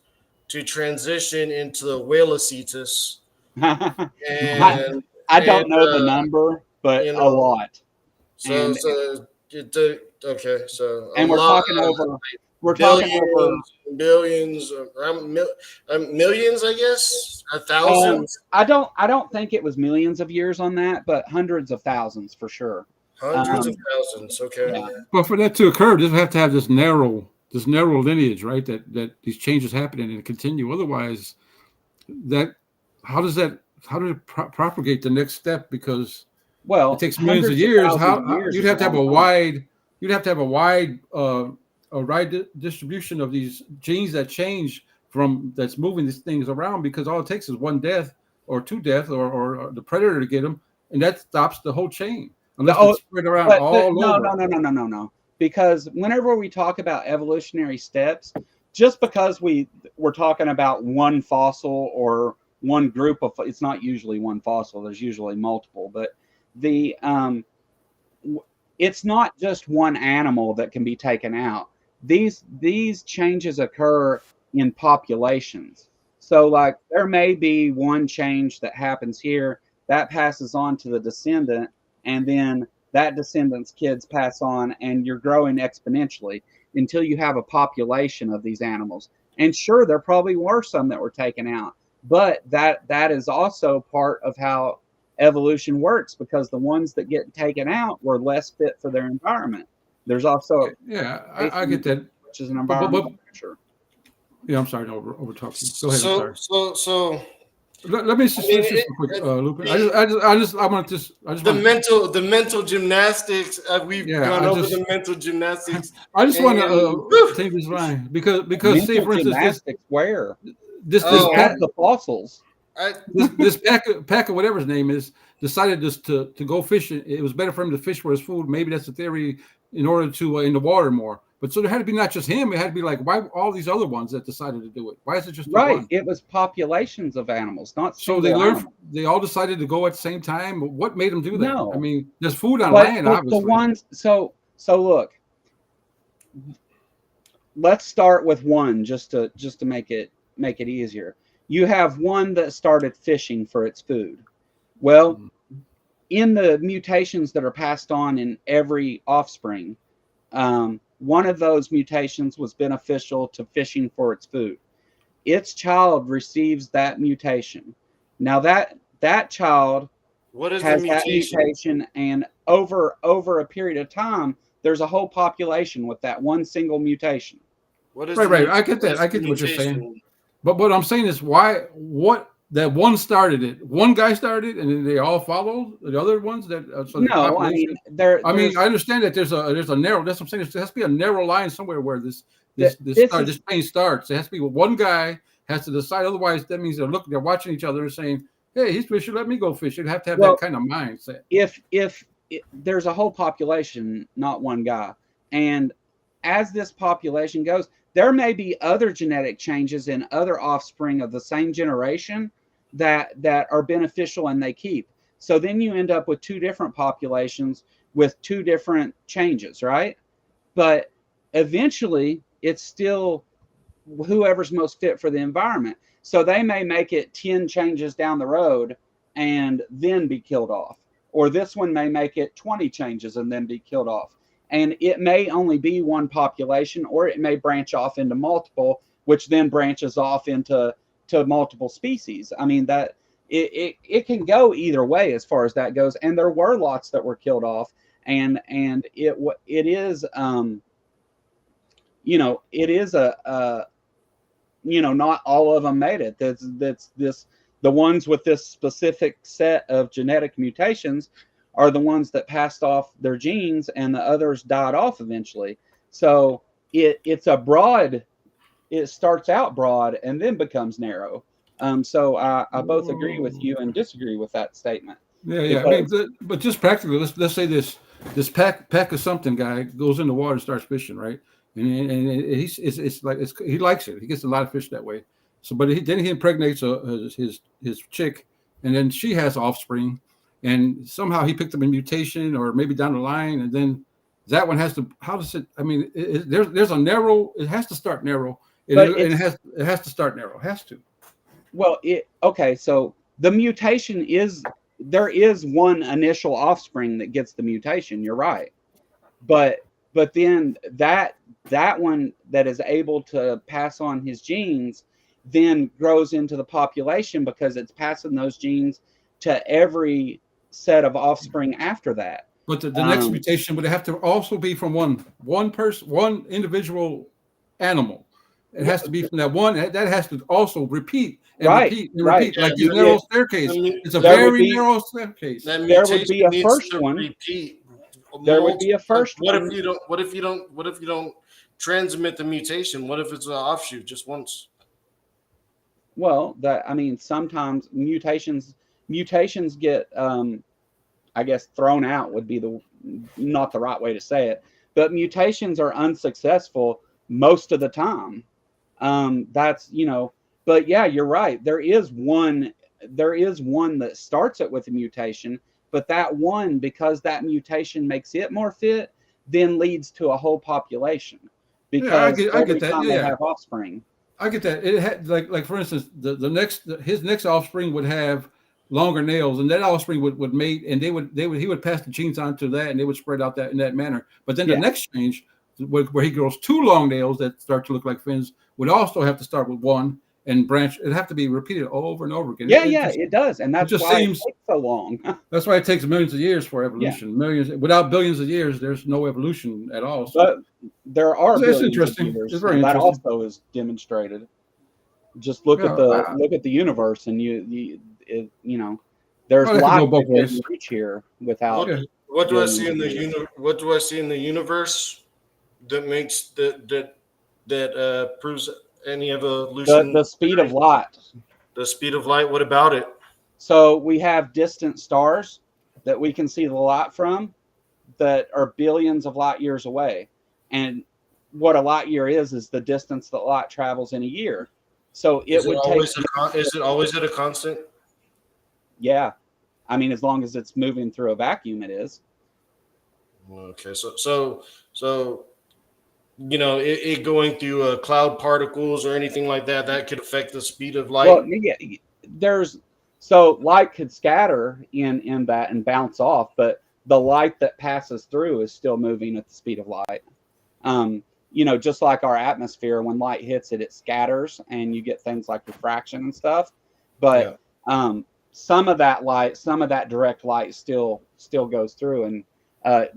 Speaker 1: to transition into the Whaleacetus?
Speaker 3: I,
Speaker 1: And
Speaker 3: I
Speaker 1: and
Speaker 3: don't know the number, but
Speaker 1: you
Speaker 3: a
Speaker 1: know,
Speaker 3: lot.
Speaker 1: so
Speaker 3: And
Speaker 1: so it took, okay, so a
Speaker 3: and we're
Speaker 1: lot,
Speaker 3: talking over we're talking over
Speaker 1: billions, billions, millions, I guess, thousands,
Speaker 3: I don't think it was millions of years on that, but hundreds of thousands for sure.
Speaker 1: hundreds of
Speaker 3: Um,
Speaker 1: thousands. Okay.
Speaker 3: yeah.
Speaker 2: But for that to occur, this have to have this narrow lineage, right? That these changes happen and continue. Otherwise, that how does that how did it propagate the next step? Because it
Speaker 3: Well,
Speaker 2: takes millions of
Speaker 3: hundreds of
Speaker 2: years.
Speaker 3: thousands of years
Speaker 2: You'd
Speaker 3: is a
Speaker 2: have to have
Speaker 3: long
Speaker 2: a
Speaker 3: time.
Speaker 2: wide a wide distribution of these genes that change from that's moving these things around, because all it takes is one death or two deaths or the predator to get them, and that stops the whole chain unless
Speaker 3: Oh,
Speaker 2: it's spread around
Speaker 3: but
Speaker 2: all
Speaker 3: no,
Speaker 2: over.
Speaker 3: no, no, no, no, no, no. Because whenever we talk about evolutionary steps, just because we're talking about one fossil or one group of, it's not usually one fossil. There's usually multiple, but the it's not just one animal that can be taken out. These changes occur in populations. So like there may be one change that happens here that passes on to the descendant, and then that descendant's kids pass on, and you're growing exponentially until you have a population of these animals. And sure, there probably were some that were taken out, but that is also part of how evolution works, because the ones that get taken out were less fit for their environment. There's also
Speaker 2: Yeah, I
Speaker 3: a
Speaker 2: get that.
Speaker 3: which is an
Speaker 2: But
Speaker 3: environmental pressure.
Speaker 2: yeah, I'm sorry to over talk you. Go ahead. I'm
Speaker 1: So
Speaker 2: sorry.
Speaker 1: so
Speaker 2: Let me
Speaker 1: I
Speaker 2: just
Speaker 1: mean,
Speaker 2: finish this real quick, Lupin.
Speaker 1: the
Speaker 2: I just want.
Speaker 1: the mental gymnastics. We've
Speaker 2: Yeah,
Speaker 1: gone over the mental gymnastics,
Speaker 2: I just want to
Speaker 1: and
Speaker 2: take this line because say
Speaker 3: Mental
Speaker 2: for instance
Speaker 3: gymnastics where
Speaker 2: this
Speaker 3: we
Speaker 1: oh,
Speaker 3: have
Speaker 2: pack
Speaker 3: the fossils.
Speaker 1: I
Speaker 2: this pack of whatever his name is decided just to go fishing. It was better for him to fish for his food. Maybe that's the theory, in order to in the water more. But so there had to be not just him. It had to be like, why all these other ones that decided to do it? Why is it just the
Speaker 3: Right.
Speaker 2: one?
Speaker 3: It was populations of animals, not
Speaker 2: So they
Speaker 3: single
Speaker 2: learned.
Speaker 3: animals.
Speaker 2: They all decided to go at the same time. What made them do that? I
Speaker 3: No.
Speaker 2: mean, there's food on
Speaker 3: But
Speaker 2: land,
Speaker 3: the
Speaker 2: obviously.
Speaker 3: ones so look, let's start with one just to make it easier. You have one that started fishing for its food. Well, in the mutations that are passed on in every offspring, one of those mutations was beneficial to fishing for its food. Its child receives that mutation. Now that child
Speaker 1: what is the
Speaker 3: has that
Speaker 1: mutation?
Speaker 3: mutation, and over a period of time, there's a whole population with that one single mutation.
Speaker 1: What is
Speaker 2: Right. I get
Speaker 1: what
Speaker 2: that.
Speaker 1: is
Speaker 2: I
Speaker 1: the
Speaker 2: get what you're saying.
Speaker 1: mutation?
Speaker 2: But what I'm saying is what that one started it. One guy started, and then they all followed the other ones. That so the
Speaker 3: No, I mean
Speaker 2: population. I mean,
Speaker 3: there's
Speaker 2: I understand that there's a narrow. That's what I'm saying. There has to be a narrow line somewhere where this
Speaker 3: this is
Speaker 2: chain starts. It has to be one guy has to decide. Otherwise, that means they're watching each other and saying, "Hey, he's fishing. Let me go fish." You'd have to have that
Speaker 3: well,
Speaker 2: kind of mindset.
Speaker 3: if there's a whole population, not one guy, and as this population goes, there may be other genetic changes in other offspring of the same generation that are beneficial and they keep. So then you end up with two different populations with two different changes, right? But eventually it's still whoever's most fit for the environment. So they may make it 10 changes down the road and then be killed off. Or this one may make it 20 changes and then be killed off. And it may only be one population, or it may branch off into multiple, which then branches off into multiple species. I mean, that it can go either way as far as that goes. And there were lots that were killed off, and it is it is a not all of them made it. That's this the ones with this specific set of genetic mutations are the ones that passed off their genes, and the others died off eventually. So it's a broad. It starts out broad and then becomes narrow. So I both agree with you and disagree with that statement.
Speaker 2: Yeah. I mean,
Speaker 3: Because
Speaker 2: but just practically, let's say this pack of something guy goes in the water and starts fishing, right? And he likes it. He gets a lot of fish that way. So, but then he impregnates his chick, and then she has offspring, and somehow he picked up a mutation, or maybe down the line, and then that one has to. How does it? I mean, there's a narrow. It has to start narrow,
Speaker 3: But
Speaker 2: and it has to start narrow. It has to.
Speaker 3: well, okay. So the mutation is there is one initial offspring that gets the mutation. You're right, but then that one that is able to pass on his genes then grows into the population because it's passing those genes to every set of offspring after that.
Speaker 2: But the next mutation would have to also be from one person, one individual animal. It has to be from that one. That has to also repeat and
Speaker 3: Right,
Speaker 2: repeat and
Speaker 3: right.
Speaker 2: repeat, like this narrow staircase. It's a
Speaker 3: There would
Speaker 2: very
Speaker 3: be-
Speaker 2: narrow staircase.
Speaker 1: That
Speaker 3: There would
Speaker 1: mutation
Speaker 3: be a
Speaker 1: needs
Speaker 3: first
Speaker 1: to
Speaker 3: one.
Speaker 1: repeat.
Speaker 3: There would be a first
Speaker 1: What
Speaker 3: one.
Speaker 1: if you don't? What if you don't? What if you don't transmit the mutation? What if it's an offshoot just once?
Speaker 3: Well, sometimes mutations get I guess thrown out would be the not the right way to say it, but mutations are unsuccessful most of the time. That's but yeah, you're right. There is one that starts it with a mutation, but that one, because that mutation makes it more fit, then leads to a whole population because
Speaker 2: I
Speaker 3: every
Speaker 2: get that.
Speaker 3: time
Speaker 2: Yeah,
Speaker 3: they have offspring.
Speaker 2: I get that. It had like for instance, his next offspring would have longer nails, and that offspring would mate, and he would pass the genes on to that, and they would spread out that in that manner. But then the next change, where he grows two long nails that start to look like fins, would also have to start with one and branch. It'd have to be repeated over and over again.
Speaker 3: It does, and that's why it takes so long.
Speaker 2: That's why it takes millions of years for evolution. Millions without billions of years, there's no evolution at all. So.
Speaker 3: But there are
Speaker 2: It's
Speaker 3: billions
Speaker 2: interesting.
Speaker 3: of years,
Speaker 2: It's very
Speaker 3: and that
Speaker 2: interesting.
Speaker 3: also is demonstrated. Just look at the universe, and there's
Speaker 2: Well, that could
Speaker 3: lots
Speaker 2: go both
Speaker 3: you can
Speaker 2: ways.
Speaker 3: reach here without.
Speaker 1: What do I see in
Speaker 3: billions of
Speaker 1: the
Speaker 3: years.
Speaker 1: What do I see in the universe that makes that proves any evolution?
Speaker 3: The speed of light.
Speaker 1: The speed of light. What about it?
Speaker 3: So we have distant stars that we can see the light from that are billions of light years away, and what a light year is the distance that light travels in a year. So
Speaker 1: Is it always at a constant?
Speaker 3: Yeah, I mean, as long as it's moving through a vacuum, it is.
Speaker 1: Okay, so it going through cloud particles or anything like that could affect the speed of light.
Speaker 3: Well, yeah, so light could scatter in that and bounce off, but the light that passes through is still moving at the speed of light. Just like our atmosphere, when light hits it, it scatters, and you get things like refraction and stuff. But some of that direct light still goes through, and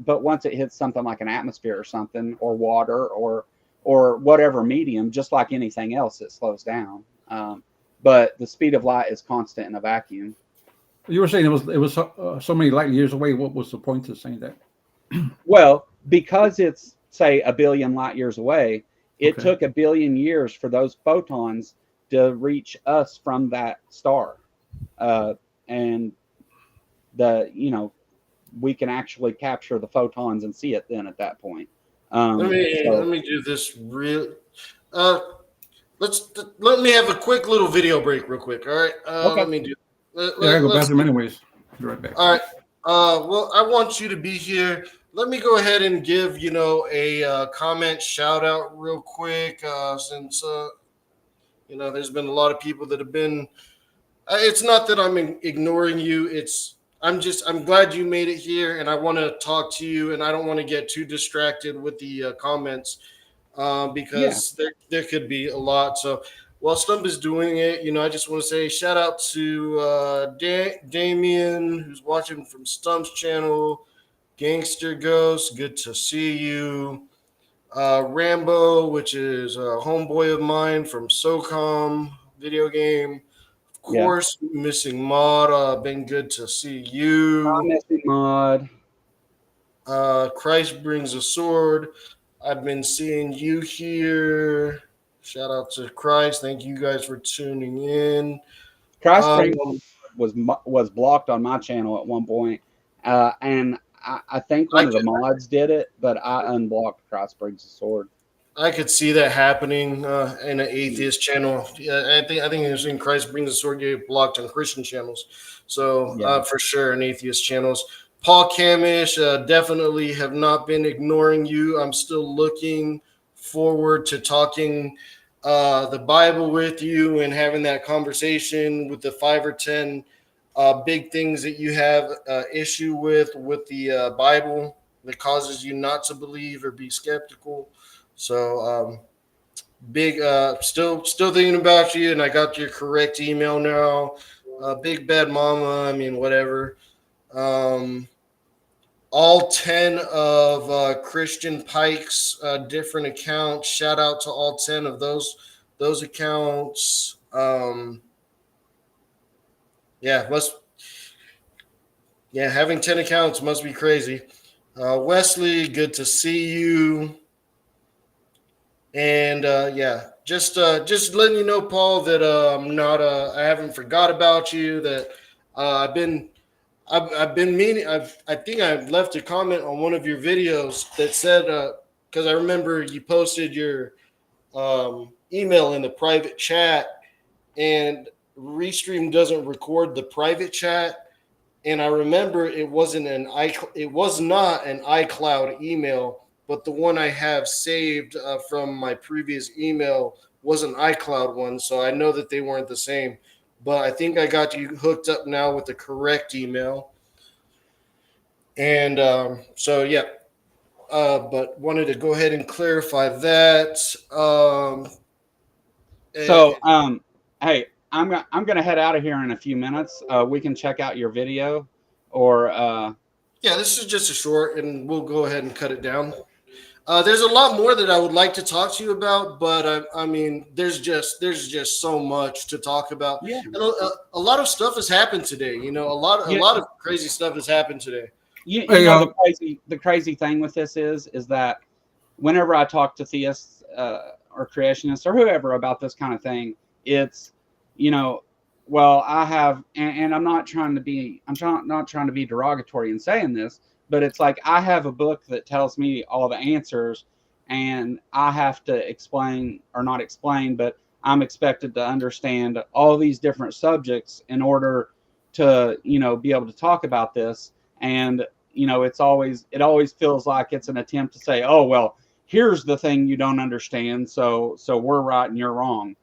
Speaker 3: but once it hits something like an atmosphere or something, or water, or whatever medium, just like anything else, it slows down. But the speed of light is constant in a vacuum.
Speaker 2: You were saying it was so many light years away. What was the point of saying that?
Speaker 3: Well, because it's, say, a billion light years away, it took a billion years for those photons to reach us from that star, and we can actually capture the photons and see it then at that point.
Speaker 1: Let me do this real. Let me have a quick little video break, real quick. All right.
Speaker 3: Okay.
Speaker 1: Let me do.
Speaker 2: I go bathroom anyways. Be right back.
Speaker 1: All right. Well, I want you to be here. Let me go ahead and give a comment shout out real quick, since there's been a lot of people that have been. It's not that I'm ignoring you. I'm glad you made it here, and I want to talk to you, and I don't want to get too distracted with the comments, because there could be a lot. So while Stump is doing it, I just want to say shout out to Damien, who's watching from Stump's channel. Gangster Ghost, good to see you. Rambo, which is a homeboy of mine from SOCOM video game. Of course, Missing Mod, been good to see you.
Speaker 3: Missing Mod.
Speaker 1: Christ Brings a Sword. I've been seeing you here. Shout out to Christ. Thank you guys for tuning in.
Speaker 3: Christ Brings was blocked on my channel at one point, and I think one of the mods did it, but I unblocked Christ Brings a Sword.
Speaker 1: I could see that happening in an atheist channel. Yeah, I think I've seen Christ brings the sword get blocked on Christian channels. So
Speaker 3: Yeah.
Speaker 1: for sure, in atheist channels. Paul Camish, definitely have not been ignoring you. I'm still looking forward to talking the Bible with you and having that conversation with the 5 or 10 big things that you have issue with the Bible that causes you not to believe or be skeptical. So big, still thinking about you, and I got your correct email now. Big bad mama. I mean, whatever. Um, all 10 of Christian Pike's different accounts. Shout out to all 10 of those accounts. Yeah, having 10 accounts must be crazy. Wesley, good to see you. And just letting you know, Paul, that I'm not. I haven't forgot about you. That I've been meaning. I think I left a comment on one of your videos that said because I remember you posted your email in the private chat, and Restream doesn't record the private chat. And I remember it was not an iCloud email, but the one I have saved from my previous email was an iCloud one, so I know that they weren't the same. But I think I got you hooked up now with the correct email, and but wanted to go ahead and clarify that.
Speaker 3: So, hey, I'm gonna head out of here in a few minutes. We can check out your video, or
Speaker 1: Yeah, this is just a short, and we'll go ahead and cut it down. There's a lot more that I would like to talk to you about, but I mean, there's just so much to talk about.
Speaker 3: yeah,
Speaker 1: And a lot of stuff has happened today. You know, a
Speaker 3: yeah.
Speaker 1: lot of crazy stuff has happened today.
Speaker 3: You
Speaker 2: Hey,
Speaker 3: know the crazy thing with this is that whenever I talk to theists or creationists or whoever about this kind of thing, it's well, I have, and I'm not trying to be, not trying to be derogatory in saying this, but it's like I have a book that tells me all the answers, and I have to explain or not explain, but I'm expected to understand all these different subjects in order to be able to talk about this. And it always feels like it's an attempt to say, oh well, here's the thing you don't understand, so we're right and you're wrong.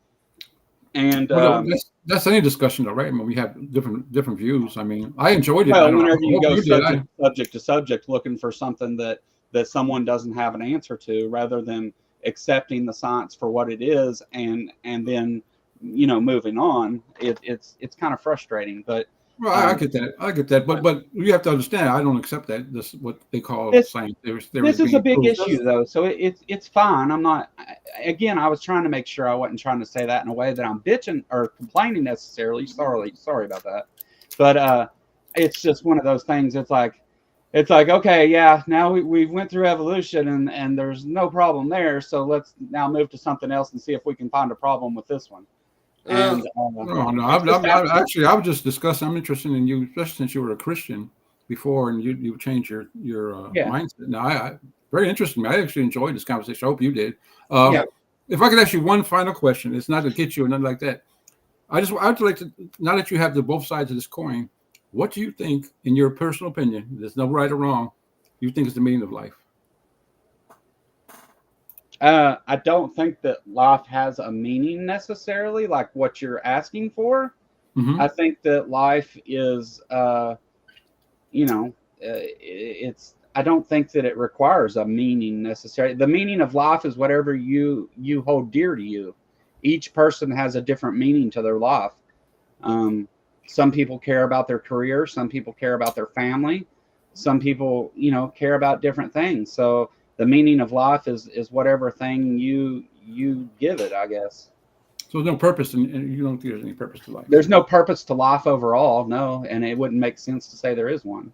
Speaker 3: And
Speaker 2: well, that's any discussion, though, right? I mean, we have different views. I mean, I enjoyed it. I
Speaker 3: well,
Speaker 2: don't.
Speaker 3: whenever
Speaker 2: I
Speaker 3: you
Speaker 2: hope
Speaker 3: go
Speaker 2: you did.
Speaker 3: subject to subject, looking for something that someone doesn't have an answer to, rather than accepting the science for what it is, and then moving on, it's kind of frustrating. But
Speaker 2: Well, I get that. I get that. But you have to understand. I don't accept that. This what they call
Speaker 3: this
Speaker 2: science. There
Speaker 3: this
Speaker 2: is
Speaker 3: is a
Speaker 2: being
Speaker 3: big
Speaker 2: proved.
Speaker 3: issue though, so it's fine. I'm not. Again, I was trying to make sure I wasn't trying to say that in a way that I'm bitching or complaining necessarily. Sorry about that. But it's just one of those things. It's like okay, yeah, now we went through evolution and there's no problem there, so let's now move to something else and see if we can find a problem with this one.
Speaker 1: Uh,
Speaker 3: And
Speaker 2: No.
Speaker 3: it's just
Speaker 2: Actually, I was just discussing. I'm interested in you, especially since you were a Christian before, and you changed your
Speaker 3: yeah,
Speaker 2: mindset. Now, I very interesting. I actually enjoyed this conversation. I hope you did.
Speaker 3: yeah.
Speaker 2: If I could ask you one final question, it's not to get you or nothing like that. I'd like to, now that you have the both sides of this coin, what do you think, in your personal opinion, there's no right or wrong, you think is the meaning of life?
Speaker 3: I don't think that life has a meaning necessarily, like what you're asking for.
Speaker 2: Hmm.
Speaker 3: I think that life is, it's. I don't think that it requires a meaning necessarily. The meaning of life is whatever you hold dear to you. Each person has a different meaning to their life. Um, some people care about their career. Some people care about their family. Some people, care about different things. So the meaning of life is whatever thing you give it, I guess.
Speaker 2: So there's no purpose, and you don't think there's any purpose to life.
Speaker 3: There's no purpose to life overall, no, and it wouldn't make sense to say there is one.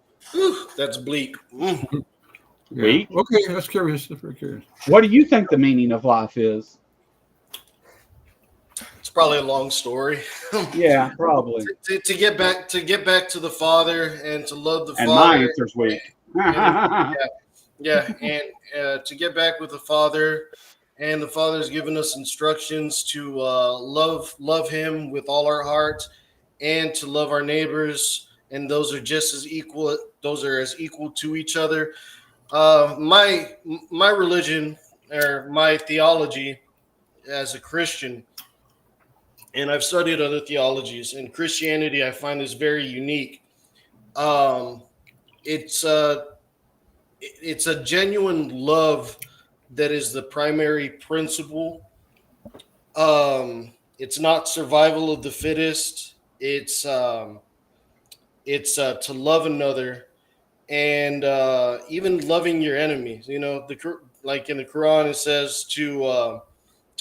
Speaker 1: that's bleak.
Speaker 2: Yeah.
Speaker 3: Weak.
Speaker 2: Okay, that's curious. That's very curious.
Speaker 3: What do you think the meaning of life is?
Speaker 1: It's probably a long story.
Speaker 3: Yeah, probably.
Speaker 1: To get back to the Father and to love the
Speaker 3: And my
Speaker 1: Father.
Speaker 3: answer's weak.
Speaker 1: Yeah, and to get back with the Father, and the Father's given us instructions to love Him with all our heart, and to love our neighbors, and those are just as equal. Those are as equal to each other. My religion, or my theology as a Christian, and I've studied other theologies, and Christianity I find is very unique. Um, it's it's a genuine love that is the primary principle. It's not survival of the fittest. It's to love another, and even loving your enemies. You know, like in the Quran, it says to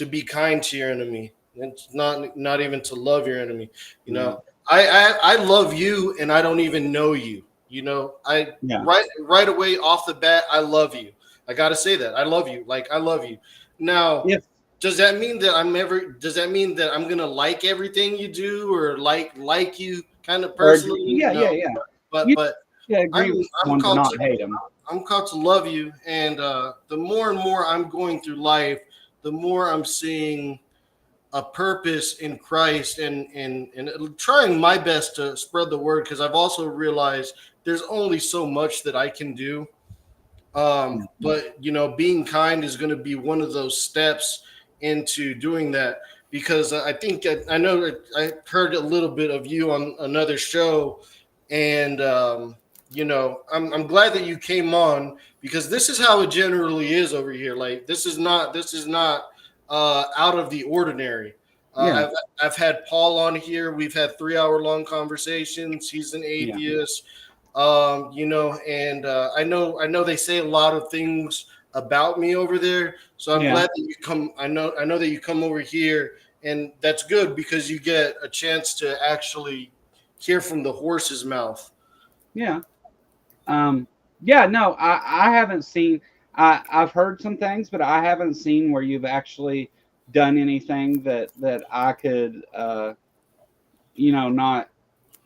Speaker 1: be kind to your enemy. It's not even to love your enemy. You
Speaker 3: Yeah.
Speaker 1: know, I love you, and I don't even know you. You know, I
Speaker 3: Yeah.
Speaker 1: right away off the bat, I love you. I gotta say that I love you. Like I love you. Now,
Speaker 3: If
Speaker 1: does that mean that I'm ever? Does that mean that I'm gonna like everything you do, or like you kind of
Speaker 3: or
Speaker 1: personally?
Speaker 3: yeah, yeah,
Speaker 1: No,
Speaker 3: yeah.
Speaker 1: but
Speaker 3: You
Speaker 1: but
Speaker 3: yeah,
Speaker 1: I'm
Speaker 3: agree with
Speaker 1: I'm
Speaker 3: one, but
Speaker 1: called
Speaker 3: not
Speaker 1: to
Speaker 3: hate them.
Speaker 1: I'm called to love you, and the more and more I'm going through life, the more I'm seeing a purpose in Christ, and trying my best to spread the word, because I've also realized there's only so much that I can do. But you know, being kind is going to be one of those steps into doing that, because I think I know that I heard a little bit of you on another show, and you know, I'm glad that you came on, because this is how it generally is over here. Like this is not out of the ordinary.
Speaker 3: Yeah,
Speaker 1: I've had Paul on here. We've had 3 hour long conversations. He's an
Speaker 3: yeah,
Speaker 1: atheist. You know, and I know they say a lot of things about me over there. So I'm
Speaker 3: yeah,
Speaker 1: glad that you come. I know that you come over here, and that's good, because you get a chance to actually hear from the horse's mouth.
Speaker 3: yeah. Um, yeah, no, I haven't seen. I've heard some things, but I haven't seen where you've actually done anything that I could, not,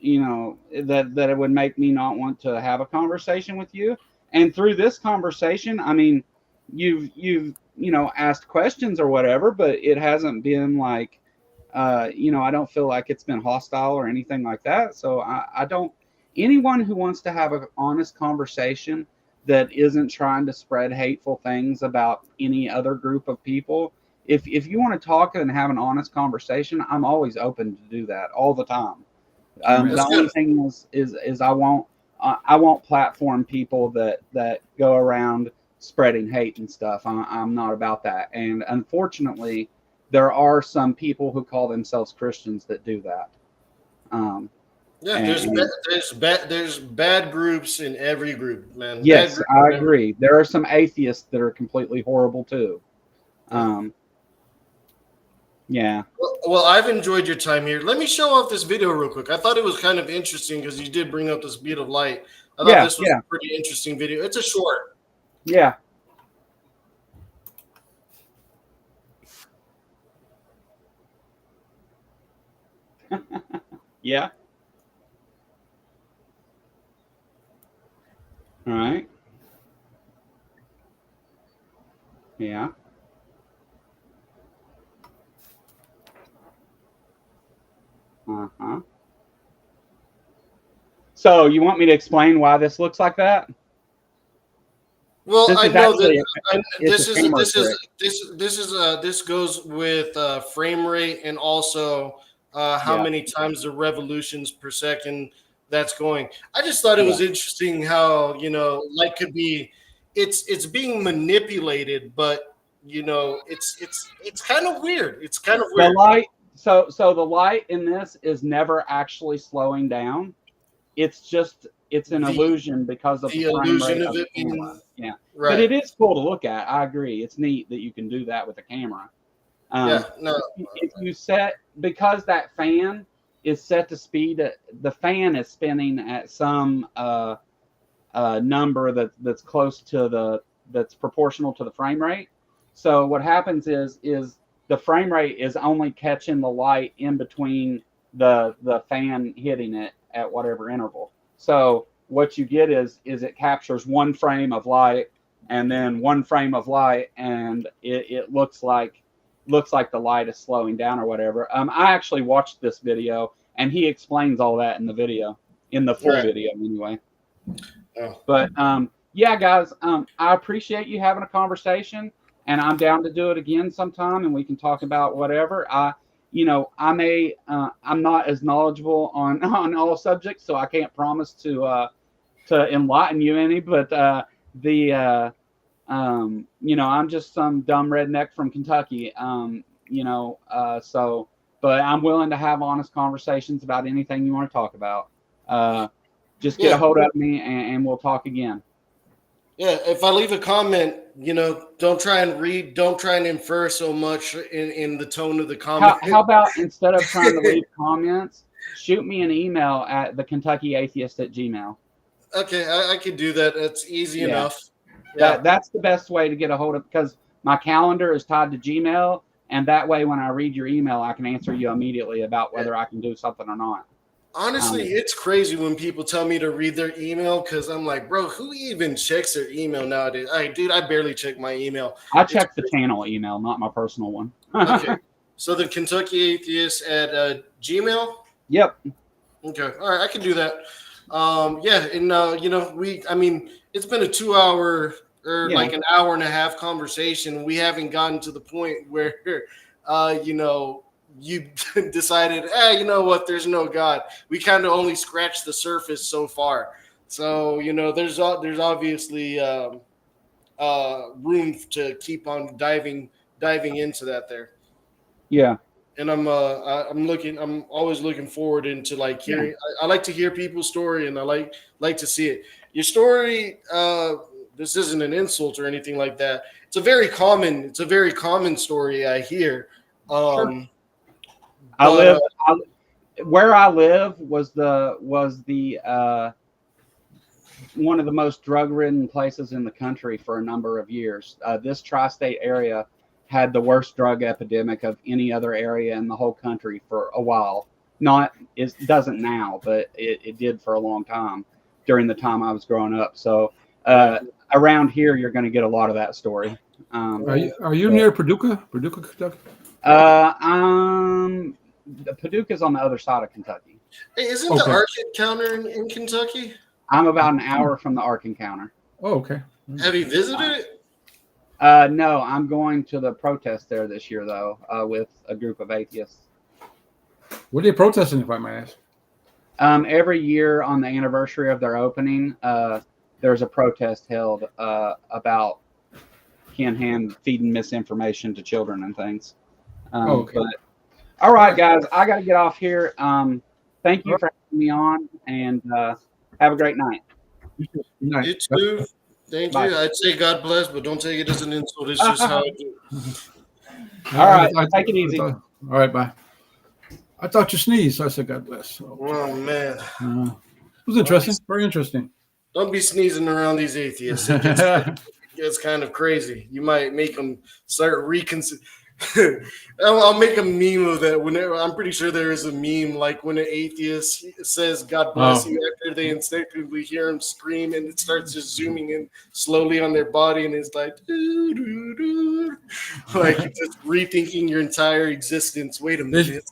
Speaker 3: that it would make me not want to have a conversation with you. And through this conversation, I mean, you've asked questions or whatever, but it hasn't been like, I don't feel like it's been hostile or anything like that. So I don't. Anyone who wants to have an honest conversation that isn't trying to spread hateful things about any other group of people, if you want to talk and have an honest conversation, I'm always open to do that all the time.
Speaker 2: Amen.
Speaker 3: The
Speaker 1: That's
Speaker 3: only
Speaker 1: good.
Speaker 3: thing is I won't platform people that go around spreading hate and stuff. I'm not about that. And unfortunately, there are some people who call themselves Christians that do that. Um,
Speaker 1: Yeah,
Speaker 3: and
Speaker 1: there's bad groups in every group, man. Bad
Speaker 3: yes,
Speaker 1: groups
Speaker 3: I
Speaker 1: in every.
Speaker 3: agree. There are some atheists that are completely horrible too.
Speaker 1: Yeah.
Speaker 3: Um, yeah,
Speaker 1: Well, I've enjoyed your time here. Let me show off this video real quick. I thought it was kind of interesting, because you did bring up the speed of light. I thought
Speaker 3: yeah,
Speaker 1: this was
Speaker 3: yeah,
Speaker 1: a pretty interesting video. It's a short.
Speaker 3: yeah, yeah. All right. Yeah. Uh-huh. So you want me to explain why this looks like that?
Speaker 1: Well,
Speaker 3: This
Speaker 1: I
Speaker 3: is
Speaker 1: know that
Speaker 3: actually it's a camera trick.
Speaker 1: this goes with frame rate, and also how
Speaker 3: Yeah,
Speaker 1: many times the revolutions per second that's going. I just thought it
Speaker 3: yeah.
Speaker 1: was interesting how, light could be, it's being manipulated, but it's kind of weird. It's kind of
Speaker 3: The
Speaker 1: weird.
Speaker 3: light. So the light in this is never actually slowing down. It's an
Speaker 1: The
Speaker 3: illusion because of the
Speaker 1: the
Speaker 3: frame
Speaker 1: illusion
Speaker 3: rate
Speaker 1: of
Speaker 3: of the
Speaker 1: it
Speaker 3: camera.
Speaker 1: being
Speaker 3: Yeah, but
Speaker 1: right.
Speaker 3: it is cool to look at. I agree. It's neat that you can do that with a camera.
Speaker 1: Yeah,
Speaker 3: Um,
Speaker 1: no,
Speaker 3: if you set because that fan is set to speed, the fan is spinning at some number that's close to that's proportional to the frame rate. So what happens is the frame rate is only catching the light in between the fan hitting it at whatever interval. So what you get is it captures one frame of light, and then one frame of light, and it looks like the light is slowing down or whatever. I actually watched this video, and he explains all that in the video, in the full video anyway.
Speaker 1: Oh.
Speaker 3: But yeah, guys, I appreciate you having a conversation, and I'm down to do it again sometime, and we can talk about whatever. I'm not as knowledgeable on all subjects, so I can't promise to enlighten you any. But I'm just some dumb redneck from Kentucky. But I'm willing to have honest conversations about anything you want to talk about. Just get a hold of me, and we'll talk again.
Speaker 1: Yeah, if I leave a comment, don't try and infer so much in the tone of the comment.
Speaker 3: How about instead of trying to leave comments, shoot me an email at theKentuckyAtheist@gmail.com.
Speaker 1: Okay, I can do that. That's easy enough.
Speaker 3: Yeah. That's the best way to get a hold of, because my calendar is tied to Gmail, and that way when I read your email, I can answer you immediately about whether I can do something or not.
Speaker 1: Honestly, it's crazy when people tell me to read their email, because I'm like, bro, who even checks their email nowadays? I barely check my email.
Speaker 3: I check the channel email, not my personal one.
Speaker 1: Okay. So the Kentucky Atheist at Gmail?
Speaker 3: Yep.
Speaker 1: Okay. All right, I can do that. It's been a 2 hour or like an hour and a half conversation. We haven't gotten to the point where you decided, you know what, there's no God. We kind of only scratched the surface so far. So, there's obviously room to keep on diving into that there.
Speaker 3: Yeah.
Speaker 1: And I'm always looking forward into like hearing. I like to hear people's story, and I like to see it. Your story, this isn't an insult or anything like that. It's a very common story I hear.
Speaker 3: Sure. Where I live was the one of the most drug-ridden places in the country for a number of years. This tri-state area had the worst drug epidemic of any other area in the whole country for a while. It doesn't now, but it did for a long time during the time I was growing up. So around here, you're going to get a lot of that story.
Speaker 2: Are you near Paducah, Kentucky?
Speaker 3: Paducah's on the other side of Kentucky.
Speaker 1: Hey, isn't the Ark Encounter in Kentucky?
Speaker 3: I'm about an hour from the Ark Encounter.
Speaker 2: Oh, okay.
Speaker 1: Have you visited it?
Speaker 3: No, I'm going to the protest there this year, though, with a group of atheists.
Speaker 2: What are they protesting, if I may ask?
Speaker 3: Every year on the anniversary of their opening, there's a protest held about Ken Hand feeding misinformation to children and things.
Speaker 2: Okay.
Speaker 3: But, all right, guys, I got to get off here. Thank you for having me on, and have a great night.
Speaker 2: Good night.
Speaker 1: You too. Thank you. I'd say God bless, but don't take it as an insult. It's just how I do.
Speaker 3: All right. Take it easy.
Speaker 2: All right. Bye. I thought you sneezed, so I said God bless. So,
Speaker 1: oh, man.
Speaker 2: It was interesting. Very interesting.
Speaker 1: Don't be sneezing around these atheists. It gets kind of crazy. You might make them start reconsider. I'll make a meme of that. Whenever I'm pretty sure there is a meme like when an atheist says "God bless you" after they instinctively hear him scream, and it starts just zooming in slowly on their body, and it's like, doo, doo, doo. Like just rethinking your entire existence. Wait a minute.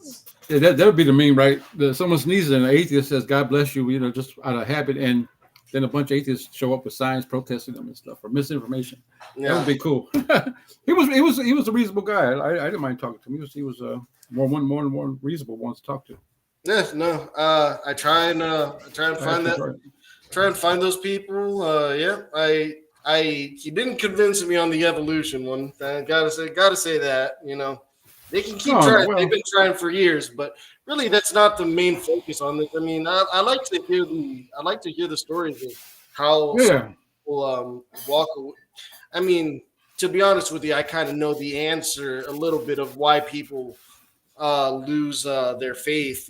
Speaker 2: Yeah, that would be the meme, right? Someone sneezes and an atheist says "God bless you," just out of habit, and then a bunch of atheists show up with signs protesting them and stuff for misinformation. Yeah. That would be cool. He was a reasonable guy. I didn't mind talking to him. He was more reasonable one to talk to.
Speaker 1: Yes, no. I try and find those people. He didn't convince me on the evolution one. I gotta say that, they can keep trying. Well, they've been trying for years, but really that's not the main focus on this. I mean, I like to hear the stories of how people walk away. I mean, to be honest with you, I kind of know the answer a little bit of why people lose their faith.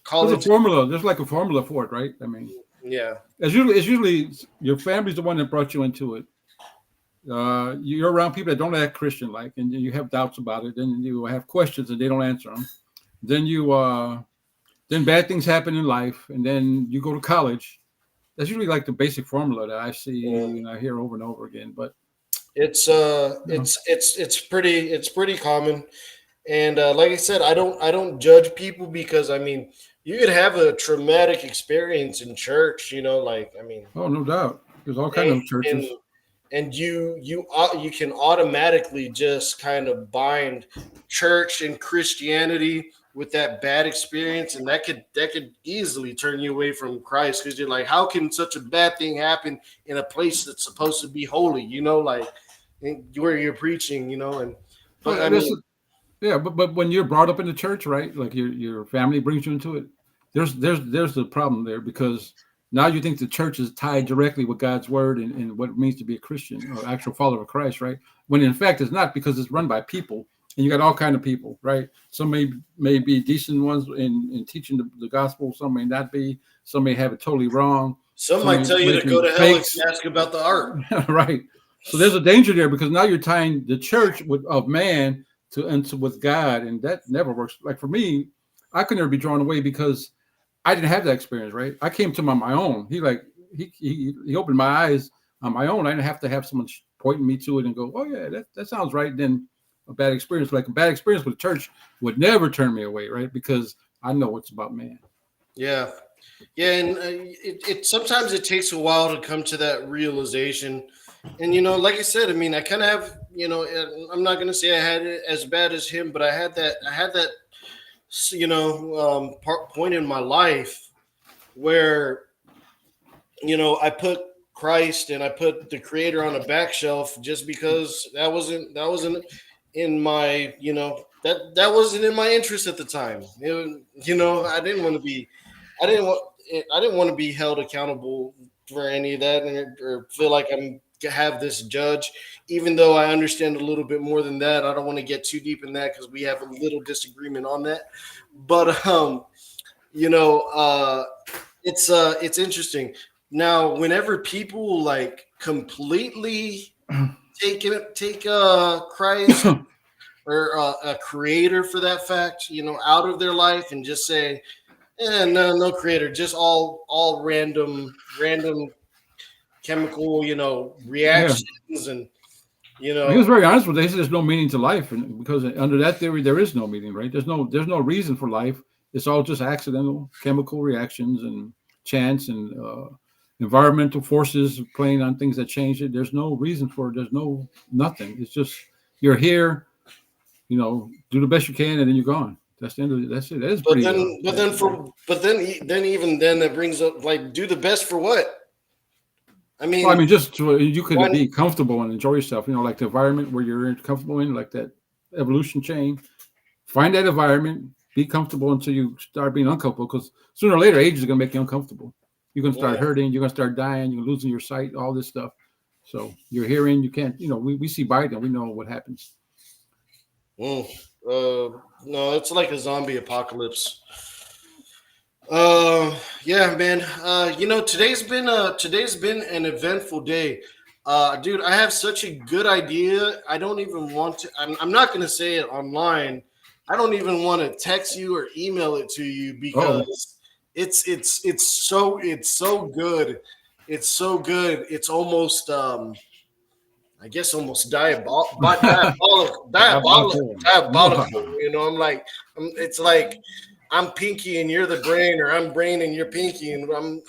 Speaker 2: Call it a formula. There's like a formula for it, right? I mean,
Speaker 1: yeah.
Speaker 2: It's usually your family's the one that brought you into it. You're around people that don't act Christian-like, and you have doubts about it. Then you have questions, and they don't answer them. Then then bad things happen in life, and then you go to college, that's usually like the basic formula that I see
Speaker 1: Yeah.
Speaker 2: and I hear over and over again. But
Speaker 1: It's
Speaker 2: you know,
Speaker 1: it's pretty common. And like I said, I don't judge people because I mean you could have a traumatic experience in church, you know, like I mean,
Speaker 2: oh, no doubt, there's all kind
Speaker 1: and
Speaker 2: of
Speaker 1: and,
Speaker 2: churches.
Speaker 1: and you can automatically just kind of bind church and Christianity with that bad experience, and that could easily turn you away from Christ because you're like, how can such a bad thing happen in a place that's supposed to be holy? You know, like where you're preaching, you know, and but I
Speaker 2: Well, that's
Speaker 1: mean,
Speaker 2: yeah, but when you're brought up in the church, right? Like your family brings you into it. There's the problem there because now you think the church is tied directly with God's word and what it means to be a Christian or actual follower of Christ, right? When in fact it's not because it's run by people and you got all kind of people, right? Some may be decent ones in teaching the gospel, some may not be, some may have it totally wrong,
Speaker 1: some
Speaker 2: some
Speaker 1: might
Speaker 2: may
Speaker 1: tell you to go
Speaker 2: making
Speaker 1: to hell if you
Speaker 2: fakes,
Speaker 1: ask about the art.
Speaker 2: right? So there's a danger there because now you're tying the church of man to into with God, and that never works. Like for me, I could never be drawn away because I didn't have that experience. Right? I came to him on my own. He opened my eyes on my own. I didn't have to have someone pointing me to it and go, "Oh yeah, that sounds right." Then a bad experience, like a bad experience with the church, would never turn me away, right? Because I know it's about man.
Speaker 1: Yeah, yeah, and it sometimes it takes a while to come to that realization. And you know, like I said, I mean, I kind of have, you know, I'm not gonna say I had it as bad as him, but I had that, you know, point in my life where you know I put Christ and I put the Creator on a back shelf just because that wasn't in my, you know, that wasn't in my interest at the time. You know, I didn't want to be held accountable for any of that, or feel like I'm have this judge. Even though I understand a little bit more than that, I don't want to get too deep in that because we have a little disagreement on that. But you know, it's interesting. Now, whenever people like completely take Christ or a creator for that fact, you know, out of their life and just say, no creator, just all random chemical, you know,
Speaker 2: Yeah.
Speaker 1: reactions, and you
Speaker 2: He was
Speaker 1: know,
Speaker 2: very honest with it. He said there's no meaning to life, and because under that theory, there is no meaning, right? There's no reason for life. It's all just accidental chemical reactions and chance and environmental forces playing on things that change it. There's no reason for it. There's no nothing. It's just you're here, do the best you can, and then you're gone. That's the end of it. That's it. That is pretty.
Speaker 1: then even then that brings up like, do the best for what? I
Speaker 2: Well, I
Speaker 1: mean,
Speaker 2: mean, just you could
Speaker 1: one,
Speaker 2: be comfortable and enjoy yourself. Like the environment where you're comfortable in, like that evolution chain. Find that environment, be comfortable until you start being uncomfortable. Because sooner or later, age is going to make you uncomfortable. You're going to start
Speaker 1: yeah.
Speaker 2: hurting. You're going to start dying. You're losing your sight. All this stuff. So your hearing, you can't. We see Biden. We know what happens.
Speaker 1: Mm, no, it's like a zombie apocalypse. Yeah, man. You know, today's been an eventful day. Dude, I have such a good idea. I don't even want to. I'm not gonna say it online. I don't even want to text you or email it to you
Speaker 2: Oh,
Speaker 1: because it's so good. It's so good. It's almost I guess almost
Speaker 2: diabolical.
Speaker 1: diabolical. You know, it's like I'm Pinky and you're the brain, or I'm brain and you're Pinky, and I'm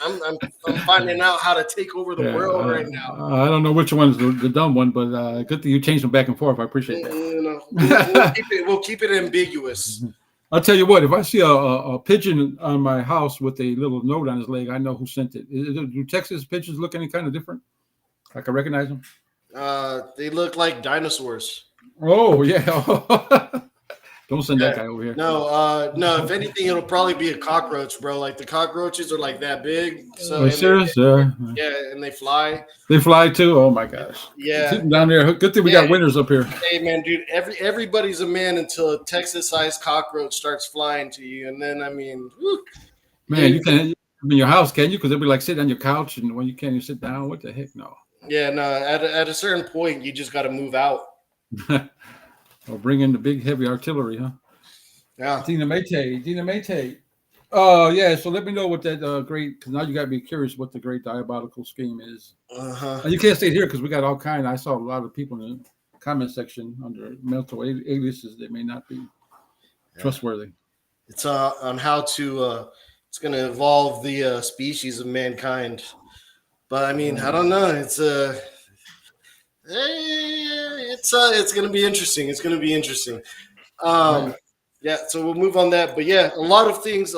Speaker 1: finding out how to take over the
Speaker 2: Yeah,
Speaker 1: world right now.
Speaker 2: I don't know which one's the dumb one, but good that you changed them back and forth. I appreciate
Speaker 1: You know,
Speaker 2: that.
Speaker 1: we'll keep it ambiguous.
Speaker 2: I'll tell you what, if I see a pigeon on my house with a little note on his leg, I know who sent it. Do Texas pigeons look any kind of different? I can recognize them.
Speaker 1: They look like dinosaurs.
Speaker 2: Oh, yeah. Don't send that
Speaker 1: Yeah.
Speaker 2: guy over here.
Speaker 1: No. If anything, it'll probably be a cockroach, bro. Like the cockroaches are like that big. So
Speaker 2: Oh, serious? Yeah.
Speaker 1: yeah, and they fly.
Speaker 2: They fly too? Oh, my gosh. Keep
Speaker 1: Yeah.
Speaker 2: them down there. Good thing we
Speaker 1: Yeah.
Speaker 2: got winters up here.
Speaker 1: Hey man, dude, everybody's a man until a Texas-sized cockroach starts flying to you, and then I mean, whew,
Speaker 2: Man, you can't in your house, can you? Because they'll be like sitting on your couch, and when you can't even sit down, what the heck? No.
Speaker 1: yeah, no. At a certain point, you just got to move out.
Speaker 2: Or bring in the big, heavy artillery, huh?
Speaker 1: Yeah.
Speaker 2: Dina Mayte. Yeah. So let me know what that great. Because now you got to be curious what the great diabolical scheme is.
Speaker 1: Uh-huh.
Speaker 2: And you can't stay here because we got all kind. I saw a lot of people in the comment section under mental aliases that may not be trustworthy.
Speaker 1: It's on how to it's going to evolve the species of mankind. But I mean, I don't know. It's going to be interesting. It's going to be interesting.
Speaker 2: Yeah.
Speaker 1: Yeah, so we'll move on that. But yeah, a lot of things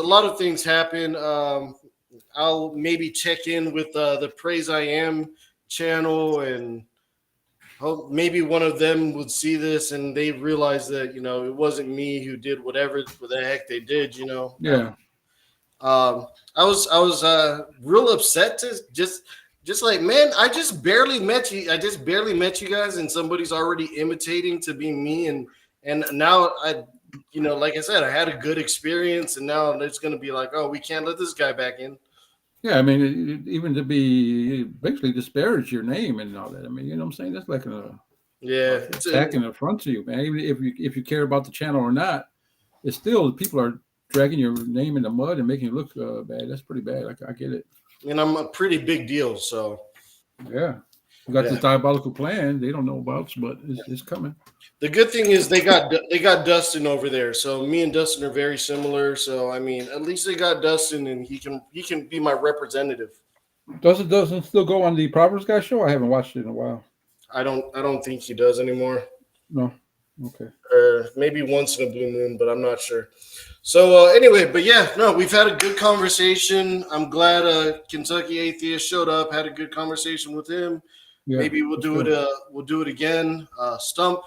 Speaker 1: happen. I'll maybe check in with the Praise I Am channel, and hope maybe one of them would see this and they realize that it wasn't me who did whatever the heck they did.
Speaker 2: Yeah.
Speaker 1: I was real upset to just like, man, I just barely met you. I just barely met you guys, and somebody's already imitating to be me, and now like I said, I had a good experience, and now it's going to be like, oh, we can't let this guy back in.
Speaker 2: Yeah, I mean, even to be basically disparage your name and all that. I mean, you know what I'm saying? That's like an
Speaker 1: Yeah,
Speaker 2: attack in the front to you, man. Even if you care about the channel or not, it's still people are dragging your name in the mud and making you look bad. That's pretty bad. I get it.
Speaker 1: and I'm a pretty big deal, so
Speaker 2: Yeah, you got
Speaker 1: yeah.
Speaker 2: this diabolical plan they don't know about, but it's coming.
Speaker 1: The good thing is they got Dustin over there, so me and Dustin are very similar. So I mean, at least they got Dustin, and he can be my representative.
Speaker 2: Doesn't still go on the Proverbs Guy show? I haven't watched it in a while.
Speaker 1: I don't think he does anymore.
Speaker 2: No. Okay.
Speaker 1: Or maybe once in a blue moon, but I'm not sure. So anyway, but yeah, no, we've had a good conversation. I'm glad Kentucky Atheist showed up. Had a good conversation with him.
Speaker 2: Yeah.
Speaker 1: Maybe we'll do
Speaker 2: good.
Speaker 1: it. We'll do it again. Stump.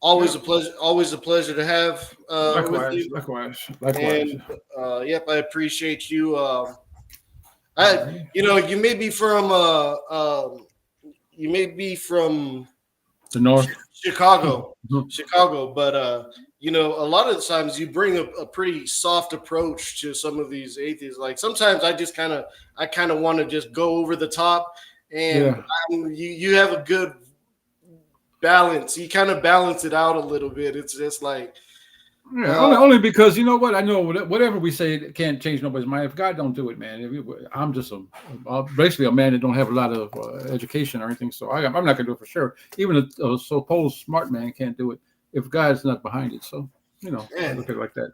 Speaker 1: Always a pleasure. Always a pleasure to have with you.
Speaker 2: Likewise.
Speaker 1: And yep, I appreciate you. You may be from
Speaker 2: The North.
Speaker 1: Chicago,
Speaker 2: Mhm.
Speaker 1: Chicago, but a lot of the times you bring a pretty soft approach to some of these atheists. Like sometimes I kind of want to just go over the top, and you have a good balance. You kind of balance it out a little bit. It's just like,
Speaker 2: Yeah, only because you know what, I know whatever we say it can't change nobody's mind. If God don't do it, man, I'm just basically a man that don't have a lot of education or anything, so I'm not gonna do it for sure. Even a supposed smart man can't do it if God's not behind it. So I look at it like that.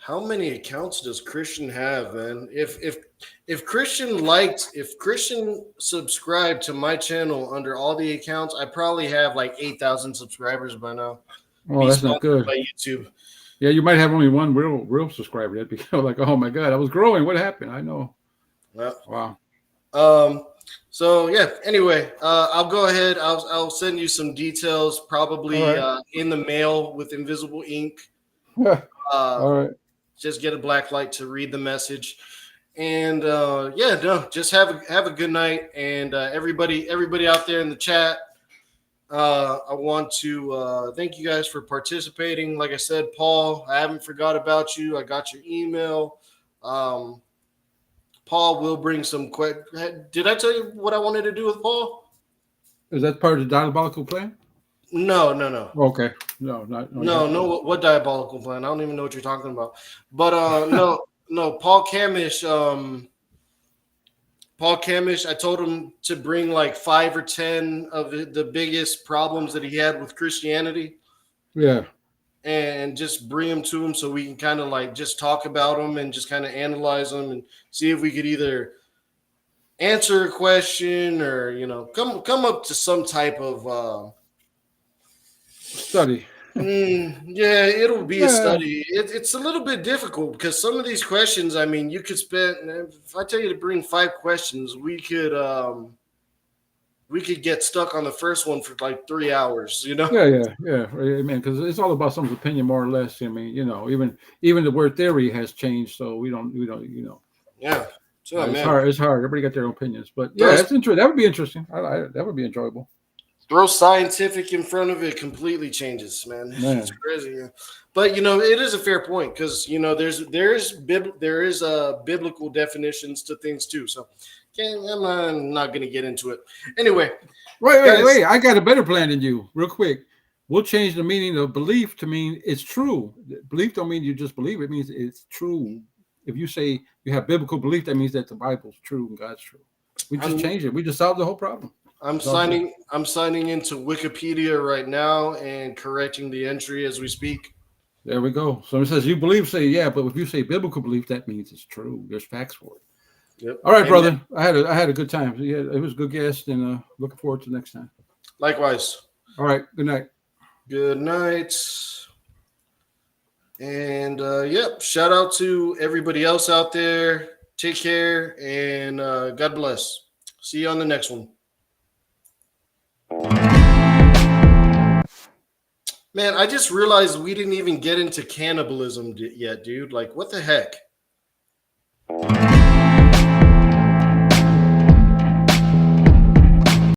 Speaker 1: how many accounts does Christian have, man? If Christian subscribed to my channel under all the accounts, I probably have like 8,000 subscribers by now.
Speaker 2: Oh, that's not good.
Speaker 1: By YouTube.
Speaker 2: Yeah, you might have only one real subscriber. That'd be like, oh my God, I was growing. What happened? I know.
Speaker 1: Wow. So yeah. Anyway, I'll go ahead. I'll send you some details, probably in the mail with invisible ink.
Speaker 2: All right.
Speaker 1: Just get a black light to read the message, and just have a good night. And everybody out there in the chat, I want to thank you guys for participating. Like I said, Paul, I haven't forgot about you. I got your email. Paul will bring some Did I tell you what I wanted to do with Paul?
Speaker 2: Is that part of the diabolical plan?
Speaker 1: No.
Speaker 2: Okay. No.
Speaker 1: What diabolical plan? I don't even know what you're talking about. But no. Paul Camish. I told him to bring like 5 or 10 of the biggest problems that he had with Christianity.
Speaker 2: Yeah.
Speaker 1: And just bring them to him so we can kind of like just talk about them and just kind of analyze them and see if we could either answer a question or come up to some type of
Speaker 2: study.
Speaker 1: Yeah, it'll be a study. It's a little bit difficult because some of these questions, I mean, you could spend. If I tell you to bring 5 questions, we could get stuck on the first one for like 3 hours. Yeah,
Speaker 2: man. Because it's all about someone's opinion, more or less. I mean, even the word theory has changed, so we don't.
Speaker 1: Yeah, so
Speaker 2: it's hard. It's hard. Everybody got their own opinions, but yeah, it's interesting. That would be interesting. That would be enjoyable.
Speaker 1: Throw scientific in front of it, completely changes, man. It's crazy. Yeah. But it is a fair point because there is biblical definitions to things too. So I'm not going to get into it anyway.
Speaker 2: Wait! I got a better plan than you. Real quick, we'll change the meaning of belief to mean it's true. Belief don't mean you just believe; it means it's true. if you say you have biblical belief, that means that the Bible's true and God's true. We just changed it. We just solved the whole problem.
Speaker 1: I'm signing into Wikipedia right now and correcting the entry as we speak.
Speaker 2: There we go. So it says you believe, say yeah, but if you say biblical belief, that means it's true. There's facts for it.
Speaker 1: Yep.
Speaker 2: All right, brother. I had a good time. Yeah, it was a good guest, and looking forward to next time.
Speaker 1: Likewise.
Speaker 2: All right. Good night.
Speaker 1: Good night. And yep, shout out to everybody else out there. Take care and God bless. See you on the next one. Man, I just realized we didn't even get into cannibalism yet, dude. Like, what the heck?